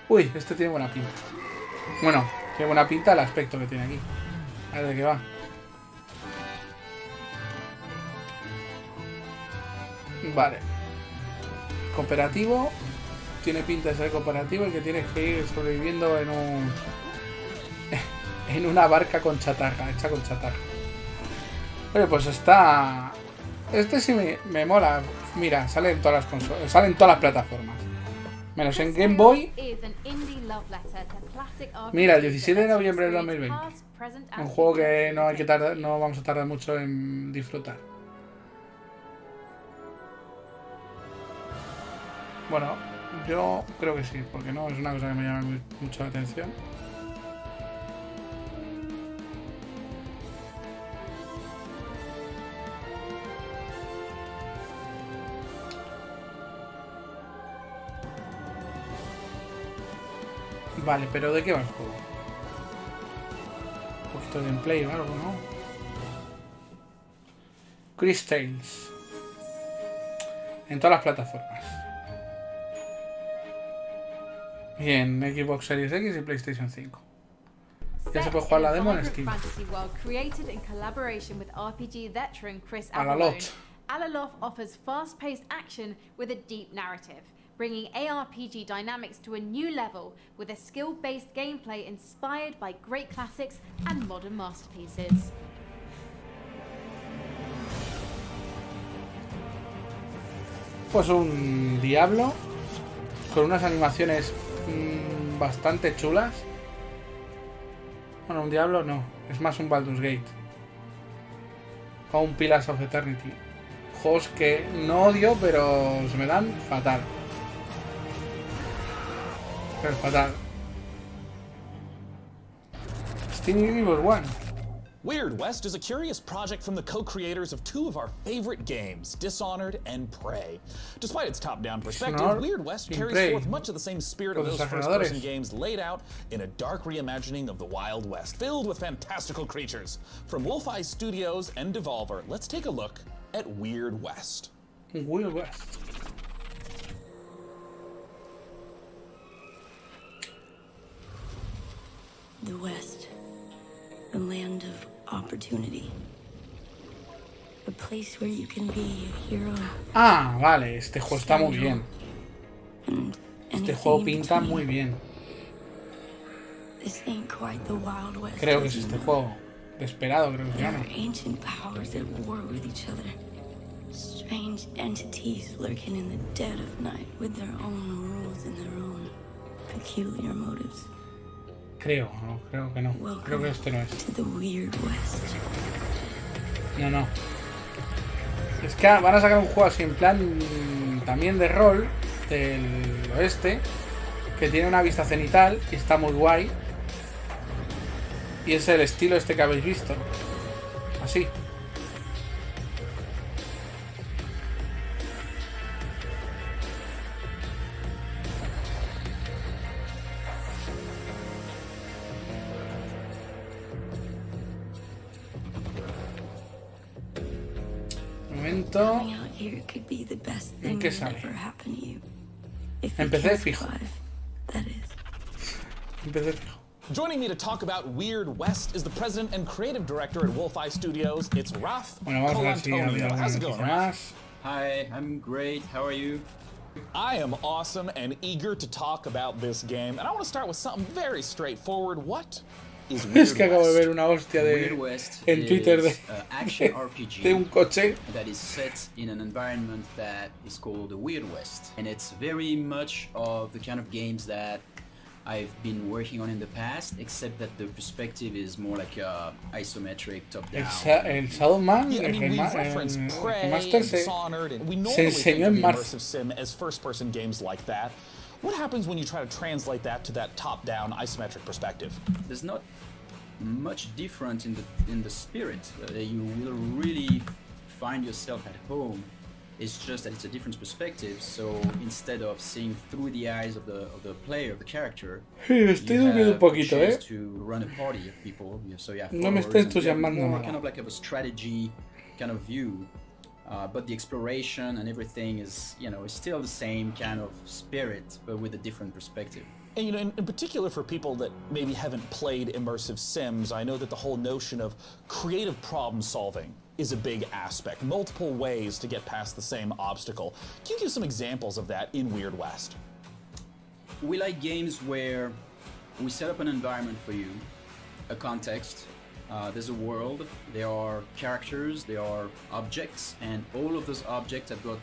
Uy, este tiene buena pinta. Bueno, tiene buena pinta el aspecto que tiene aquí. A ver de qué va. Vale. Cooperativo. Tiene pinta de ser cooperativo y que tienes que ir sobreviviendo en un... en una barca con chatarra, hecha con chatarra. Oye, pues está... Este sí me mola. Mira, sale en todas las consolas, sale en todas las plataformas. Menos en Game Boy. Mira, el 17 de noviembre del 2020. Un juego que no hay que tardar, no vamos a tardar mucho en disfrutar. Bueno, yo creo que sí, porque no es una cosa que me llama mucho la atención. Vale, pero ¿de qué va el juego? Un poquito de gameplay o algo, ¿no? Chris Tales. En todas las plataformas. Y en Xbox Series X y PlayStation 5. Ya se puede jugar la demo en Steam. Alaloth offers fast-paced action with a deep narrative, bringing ARPG dynamics to a new level with a skill-based gameplay inspired by great classics and modern masterpieces. Pues un Diablo con unas animaciones bastante chulas. Bueno, un Diablo no, es más un Baldur's Gate o un Pillars of Eternity. Juegos que no odio, pero se me dan fatal. Pero fatal. Steam Universe One. Weird West is a curious project from the co-creators of two of our favorite games, Dishonored and Prey. Despite its top-down perspective, Weird West carries forth much of the same spirit of those first-person games laid out in a dark reimagining of the Wild West, filled with fantastical creatures. From Wolf-Eye Studios and Devolver, let's take a look at Weird West. Weird West. The West, the land of opportunity. A place where you can be a hero. Ah, vale, este juego está muy bien. Este juego pinta muy bien. This ain't quite the Wild West. Creo que es este juego. Desesperado, creo que se llama. Ancient powers at war with each other. Strange entities lurking in the dead of night with their own rules and their own peculiar motives. Creo que no. Creo que este no es. To the Weird West. No. Es que van a sacar un juego así en plan también de rol del oeste, que tiene una vista cenital y está muy guay. Y es el estilo este que habéis visto. Así. Momento. ¿En qué sale? Empecé fijo. Empecé fijo. Joining me to talk about Weird West is the president and creative director at Wolf-Eye Studios. It's Raf Colantonio. How's it going, Raf? Hi, I'm great. How are you? I am awesome and eager to talk about this game. And I want to start with something very straightforward. What is Weird Es que acabo de ver una hostia en Twitter de action RPG de un coche that is set in an environment that is called the Weird West, and it's very much of the kind of games that I've been working on in the past, except that the perspective is more like a isometric top-down. El Shadowman, el Remaster se enseñó en marzo. Sim as first-person games like that. What happens when you try to translate that to that top-down isometric perspective? There's not much different in the spirit. You will really find yourself at home. It's just that it's a different perspective. So instead of seeing through the eyes of the player, of the character, you have a chance to run a party of people. So you have more kind of like a strategy kind of view. But the exploration and everything is, is still the same kind of spirit, but with a different perspective. And in particular for people that maybe haven't played immersive sims, I know that the whole notion of creative problem solving is a big aspect. Multiple ways to get past the same obstacle. Can you give some examples of that in Weird West? We like games where we set up an environment for you, a context. There's a world, there are characters, there are objects, and all of those objects have got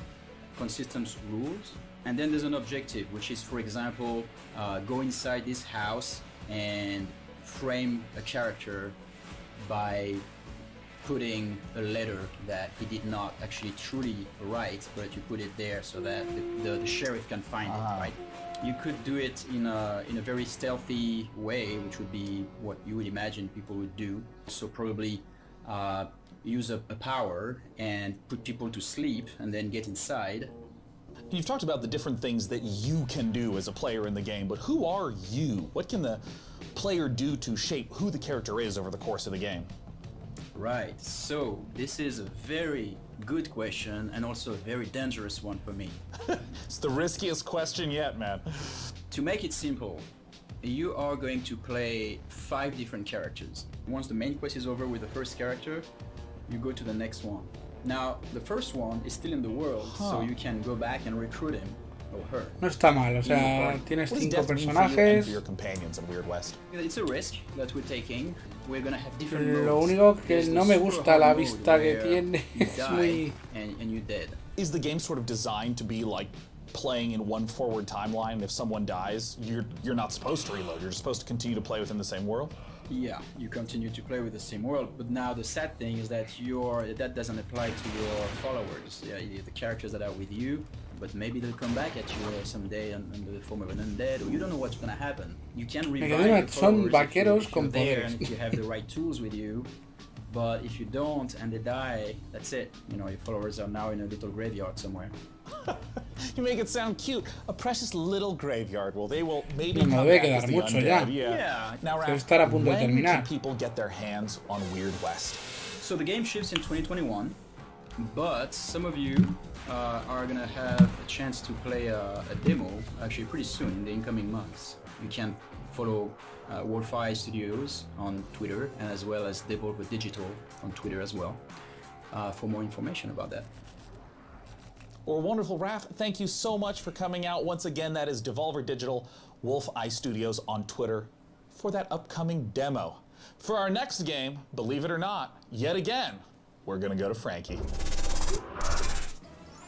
consistent rules. And then there's an objective, which is, for example, go inside this house and frame a character by putting a letter that he did not actually truly write, but you put it there so that the sheriff can find it, right? You could do it in a very stealthy way, which would be what you would imagine people would do. So probably use a power and put people to sleep and then get inside. You've talked about the different things that you can do as a player in the game, but who are you? What can the player do to shape who the character is over the course of the game? Right, so this is a very good question and also a very dangerous one for me. It's the riskiest question yet, man. To make it simple, you are going to play 5 different characters. Once the main quest is over with the first character, you go to the next one. Now, the first one is still in the world, so you can go back and recruit him or her. No está mal, o sea, tienes 5 personajes. It's a risk that we're taking. We're gonna have different modes. Lo único que no me gusta la vista que tiene es muy... and you're dead. Is the game sort of designed to be like playing in one forward timeline? If someone dies, you're not supposed to reload. You're just supposed to continue to play within the same world? Yeah, you continue to play with the same world, but now the sad thing is that that doesn't apply to your followers, the characters that are with you, but maybe they'll come back at you someday under the form of an undead, or you don't know what's gonna happen. You can revive your followers if you're there, and if you have the right tools with you, But if you don't and they die, that's it. You know, your followers are now in a little graveyard somewhere. You make it sound cute. A precious little graveyard. Well, they will maybe No me come debe back as quedar the mucho undead. ya. Yeah. Now, Debe Raph, estar a punto de when terminar. can people get their hands on Weird West? So the game ships in 2021, but some of you are gonna have a chance to play a demo actually pretty soon in the incoming months. You can follow Wolfeye Studios on Twitter and as well as Devolver Digital on Twitter as well for more information about that. Well, wonderful, Raph. Thank you so much for coming out. Once again, that is Devolver Digital, Wolfeye Studios on Twitter for that upcoming demo. For our next game, believe it or not, yet again, we're gonna go to Frankie.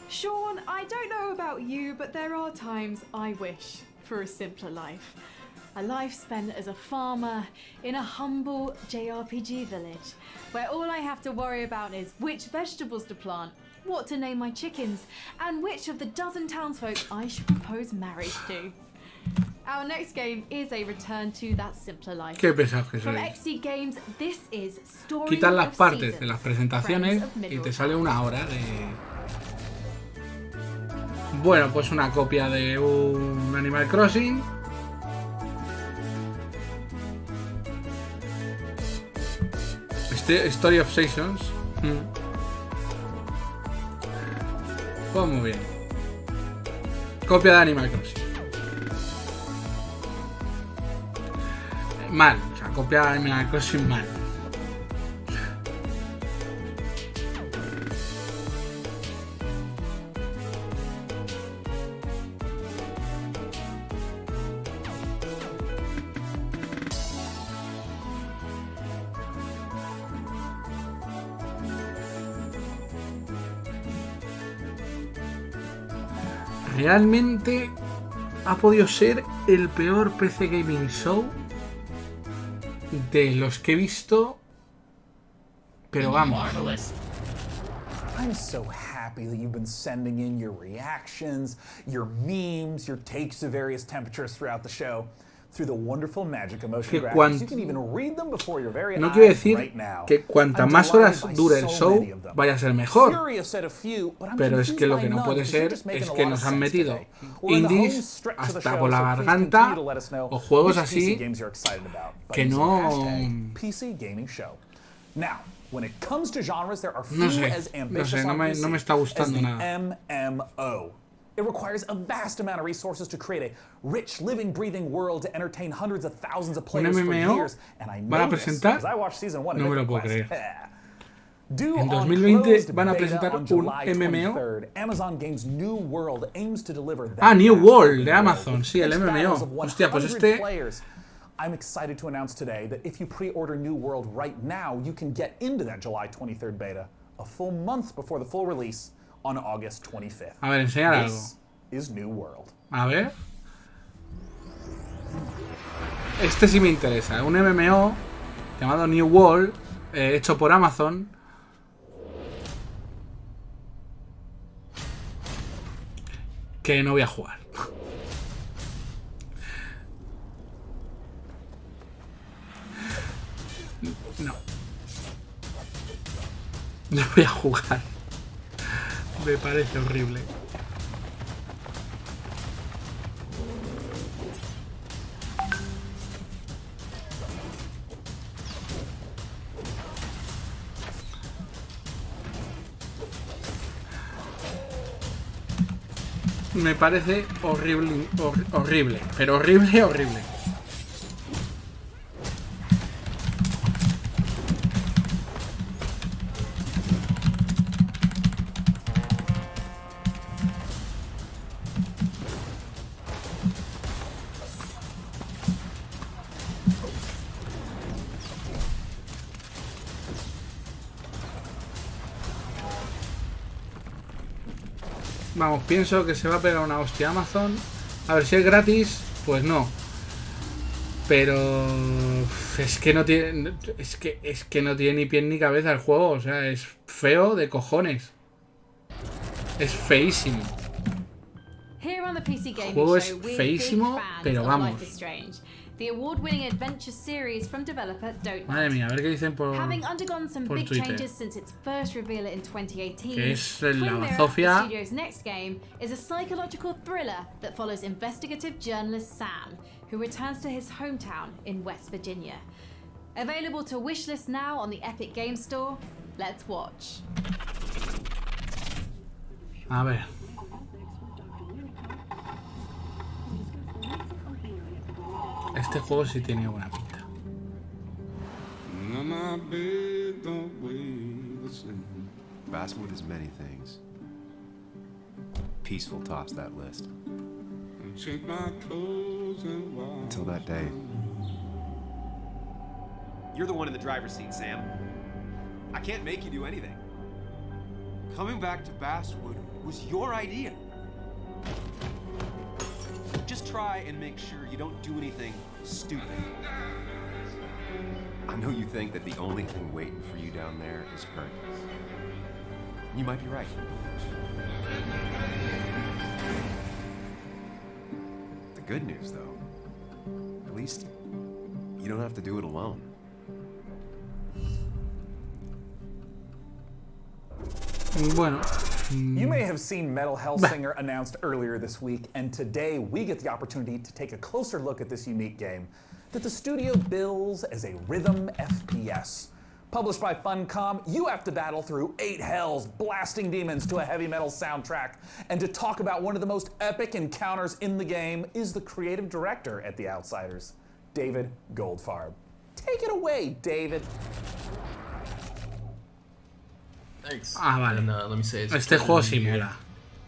Sean, I don't know about you, but there are times I wish for a simpler life. A life spent as a farmer in a humble JRPG village, where all I have to worry about is which vegetables to plant, what to name my chickens, and which of the dozen townsfolk I should propose marriage to. Our next game is a return to that simpler life. Qué pesado que From soy. XC Games, this is Story Quitas las of partes Seasons, de las presentaciones Friends of y te Middle sale una hora de... Bueno, pues una copia de un Animal Crossing. Story of Seasons. Pues muy bien. Copia de Animal Crossing. Mal, o sea, copia de Animal Crossing mal. Realmente ha podido ser el peor PC Gaming Show de los que he visto, pero vamos. I'm so happy that you've been sending in your reactions, your memes, your takes to various temperatures throughout the show. Through the wonderful magic emotion graphics, you can even read them before your very No quiero eyes decir right now. que cuanta más horas dure el show vaya a ser mejor, pero es que lo que no puede ser es que nos han metido indies hasta por la garganta o juegos así que no... No sé, no me está gustando nada. MMO. It requires a vast amount of resources to create a rich, living, breathing world to entertain hundreds of thousands of players for years. And I know this because I watched season 1 no me lo puedo Quest. creer. Due En on 2020 closed van a beta presentar on un July MMO. 23rd, Amazon Games New World aims to deliver that Ah, New vast World open de world Amazon, sí, el with battles MMO. of Hostia, pues 100 players. I'm excited to announce today that if you pre-order New World right now, you can get into that July 23rd beta a full month before the full release on August 25th. A ver, enseñar algo. This is New World. A ver. Este sí me interesa. Un MMO llamado New World, hecho por Amazon. Que no voy a jugar. No. No voy a jugar. Me parece horrible. Me parece horrible, horrible, pero horrible, horrible. Vamos, pienso que se va a pegar una hostia Amazon. A ver, si es gratis, pues no. Pero es que no tiene. Es que no tiene ni pie ni cabeza el juego. O sea, es feo de cojones. Es feísimo. Here on the PC Gaming El juego es Show, we're feísimo, big fans pero of vamos. Life is Strange. the award-winning adventure series from developer Don't. Madre mía, a ver qué dicen por Having undergone some big Twitter. changes since its first reveal in 2018, Que es la Twin Mirror, bazofia. the studio's next game, is a psychological thriller that follows investigative journalist Sam, who returns to his hometown in West Virginia. Available to wishlist now on the Epic Game Store. Let's watch. A ver. Este juego sí tiene buena pinta. Basswood is many things. Peaceful tops that list. Until that day. You're the one in the driver's seat, Sam. I can't make you do anything. Coming back to Basswood was your idea. Just try and make sure you don't do anything stupid. I know you think that the only thing waiting for you down there is hurt. You might be right. The good news, though, at least you don't have to do it alone. Bueno. You may have seen Metal Hellsinger announced earlier this week, and today we get the opportunity to take a closer look at this unique game that the studio bills as a rhythm FPS. Published by Funcom, you have to battle through 8 hells, blasting demons to a heavy metal soundtrack. And to talk about one of the most epic encounters in the game is the creative director at The Outsiders, David Goldfarb. Take it away, David. Thanks. Ah, vale. And, let me say it's este juego sí mola.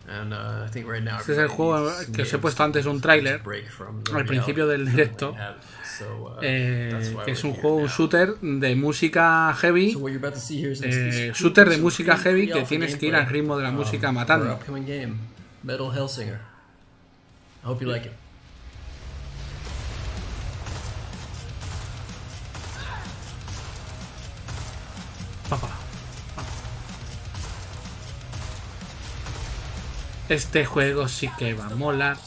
And, I think right now este es el juego que os he puesto antes un tráiler al principio del directo, que es un juego, un shooter de música heavy, shooter de música heavy que tienes que ir al ritmo de la música matando. Metal Hellsinger. I hope you like it. Papá. Este juego sí que va a molar.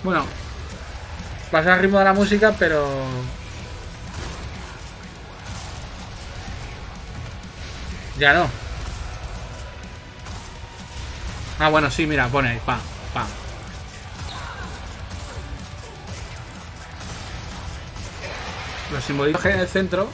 Bueno, pasa al ritmo de la música, pero... ya no. Ah, bueno, sí, mira, pone ahí, pam, pam. Los simbolitos en el centro.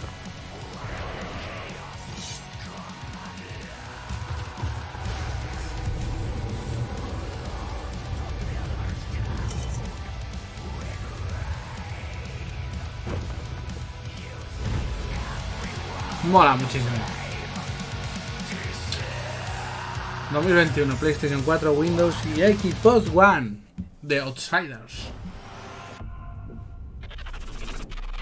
Mola muchísimo. 2021, PlayStation 4, Windows y Xbox One. The Outsiders.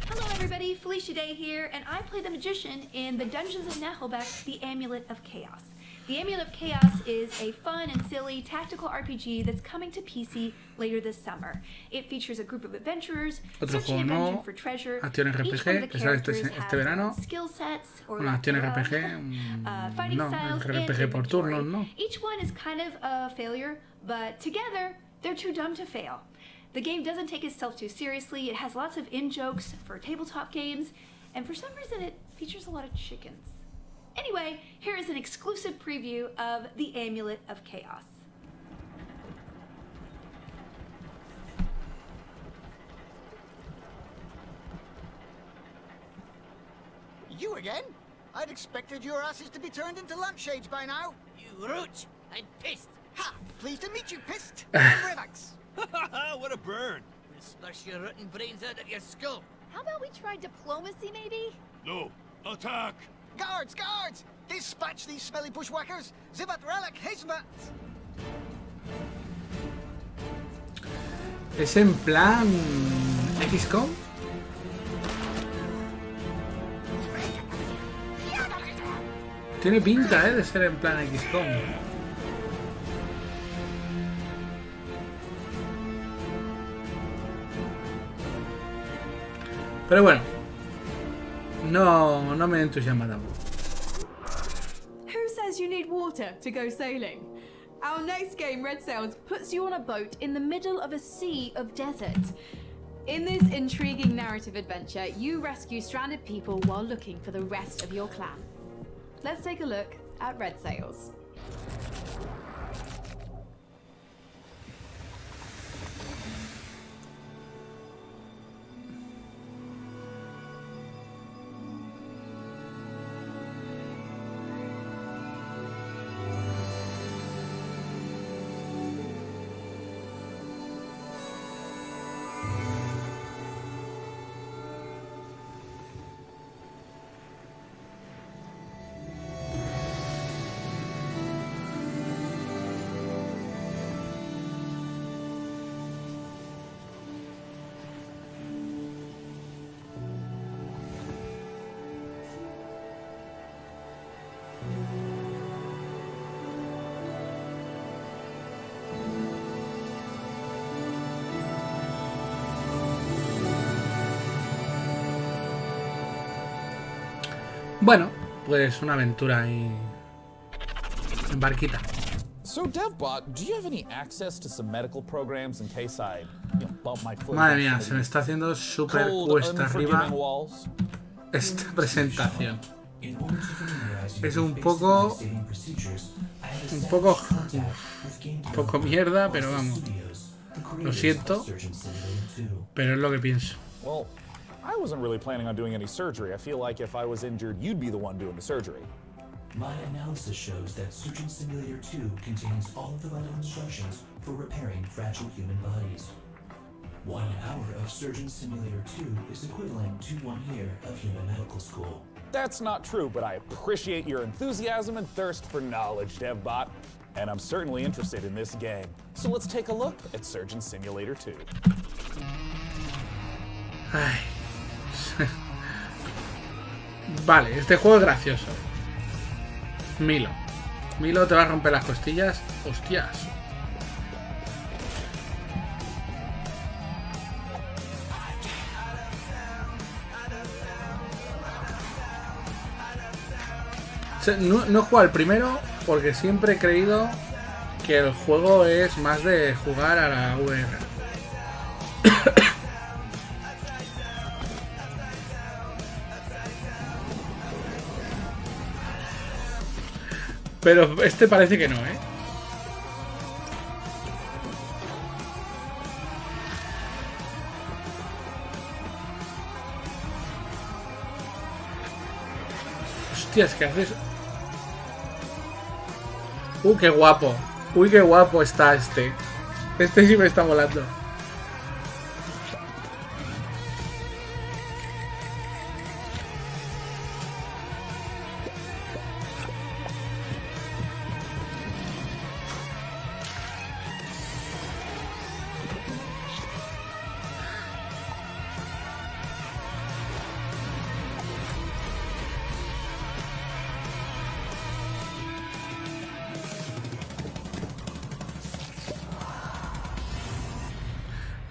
Hello everybody, Felicia Day here, and I play the magician in the Dungeons of Nahelbeck, The Amulet of Chaos. The Amulet of Chaos is a fun and silly tactical RPG that's coming to PC later this summer. It features a group of adventurers searching a dungeon for treasure. Acción RPG, que sale este verano. Skill sets or Una acción RPG, fighting no, styles RPG por turnos, ¿no? Each one is kind of a failure, but together they're too dumb to fail. The game doesn't take itself too seriously. It has lots of in-jokes for tabletop games, and for some reason it features a lot of chickens. Anyway, here is an exclusive preview of The Amulet of Chaos. You again? I'd expected your asses to be turned into lampshades by now. You roach! I'm pissed. Ha! Pleased to meet you, pissed. I'm Revax. What a burn! We'll smash your rotten brains out of your skull. How about we try diplomacy, maybe? No. Attack! Guards, guards! Dispatch these smelly bushwhackers! Zibat relic, Hizmat! ¿Es en plan XCOM? Tiene pinta, de ser en plan XCOM. Pero bueno, no me entusiasma tampoco. Who says you need water to go sailing? Our next game, Red Sails, puts you on a boat in the middle of a sea of desert. In this intriguing narrative adventure, you rescue stranded people while looking for the rest of your clan. Let's take a look at Red Sails. Bueno, pues una aventura ahí en barquita. So, DevBot, do you have any access to some medical programs in case I bump my foot? Madre mía, se me está haciendo súper cuesta arriba esta presentación. Es un poco mierda, pero vamos. Lo siento, pero es lo que pienso. Well, I wasn't really planning on doing any surgery. I feel like if I was injured, you'd be the one doing the surgery. My analysis shows that Surgeon Simulator 2 contains all of the vital instructions for repairing fragile human bodies. 1 hour of Surgeon Simulator 2 is equivalent to 1 year of human medical school. That's not true, but I appreciate your enthusiasm and thirst for knowledge, DevBot. And I'm certainly interested in this game. So let's take a look at Surgeon Simulator 2. Ay. Vale, este juego es gracioso. Milo te va a romper las costillas. Hostias. No he jugado al primero porque siempre he creído que el juego es más de jugar a la VR. Pero este parece que no, ¿eh? Hostias, ¿qué haces? Qué guapo. Uy, qué guapo está este. Este sí me está volando.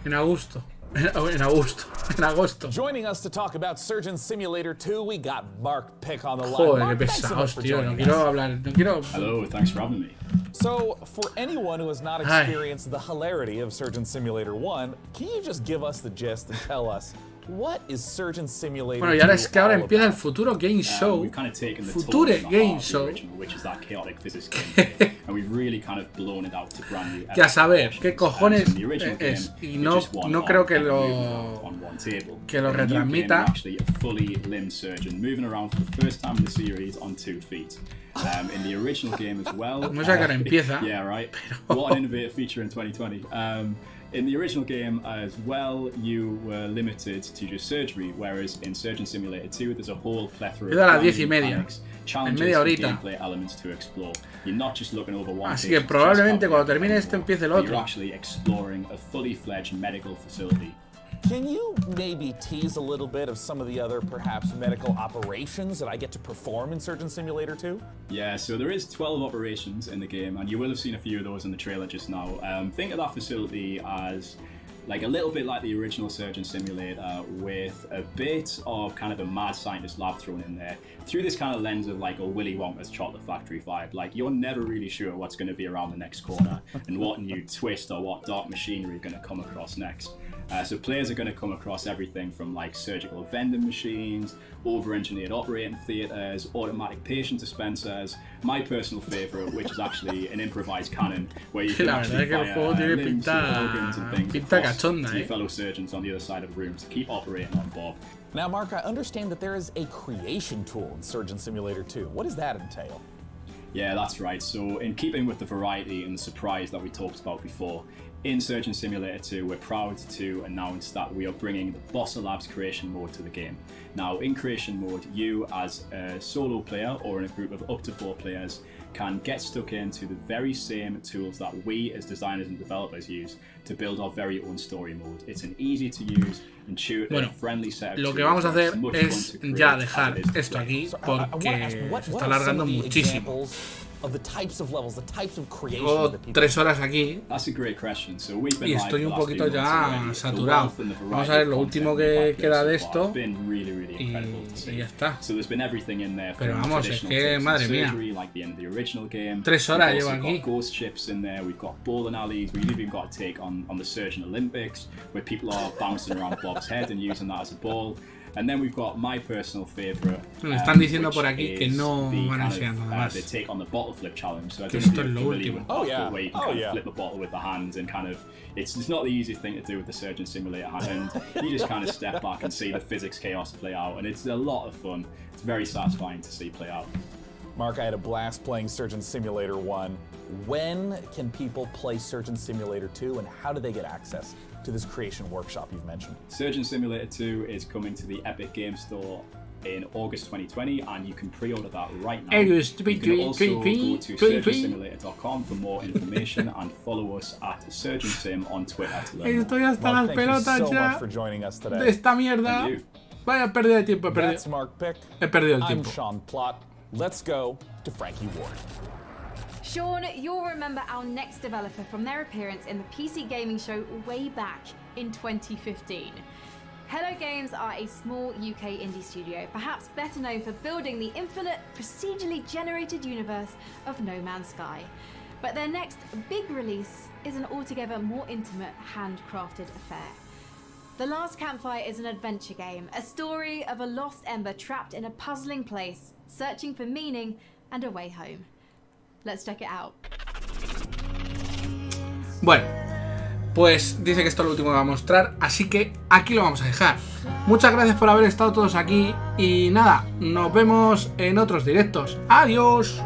En agosto. Joining us to talk about Surgeon Simulator 2, we got Mark Pick on the line. Joder, Mark, qué pesados, tío. No quiero hablar. No quiero. Hello, thanks for having me. So, for anyone who has not experienced the hilarity of Surgeon Simulator 1, can you just give us the gist and tell us what is Surgeon Simulator 2? Bueno, y ahora es que ahora empieza el Futuro Game Show. Future Game Show. Which is that chaotic physics game. And we've really kind of blown it out to brand new. Que a saber, ¿qué cojones es? Y no creo que lo retransmita. Actually, a fully limbed surgeon moving around for the first time in the series on 2 feet. In the original game as well. No sé a qué hora empieza. Yeah, right. What an innovative feature in 2020. In the original game as well, you were limited to just surgery, whereas in Surgeon Simulator 2, there's a whole plethora of mechanics, challenges, and gameplay elements to explore. You're not just looking over one. Así que probablemente cuando termine este empiece el otro. You're actually exploring a fully fledged medical facility. Can you maybe tease a little bit of some of the other, perhaps, medical operations that I get to perform in Surgeon Simulator 2? Yeah, so there is 12 operations in the game, and you will have seen a few of those in the trailer just now. Think of that facility as like a little bit like the original Surgeon Simulator, with a bit of kind of a mad scientist lab thrown in there, through this kind of lens of like a Willy Wonka's Chocolate Factory vibe. Like, you're never really sure what's going to be around the next corner and what new twist or what dark machinery you're going to come across next. So players are going to come across everything from like surgical vending machines, over-engineered operating theatres, automatic patient dispensers, my personal favourite, which is actually an improvised cannon, where you can actually fire limbs and organs and things across to your fellow surgeons on the other side of the room to keep operating on Bob. Now, Mark, I understand that there is a creation tool in Surgeon Simulator 2. What does that entail? Yeah, that's right. So in keeping with the variety and the surprise that we talked about before, in Surgeon Simulator 2, we're proud to announce that we are bringing the Bossa Labs creation mode to the game. Now, in creation mode, you as a solo player or in a group of up to 4 players can get stuck into the very same tools that we as designers and developers use to build our very own story mode. It's an easy to use, bueno, lo que vamos a hacer es ya dejar esto aquí porque se está alargando muchísimo. Llevo 3 horas aquí y estoy un poquito ya saturado. Vamos a ver lo último que queda de esto y ya está. Pero vamos, es que madre mía, 3 horas llevo aquí. On the Surgeon Olympics, where people are bouncing around Bob's head and using that as a ball. And then we've got my personal favorite. Me están diciendo por aquí que no van a enseñar nada más. They take on the bottle flip challenge. So I que don't esto es know lo if you're último. familiar with where you can kind of flip a bottle with the hands and kind of it's not the easiest thing to do with the Surgeon Simulator hand. You just kind of step back and see the physics chaos play out, and it's a lot of fun. It's very satisfying to see play out. Mark, I had a blast playing Surgeon Simulator 1. When can people play Surgeon Simulator 2, and how do they get access to this creation workshop you've mentioned? Surgeon Simulator 2 is coming to the Epic Game Store in August 2020, and you can pre-order that right now. You can also go to surgeonsimulator.com for more information and follow us at SurgeonSim on Twitter to learn more. Estoy hasta las pelotas ya de esta mierda. Vaya pérdida de tiempo, he perdido el tiempo. I'm Sean Plott. Let's go to Frankie Ward. Sean, you'll remember our next developer from their appearance in the PC gaming show way back in 2015. Hello Games are a small UK indie studio, perhaps better known for building the infinite, procedurally generated universe of No Man's Sky. But their next big release is an altogether more intimate, handcrafted affair. The Last Campfire is an adventure game, a story of a lost ember trapped in a puzzling place, searching for meaning and a way home. Let's check it out. Bueno, pues dice que esto es lo último que va a mostrar, así que aquí lo vamos a dejar. Muchas gracias por haber estado todos aquí y nada, nos vemos en otros directos. ¡Adiós!